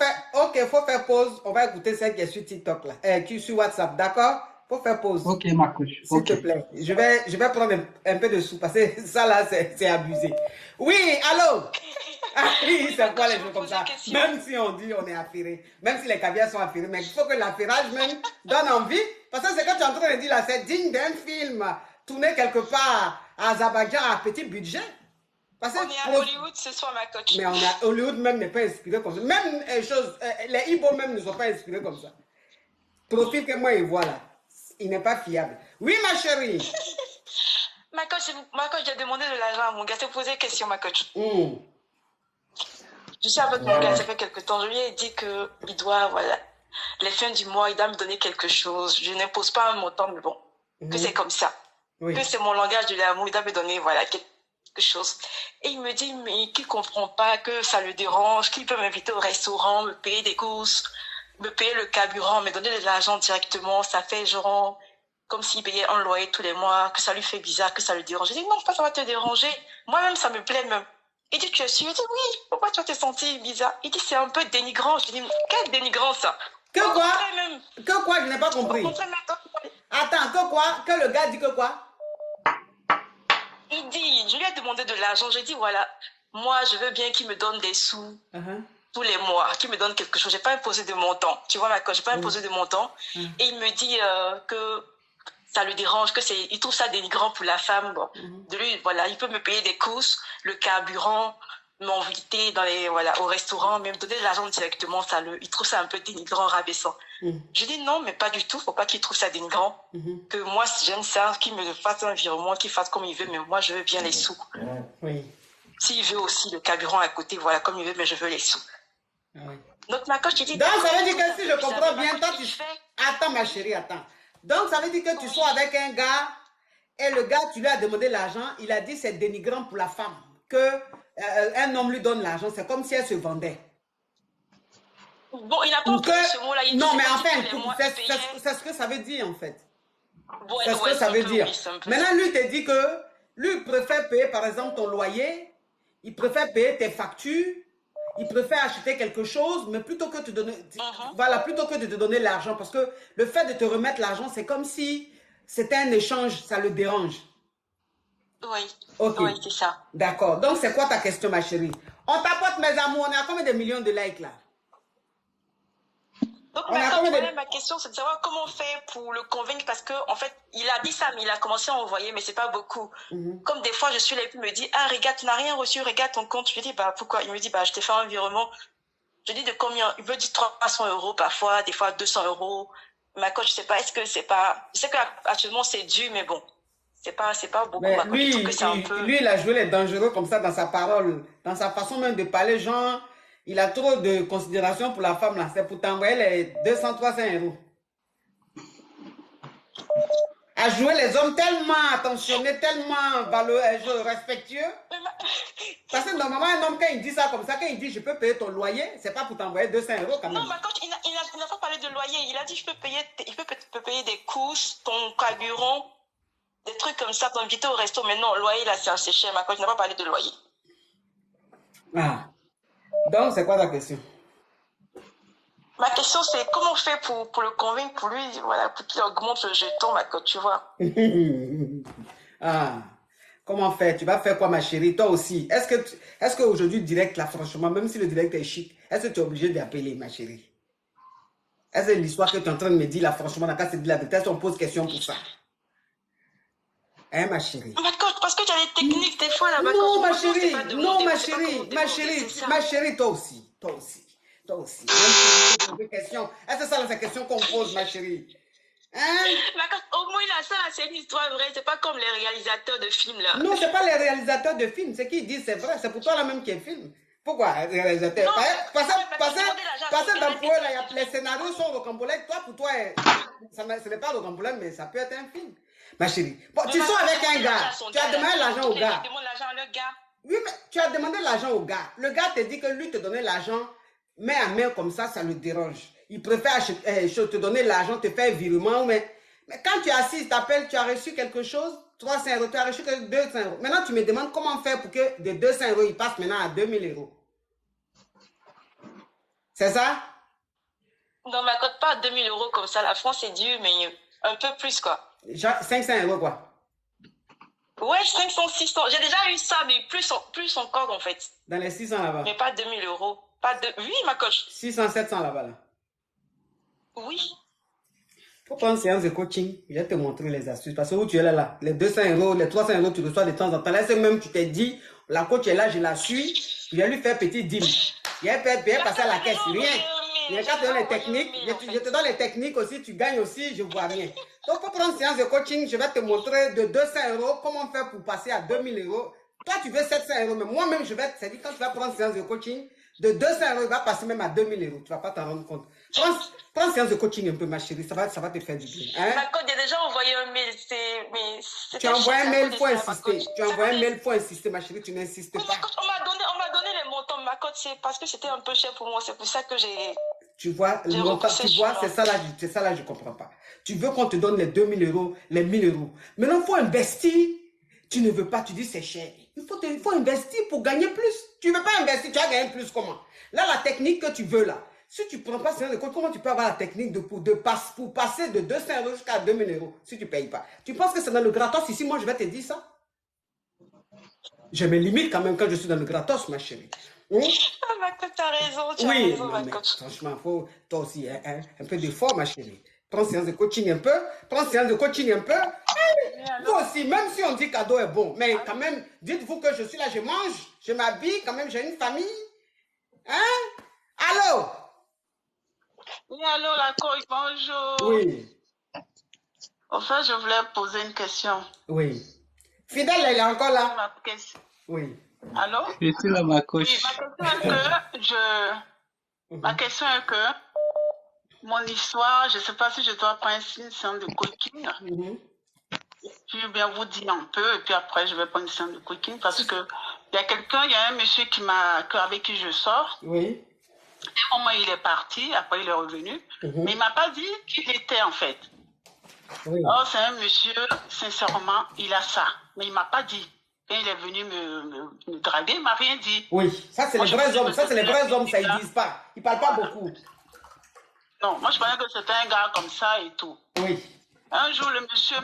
faire pause, on va écouter celle qui est sur TikTok là, qui est sur WhatsApp, d'accord? Faut faire pause. Ok, ma coach, S'il te ok. plaît, je vais prendre un peu de sous parce que ça là, c'est abusé. Oui, allô? Ah oui, Oui, c'est ma quoi coach, les je gens me comme posais une ça? question. Même si on dit on est affairé, même si les caviars sont affairés, mais il faut que l'affairage même donne envie. Parce que ce que tu es en train de dire là, c'est digne d'un film tourné quelque part à Azerbaïdjan à petit budget. Parce que On est à Hollywood ce soir, ma coach. mais on a Hollywood même n'est pas inspiré comme ça. Même les Ibo même ne sont pas inspirés comme ça. Profil que moi, il voit là. Il n'est pas fiable. Oui, ma chérie. Ma coach, j'ai demandé de l'argent à mon gars. Je t'ai posé une question, ma coach. Je suis avec mon gars, ça fait quelque temps. Je lui ai dit que il doit, voilà, les fins du mois, il doit me donner quelque chose. Je n'impose pas un montant, mais bon, que c'est comme ça. Oui. Que c'est mon langage de l'amour, il doit me donner, voilà, quelque chose. Et il me dit, mais qu'il comprend pas, que ça le dérange, qu'il peut m'inviter au restaurant, me payer des courses, me payer le carburant, me donner de l'argent directement. Ça fait genre, comme s'il payait un loyer tous les mois, que ça lui fait bizarre, que ça le dérange. Je dis, non, pas ça va te déranger. Moi-même, ça me plaît même. Il dit, tu es sûr? Je dis, oui, pourquoi tu vas te sentir bizarre? Il dit, c'est un peu dénigrant. Je dis, quel dénigrant ça? Que Au quoi? contraire même. Que quoi? Je n'ai pas compris. Au contraire même. Attends, que quoi? Que le gars dit que quoi? Il dit, je lui ai demandé de l'argent. Je dis, voilà, moi, je veux bien qu'il me donne des sous tous les mois, qu'il me donne quelque chose. Je n'ai pas imposé de montant. Tu vois, ma coach, je n'ai pas imposé de montant. Et il me dit que ça le dérange, il trouve ça dénigrant pour la femme. Bon, de lui, voilà, il peut me payer des courses, le carburant, m'inviter au restaurant, même donner de l'argent directement, il trouve ça un peu dénigrant, rabaissant. Je dis non, mais pas du tout, faut pas qu'il trouve ça dénigrant. Que moi, j'aime ça, qu'il me fasse un virement, qu'il fasse comme il veut, mais moi, je veux bien les sous. Oui. S'il veut aussi le carburant à côté, voilà, comme il veut, mais je veux les sous. Oui. Donc, ma coach, je dis... Donc, ça veut dire que si je comprends bien, toi, tu... Attends, ma chérie, attends. Donc, ça veut dire que tu sois avec un gars, et le gars, tu lui as demandé l'argent, il a dit c'est dénigrant pour la femme, que un homme lui donne l'argent, c'est comme si elle se vendait. Bon, il n'a pas employé ce mot-là. Non, mais enfin, c'est ce que ça veut dire, en fait. Ouais, c'est ce que ça veut dire. Oui, maintenant, lui, te dit que lui, il préfère payer, par exemple, ton loyer, il préfère payer tes factures, il préfère acheter quelque chose, mais plutôt que de te donner, voilà, plutôt que de te donner l'argent, parce que le fait de te remettre l'argent, c'est comme si c'était un échange, ça le dérange. Oui, ok, oui, c'est ça. D'accord. Donc, c'est quoi ta question, ma chérie? On t'apporte, mes amours, on est à combien de millions de likes, là? Donc, ma question, c'est de savoir comment on fait pour le convaincre, parce qu'en fait, il a dit ça, mais il a commencé à envoyer, mais c'est pas beaucoup. Comme des fois, je suis là, et puis il me dit, ah, regarde, tu n'as rien reçu, regarde ton compte. Je lui dis, bah, pourquoi? Il me dit, bah, je t'ai fait un virement. Je dis, de combien? Il me dit 300 € parfois, des fois 200 €. Ma coach, je sais pas, est-ce que c'est pas, je sais qu'actuellement, c'est dû, mais bon, c'est pas beaucoup. Mais ma coach, lui, je trouve que c'est un peu... lui, il a joué les dangereux comme ça dans sa parole, dans sa façon même de parler, genre, il a trop de considération pour la femme là. C'est pour t'envoyer les 200, 300 €. à jouer les hommes tellement attentionnés, tellement respectueux. Parce que normalement, un homme, quand il dit ça comme ça, quand il dit je peux payer ton loyer, c'est pas pour t'envoyer 200 € quand même. Non, ma coach, il n'a pas parlé de loyer. Il a dit je peux payer des courses, ton carburant, des trucs comme ça, t'inviter au resto. Mais non, loyer, là, c'est assez cher. Ma coach, il n'a pas parlé de loyer. Ah. Donc, c'est quoi ta question? Ma question, c'est comment on fait pour le convaincre, pour lui, voilà, pour qu'il augmente le jeton, ma coach, tu vois. Ah. Comment faire? Tu vas faire quoi, ma chérie? Toi aussi. Est-ce qu'aujourd'hui, direct, là, franchement, même si le direct est chic, est-ce que tu es obligé d'appeler, ma chérie? Est-ce que l'histoire que tu es en train de me dire, là, franchement, dans le cas, c'est de la vérité, est-ce qu'on pose question pour ça? Hein, ma chérie? Ma coach, parce que tu as des techniques, des fois, là, ma Non, coach. ma chérie, non, ma chérie, toi aussi. Même si tu poses des questions. Est-ce que ça, c'est la question qu'on pose, ma chérie? Hein? Ma coach, au moins, là, ça, c'est une histoire vraie. C'est pas comme les réalisateurs de films, là. Non, c'est pas les réalisateurs de films. C'est qui disent c'est vrai. C'est pour toi, là, même qui est film. Pourquoi les réalisateurs? Parce que dans pour eux, là, les scénarios sont rocambolesques. Toi, pour toi, ce n'est pas rocambolesque, mais ça peut être un film. Ma chérie. Bon, tu sors avec un gars. Tu as demandé l'argent au gars. Oui, mais tu as demandé l'argent au gars. Le gars te dit que lui te donnait l'argent main à main comme ça le dérange. Il préfère te donner l'argent, te faire un virement. Mais quand tu es assis, il t'appelle, tu as reçu quelque chose, 300 €, tu as reçu que 200 €. Maintenant, tu me demandes comment faire pour que de 200 €, il passe maintenant à 2000 €. C'est ça? Non, mais cote pas 2000 € comme ça. La France est dure, mais un peu plus, quoi. 500 € quoi? Ouais, 500, 600. J'ai déjà eu ça, mais plus encore, en fait. Dans les 600 là-bas? Mais pas 2000 €. Oui, ma coach. 600, 700 là-bas, là? Oui. Faut prendre une séance de coaching. Je vais te montrer les astuces. Parce que où tu es là, les 200 €, les 300 €, tu reçois de temps en temps. Là, c'est même, tu t'es dit, la coach est là, je la suis. Je vais lui faire petit dîme. Je vais passer à la caisse. Rien. Je te donne les techniques. Je te donne les techniques aussi. Tu gagnes aussi. Je vois rien. Donc, pour prendre une séance de coaching, je vais te montrer de 200 € comment faire pour passer à 2000 €. Toi, tu veux 700 €. Mais moi-même, je vais te dire, quand tu vas prendre une séance de coaching, de 200 €, il va passer même à 2000 €. Tu ne vas pas t'en rendre compte. Prends une séance de coaching un peu, ma chérie. Ça va te faire du bien. Hein? Ma coach, j'ai déjà envoyé un mail. Tu as envoyé un mail, il faut insister. Tu as envoyé un mail, il faut insister, ma chérie. Tu n'insistes pas. On m'a donné les montants. Ma coach, c'est parce que c'était un peu cher pour moi. C'est pour ça que j'ai... Tu vois, c'est ça là, je ne comprends pas. Tu veux qu'on te donne les 2000 €, les 1000 €. Maintenant, il faut investir. Tu ne veux pas, tu dis c'est cher. Il faut investir pour gagner plus. Tu ne veux pas investir, tu vas gagner plus comment? Là, la technique que tu veux là, si tu ne prends pas ce genre de compte, comment tu peux avoir la technique pour passer de 200 € jusqu'à 2000 € si tu ne payes pas? Tu penses que c'est dans le gratos ici? Moi, je vais te dire ça. Je me limite quand même quand je suis dans le gratos, ma chérie. Ah, ma coach, t'as raison. Tu as raison, ma coach. Franchement, faut toi aussi un peu d'effort, ma chérie. Prends séance de coaching un peu. Vous aussi, même si on dit cadeau est bon, mais quand même, dites-vous que je suis là, je mange, je m'habille, quand même, j'ai une famille. Hein? Allô? Oui, allô, la coach, bonjour. Oui. En fait, je voulais poser une question. Oui. Fidèle, elle est encore là? Ma question. Oui. Allô? Je suis là, ma coach. Oui, ma question est que mon histoire, je ne sais pas si je dois prendre une séance de coaching. Je vais bien vous dire un peu, et puis après, je vais prendre une séance de coaching parce que il y a un monsieur avec qui je sors. Oui. Et au moment il est parti, après il est revenu, mais il ne m'a pas dit qui il était en fait. Oui. Oh, c'est un monsieur, sincèrement, il a ça, mais il ne m'a pas dit. Quand il est venu me draguer, il ne m'a rien dit. Oui, ça c'est les vrais hommes, ça ils ne disent pas. Ils ne parlent pas beaucoup. Non, moi je pensais que c'était un gars comme ça et tout. Oui. Un jour, le monsieur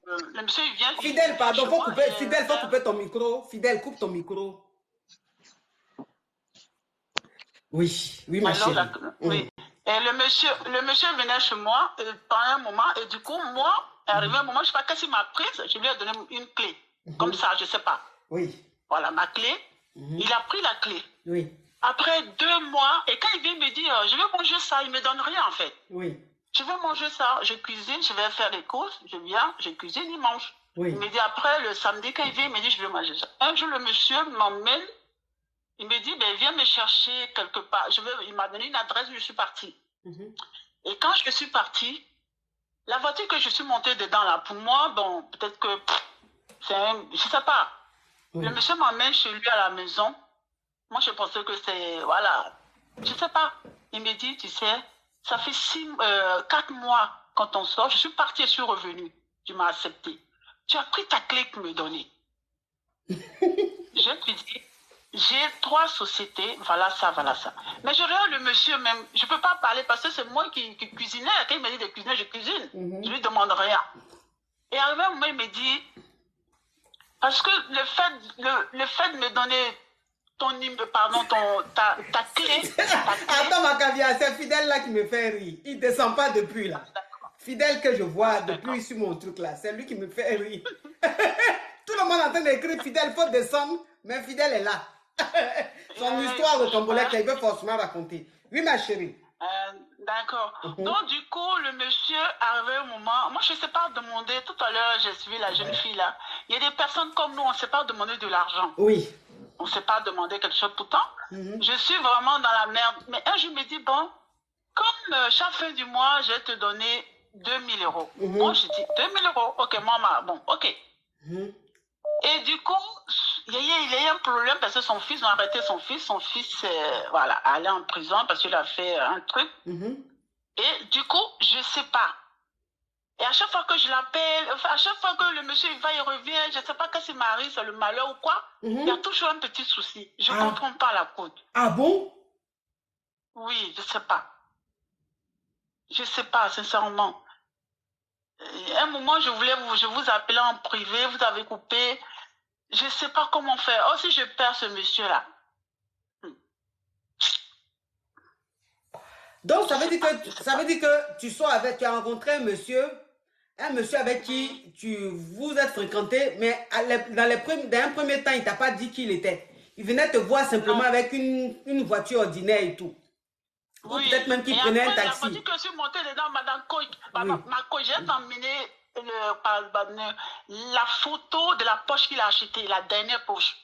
il vient... Fidèle, pardon, faut couper ton micro. Fidèle, coupe ton micro. Oui, ma chérie. Oui. Et le monsieur venait chez moi pendant un moment, et du coup, moi, arrivé un moment, je ne sais pas qu'est-ce qu'il m'a prise, je lui ai donné une clé. Comme ça, je ne sais pas. Oui. Voilà, ma clé. Il a pris la clé. Oui. Après 2 mois, et quand il vient me dire, je vais manger ça, il ne me donne rien en fait. Oui. Je vais manger ça, je cuisine, je vais faire les courses, je viens, je cuisine, il mange. Oui. Il me dit après, le samedi, quand il vient, il me dit, je vais manger ça. Un jour, le monsieur m'emmène, il me dit, ben, viens me chercher quelque part. Il m'a donné une adresse, je suis partie. Et quand je suis partie, La voiture que je suis montée dedans, là, pour moi, bon, peut-être que c'est un... Je sais pas. Le monsieur m'emmène chez lui à la maison. Moi, je pensais que c'est... Voilà. Je sais pas. Il me dit, tu sais, ça fait 4 mois quand on sort. Je suis partie et je suis revenue. Tu m'as accepté. Tu as pris ta clé pour me donner. Je lui dis, j'ai 3 sociétés, voilà ça, voilà ça. Mais je regarde le monsieur même, je ne peux pas parler parce que c'est moi qui cuisinais. Quand il m'a dit de cuisiner, je cuisine. Je lui demande rien. Et à un moment, il me dit, parce que le fait de me donner ta clé. Attends, ma caviar, c'est Fidèle là qui me fait rire. Il ne descend pas depuis là. Fidèle que je vois depuis sur mon truc là, c'est lui qui me fait rire. Tout le monde est en train d'écrire Fidèle, il faut descendre, mais Fidèle est là. Son histoire de Congolais qu'il veut forcément raconter. Oui, ma chérie. D'accord. Donc, du coup, le monsieur arrivé au moment... Moi, je ne sais pas demander... Tout à l'heure, j'ai suivi la jeune fille là. Il y a des personnes comme nous, on ne sait pas demander de l'argent. Oui. On ne sait pas demander quelque chose. Pourtant, je suis vraiment dans la merde. Mais un jour, je me dis, bon, comme chaque fin du mois, je vais te donner 2000 euros. Moi, je dis, 2000 euros. Ok, maman, bon, ok. Et du coup, il y a eu un problème parce que son fils, ils ont arrêté son fils. Son fils, voilà, allait en prison parce qu'il a fait un truc. Et du coup, je ne sais pas. Et à chaque fois que je l'appelle, enfin, à chaque fois que le monsieur il va, il revient, je ne sais pas qu'est-ce qui m'arrive, c'est le malheur ou quoi. Il y a toujours un petit souci. Je ne comprends pas la cause. Ah bon? Oui, je ne sais pas. Je ne sais pas, sincèrement. À un moment, je vous appelais en privé, vous avez coupé. Je ne sais pas comment faire. Oh, si je perds ce monsieur-là. Donc, ça veut dire que tu as rencontré un monsieur avec qui vous êtes fréquenté, mais dans un premier temps, il ne t'a pas dit qui il était. Il venait te voir simplement avec une voiture ordinaire et tout. Ou peut-être même qu'il prenait un taxi. La voiture que je suis montée dedans, madame ma j'ai emmené la photo de la Porsche qu'il a achetée, la dernière Porsche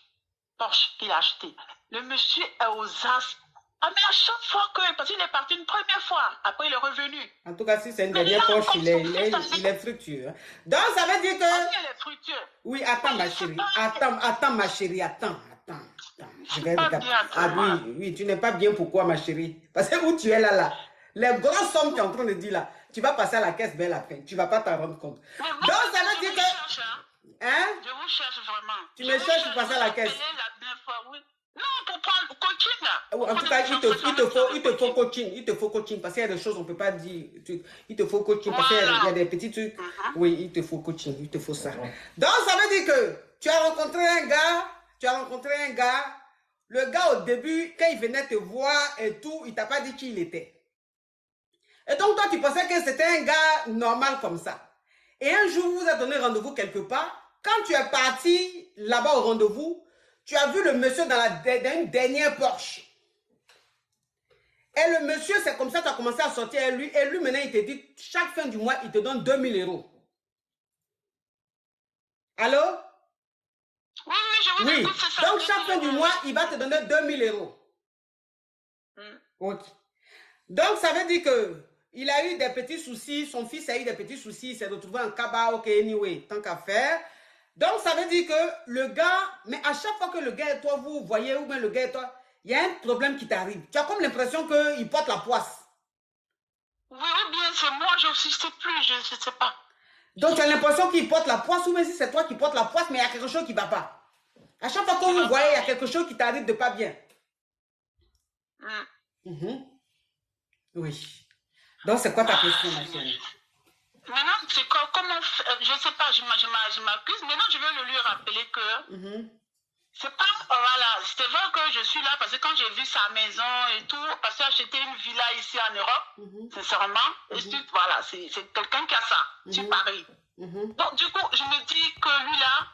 qu'il a achetée. Le monsieur est aux as. Ah, mais à chaque fois parce qu'il est parti une première fois, après il est revenu. En tout cas, si c'est une dernière Porsche, il est fructueux. Donc, ça veut dire que... Il est fructueux. Oui, attends, ma chérie. Attends, ma chérie, attends. Je vais regarder. Ah oui, tu n'es pas bien. Pourquoi, ma chérie? Parce que où tu es là, les grosses sommes que tu es en train de dire là, tu vas passer à la caisse belle après. Tu ne vas pas t'en rendre compte. Donc, ça veut dire que... Hein? Je vous cherche vraiment. Tu me cherches pour passer à la caisse. Non, pour prendre le coaching là. En tout cas, il te faut coaching. Il te faut coaching parce qu'il y a des choses qu'on ne peut pas dire. Il te faut coaching parce qu'il y a des petits trucs. Oui, il te faut coaching. Il te faut ça. Donc, ça veut dire que tu as rencontré un gars. Le gars, au début, quand il venait te voir et tout, il ne t'a pas dit qui il était. Et donc, toi, tu pensais que c'était un gars normal comme ça. Et un jour, vous vous êtes donné rendez-vous quelque part. Quand tu es parti là-bas au rendez-vous, tu as vu le monsieur dans une dernière Porsche. Et le monsieur, c'est comme ça que tu as commencé à sortir avec lui. Et lui, maintenant, il te dit, chaque fin du mois, il te donne 2000 euros. Allô? Oui, je vous écoute, c'est ça. Donc, chaque fin du mois, il va te donner 2000 euros. Ok. Donc, ça veut dire que il a eu des petits soucis. Son fils a eu des petits soucis. Il s'est retrouvé en cabas. Ok, anyway, tant qu'à faire. Donc, ça veut dire que le gars, mais à chaque fois que le gars et toi, vous voyez, ou bien le gars et toi, il y a un problème qui t'arrive. Tu as comme l'impression qu'il porte la poisse. Oui, bien, c'est moi, je ne sais plus, je ne sais pas. Donc, tu as l'impression qu'il porte la poisse, ou bien si c'est toi qui porte la poisse, mais il y a quelque chose qui ne va pas. À chaque fois que vous voyez, il y a quelque chose qui t'arrive de pas bien. Oui. Donc, c'est quoi ta question, ma chérie? Maintenant, c'est comment je ne sais pas, je m'accuse. Maintenant, je vais le lui rappeler que c'est pas, voilà, c'est vrai que je suis là parce que quand j'ai vu sa maison et tout, parce que j'ai acheté une villa ici en Europe, sincèrement, et voilà, c'est quelqu'un qui a ça, sur Paris. Donc, du coup, je me dis que lui là,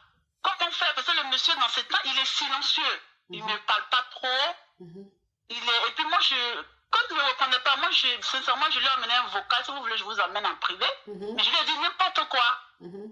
comment faire? Parce que le monsieur, dans ce temps, il est silencieux. Il ne parle pas trop. Et puis moi, quand il ne répondait pas, moi, sincèrement, je lui ai amené un vocal. Si vous voulez, je vous amène en privé. Mais je lui ai dit n'importe quoi.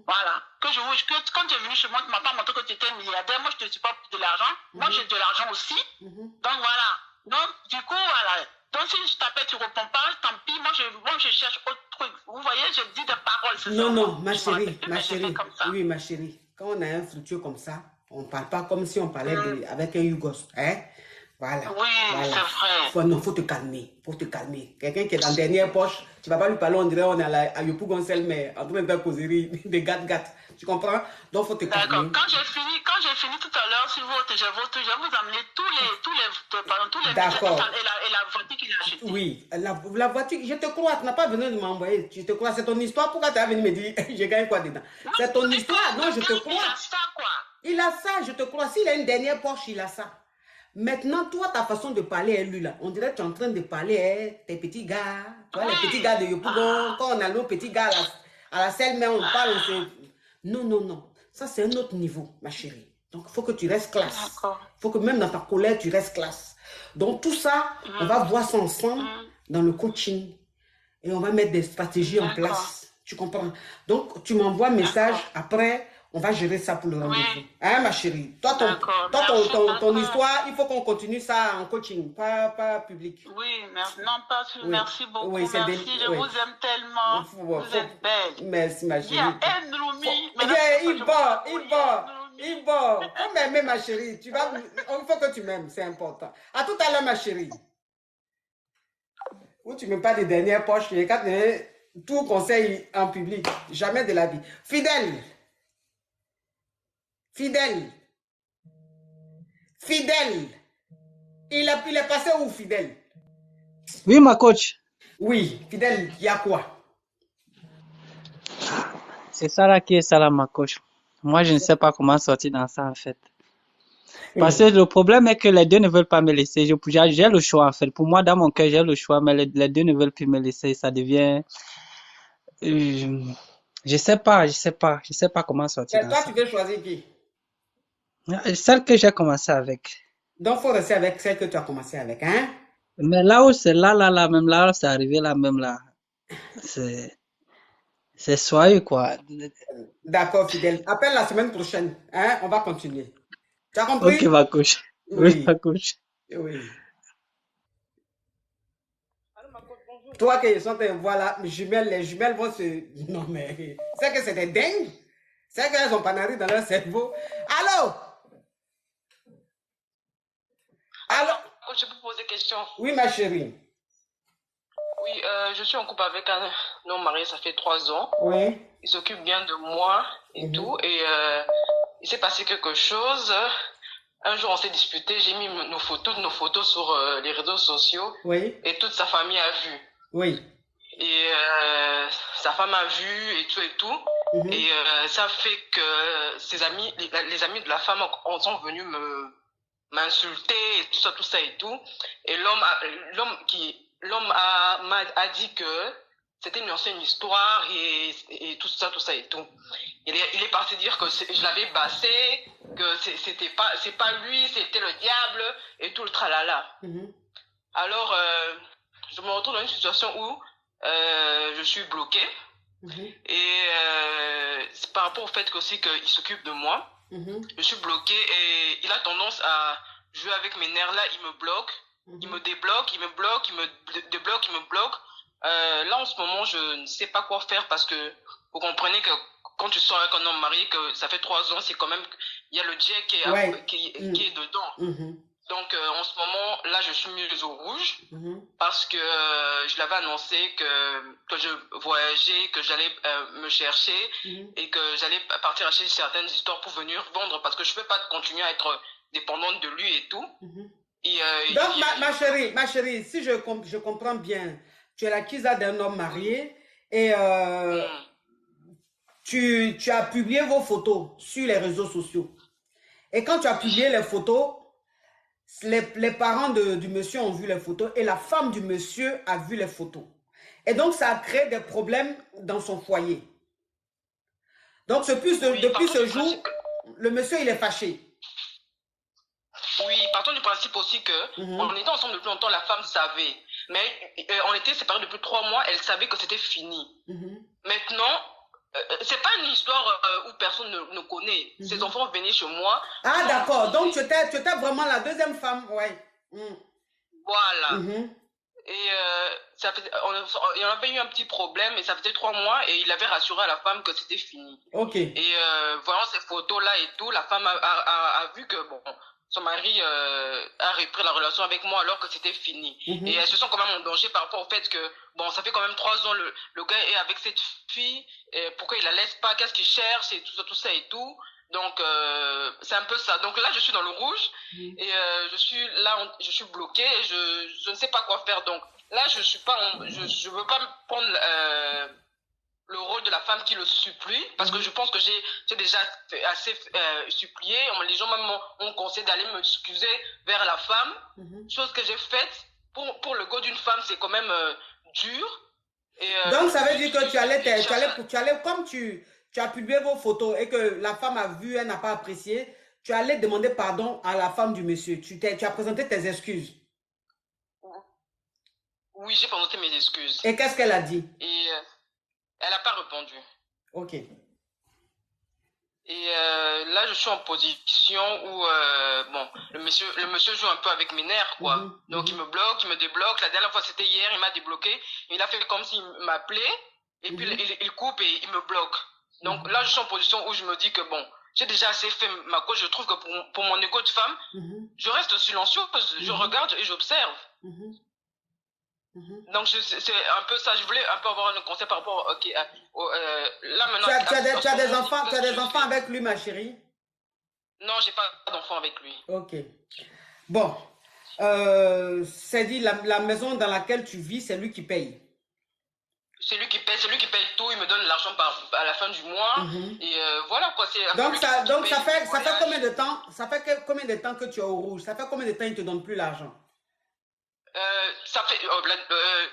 Voilà. Quand tu es venu chez moi, tu ne m'as pas montré que tu étais milliardaire. Moi, je ne te suis pas pour de l'argent. Moi, j'ai de l'argent aussi. Donc, voilà. Donc, du coup, voilà. Donc, si je t'appelle, tu ne réponds pas, tant pis, moi je cherche autre truc. Vous voyez, je dis des paroles, c'est Non, ça. non, ma Je me rappelle chérie, plus, ma mais je fais chérie. comme ça. Oui, ma chérie. Quand on a un fructueux comme ça, on ne parle pas comme si on parlait avec un Yougos. Hein? Voilà. Oui, Voilà. c'est vrai. Non, faut te calmer. Faut te calmer. Quelqu'un qui est dans la dernière poche, tu ne vas pas lui parler, on dirait on est à Yopougon mais en train de faire causerie de gâte. Tu comprends? Donc, faut te D'accord. calmer. Quand j'ai fini tout à l'heure sur votre, je vais vous amener tous les D'accord. et la voiture qu'il a achetée. Oui, la voiture, je te crois, tu n'as pas besoin de m'envoyer. Je te crois, c'est ton histoire. Pourquoi tu es venu me dire, je gagne quoi dedans? C'est ton histoire. Non, je te crois. Il a ça, quoi. Il a ça, je te crois. S'il a une dernière poche, il a ça. Maintenant, toi, ta façon de parler à lui, là, on dirait que tu es en train de parler à tes petits gars. Tu vois, les petits gars de Yopougon, quand on a nos petits gars à la selle, mais on parle, on se... Non, non, non. Ça, c'est un autre niveau, ma chérie. Donc, il faut que tu restes classe. Il faut que même dans ta colère, tu restes classe. Donc, tout ça, on va voir ça ensemble dans le coaching. Et on va mettre des stratégies en place. Tu comprends? Donc, tu m'envoies un message. Après, on va gérer ça pour le rendez-vous. Hein, ma chérie? Toi, ton histoire, il faut qu'on continue ça en coaching, pas public. Oui, merci. Non, pas sûr. Oui. Merci beaucoup. Oui, Merci. Je oui. vous aime tellement. Vous êtes belle. Merci, ma chérie. Il y a Ndroumi. Il va. Faut m'aimer, ma chérie. Il faut que tu m'aimes, c'est important. À tout à l'heure, ma chérie. Ou tu ne mets pas des dernières poches, tu regardes tout conseil en public. Jamais de la vie. Fidèle. Il est passé où, Fidèle? Oui, ma coach. Oui, Fidèle, il y a quoi? C'est ça là qui est ça là, ma coach. Moi, je ne sais pas comment sortir dans ça, en fait. Parce que le problème est que les deux ne veulent pas me laisser. J'ai le choix, en fait. Pour moi, dans mon cœur, j'ai le choix, mais les deux ne veulent plus me laisser. Ça devient... je sais pas comment sortir dans toi, ça. tu veux choisir qui? Celle que j'ai commencé avec. Donc, il faut rester avec celle que tu as commencé avec, hein? Mais là où c'est là, même là où c'est arrivé là, même là, c'est soyeux, quoi. D'accord, Fidèle. Appelle la semaine prochaine, hein? On va continuer. Tu as compris? Ok, ma coach. Oui, ma coach. Oui. Toi qui sont tes voilà, les jumelles vont se... Non, mais... C'est que c'est des dingues. C'est qu'elles ont panari dans leur cerveau. Allô? Je peux poser question. Oui, ma chérie. Oui, je suis en couple avec un homme marié, ça fait 3 ans. Oui. Il s'occupe bien de moi et tout. Et il s'est passé quelque chose. Un jour, on s'est disputé. J'ai mis nos photos sur les réseaux sociaux. Oui. Et toute sa famille a vu. Oui. Et sa femme a vu et tout. Et ça fait que ses amis, les amis de la femme sont venus m'insulter et tout ça et tout. Et l'homme m'a dit que c'était une ancienne histoire et tout ça et tout. Il est parti dire que je l'avais bassé, que c'est pas lui, c'était le diable et tout le tralala. Alors, je me retrouve dans une situation où je suis bloquée. Et c'est par rapport au fait aussi qu'il s'occupe de moi. Je suis bloquée et il a tendance à jouer avec mes nerfs là. Il me bloque, il me débloque, il me bloque, il me débloque, il me bloque. Là en ce moment je ne sais pas quoi faire parce que vous comprenez que quand tu sors avec un homme marié, que ça fait 3 ans, c'est quand même, il y a le jet qui est dedans. Donc en ce moment là je suis mise au rouge parce que je l'avais annoncé que je voyageais, que j'allais me chercher et que j'allais partir acheter certaines histoires pour venir vendre parce que je peux pas continuer à être dépendante de lui et tout. Donc ma chérie, si je comprends bien, tu es la Kisa d'un homme marié et tu as publié vos photos sur les réseaux sociaux. Et quand tu as publié les photos, les parents du monsieur ont vu les photos et la femme du monsieur a vu les photos. Et donc, ça a créé des problèmes dans son foyer. Donc, depuis ce jour, le monsieur, il est fâché. Oui, partons du principe aussi que on était ensemble depuis longtemps, la femme savait. Mais on était séparés depuis 3 mois, elle savait que c'était fini. Maintenant, c'est pas une histoire où personne ne connaît. Ses enfants venaient chez moi. Ah, d'accord. Donc, tu étais vraiment la deuxième femme, ouais. Voilà. Et il y en avait eu un petit problème et ça faisait 3 mois et il avait rassuré à la femme que c'était fini. Ok. Et voyant ces photos-là et tout, la femme a vu que bon, son mari a repris la relation avec moi alors que c'était fini. Et elles se sont quand même en danger par rapport au fait que, bon, ça fait quand même 3 ans, le gars est avec cette fille, et pourquoi il la laisse pas, qu'est-ce qu'il cherche, et tout ça et tout. Donc, c'est un peu ça. Donc là, je suis dans le rouge et je suis bloquée et je ne sais pas quoi faire. Donc là, je veux pas me prendre le rôle de la femme qui le supplie parce que je pense que j'ai déjà assez supplié. Les gens même m'ont conseillé d'aller m'excuser vers la femme. Chose que j'ai faite pour le go d'une femme, c'est quand même dur. Et, donc, ça veut dire que tu allais comme tu as publié vos photos et que la femme a vu, elle n'a pas apprécié, tu allais demander pardon à la femme du monsieur. Tu as présenté tes excuses. Oui, j'ai présenté mes excuses. Et qu'est-ce qu'elle a dit? Et elle n'a pas répondu. Ok. Et là, je suis en position où bon, le monsieur joue un peu avec mes nerfs, quoi. Donc, il me bloque, il me débloque. La dernière fois, c'était hier, il m'a débloqué. Il a fait comme s'il m'appelait. Et puis, il coupe et il me bloque. Donc, là, je suis en position où je me dis que, bon, j'ai déjà assez fait ma cause. Je trouve que pour mon égo de femme, je reste silencieuse. Je regarde et j'observe. Donc, c'est un peu ça. Je voulais un peu avoir un conseil par rapport là, maintenant... Tu as des enfants avec lui, ma chérie? Non, j'ai pas d'enfants avec lui. Ok. Bon. C'est dit, la maison dans laquelle tu vis, c'est lui qui paye. C'est lui qui paye tout, il me donne l'argent à la fin du mois. Et voilà quoi. Donc ça fait combien de temps? Ça fait combien de temps que tu es au rouge? Ça fait combien de temps il ne te donne plus l'argent? Ça fait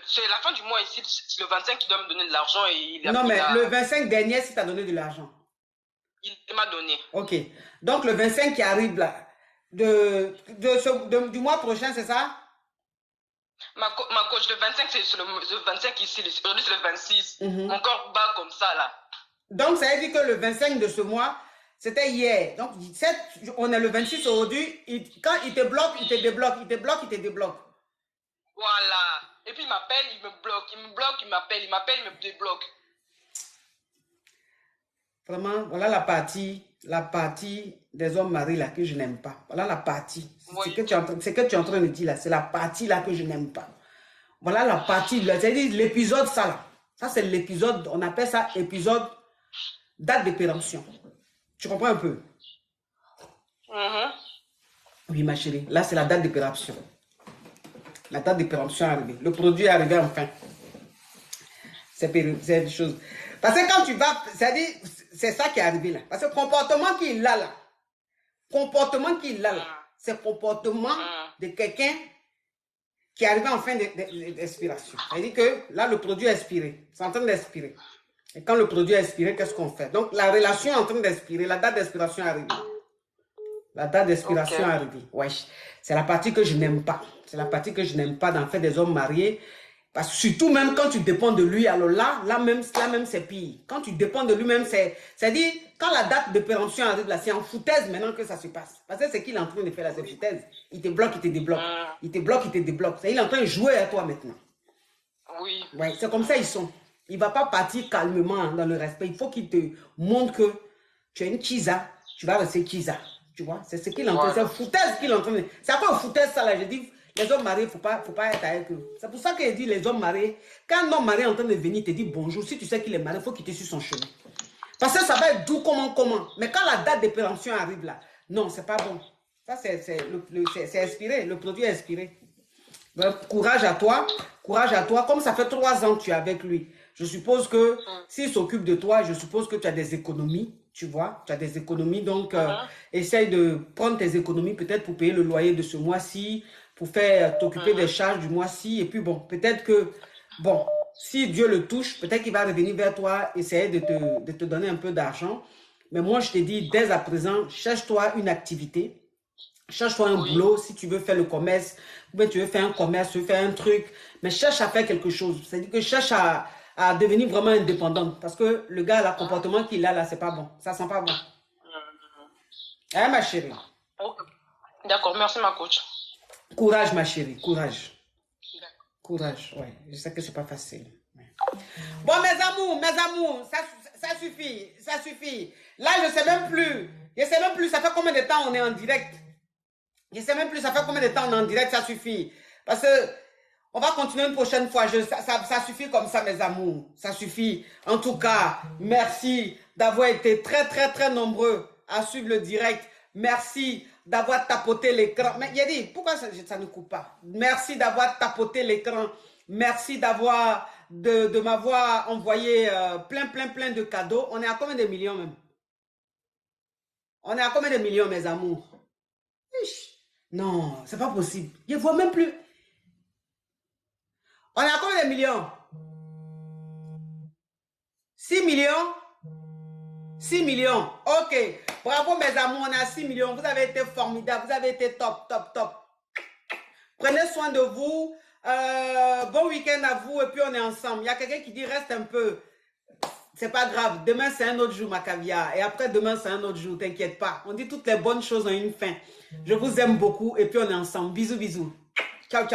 c'est la fin du mois ici, c'est le 25 qui doit me donner de l'argent et non mais le 25 dernier, si tu as donné de l'argent. Il m'a donné. Ok. Donc le 25 qui arrive là, du mois prochain, c'est ça? Ma coach, le 25, c'est le 25 ici, aujourd'hui c'est le 26. Encore bas comme ça là. Donc ça veut dire que le 25 de ce mois, c'était hier. Donc on est le 26 aujourd'hui. Quand il te bloque, il te débloque. Il te bloque, il te débloque. Voilà. Et puis il m'appelle, il me bloque. Il me bloque, il m'appelle, il me débloque. Vraiment, voilà la partie des hommes mariés là que je n'aime pas. Voilà la partie. Oui. Ce que tu es en train de dire là, c'est la partie là que je n'aime pas. Voilà la partie, c'est-à-dire l'épisode ça là. Ça c'est l'épisode, on appelle ça épisode date de péremption. Tu comprends un peu? Oui ma chérie, là c'est la date de péremption. La date de péremption est arrivée. Le produit est arrivé enfin. C'est des choses. Parce que quand tu vas, c'est-à-dire, c'est ça qui est arrivé là. Parce que le comportement qu'il a là, c'est le comportement de quelqu'un qui est arrivé en fin d'expiration. C'est-à-dire que là, le produit est expiré. C'est en train d'expirer. Et quand le produit est expiré, qu'est-ce qu'on fait? Donc, la relation est en train d'expirer. La date d'expiration est arrivée. La date d'expiration est arrivée. Ouais. C'est la partie que je n'aime pas. C'est la partie que je n'aime pas dans le fait des hommes mariés. Parce que surtout même quand tu dépends de lui, alors là même c'est pire. Quand tu dépends de lui-même, c'est-à-dire, quand la date de péremption arrive là, c'est en foutaise maintenant que ça se passe. Parce que c'est qu'il est en train de faire là, c'est foutaise. Il te bloque, il te débloque. Il te bloque, il te débloque. Il est en train de jouer à toi maintenant. Oui. Ouais, c'est comme ça ils sont. Il ne va pas partir calmement dans le respect. Il faut qu'il te montre que tu es une chisa, tu vas rester chisa. Tu vois, c'est ce qu'il est en train de faire. C'est foutaise qu'il est en train de... C'est à quoi foutaise ça là, je dis... Les hommes mariés, il ne faut pas être avec eux. C'est pour ça qu'il dit les hommes mariés. Quand un homme marié est en train de venir te dire bonjour, si tu sais qu'il est marié, il faut quitter sur son chemin. Parce que ça va être doux comment. Mais quand la date de péremption arrive là, non, c'est pas bon. Ça, c'est expiré. Le produit est expiré. Donc, courage à toi. Comme ça fait 3 ans que tu es avec lui, je suppose que s'il s'occupe de toi, je suppose que tu as des économies. Tu vois, tu as des économies. Donc, essaye de prendre tes économies peut-être pour payer le loyer de ce mois-ci, pour faire t'occuper des charges du mois-ci. Et puis bon, peut-être que, bon, si Dieu le touche, peut-être qu'il va revenir vers toi, essayer de te donner un peu d'argent. Mais moi, je te dis, dès à présent, cherche-toi une activité. Cherche-toi un boulot si tu veux faire le commerce. Ou bien tu veux faire un commerce, tu veux faire un truc. Mais cherche à faire quelque chose. C'est-à-dire que cherche à devenir vraiment indépendante. Parce que le gars, le comportement qu'il a là, c'est pas bon. Ça sent pas bon. Hein, ma chérie? D'accord, merci ma coach. Courage, ma chérie, courage. Courage, ouais. Je sais que c'est pas facile. Ouais. Bon, mes amours, ça suffit, ça suffit. Là, je sais même plus, ça fait combien de temps on est en direct. Je sais même plus, ça fait combien de temps on est en direct, ça suffit. Parce que on va continuer une prochaine fois. Ça suffit comme ça, mes amours. Ça suffit. En tout cas, merci d'avoir été très, très, très nombreux à suivre le direct. Merci d'avoir tapoté l'écran. Mais Yedi, pourquoi ça ne coupe pas? Merci d'avoir tapoté l'écran. Merci de m'avoir envoyé plein de cadeaux. On est à combien de millions même? On est à combien de millions, mes amours? Non, c'est pas possible. Je ne vois même plus. On est à combien de millions? 6 millions? 6 millions. Ok. Bravo, mes amours. On est à 6 millions. Vous avez été formidables. Vous avez été top. Prenez soin de vous. Bon week-end à vous. Et puis, on est ensemble. Il y a quelqu'un qui dit reste un peu. C'est pas grave. Demain, c'est un autre jour, ma caviar. Et après, demain, c'est un autre jour. T'inquiète pas. On dit toutes les bonnes choses en une fin. Je vous aime beaucoup. Et puis, on est ensemble. Bisous. Ciao.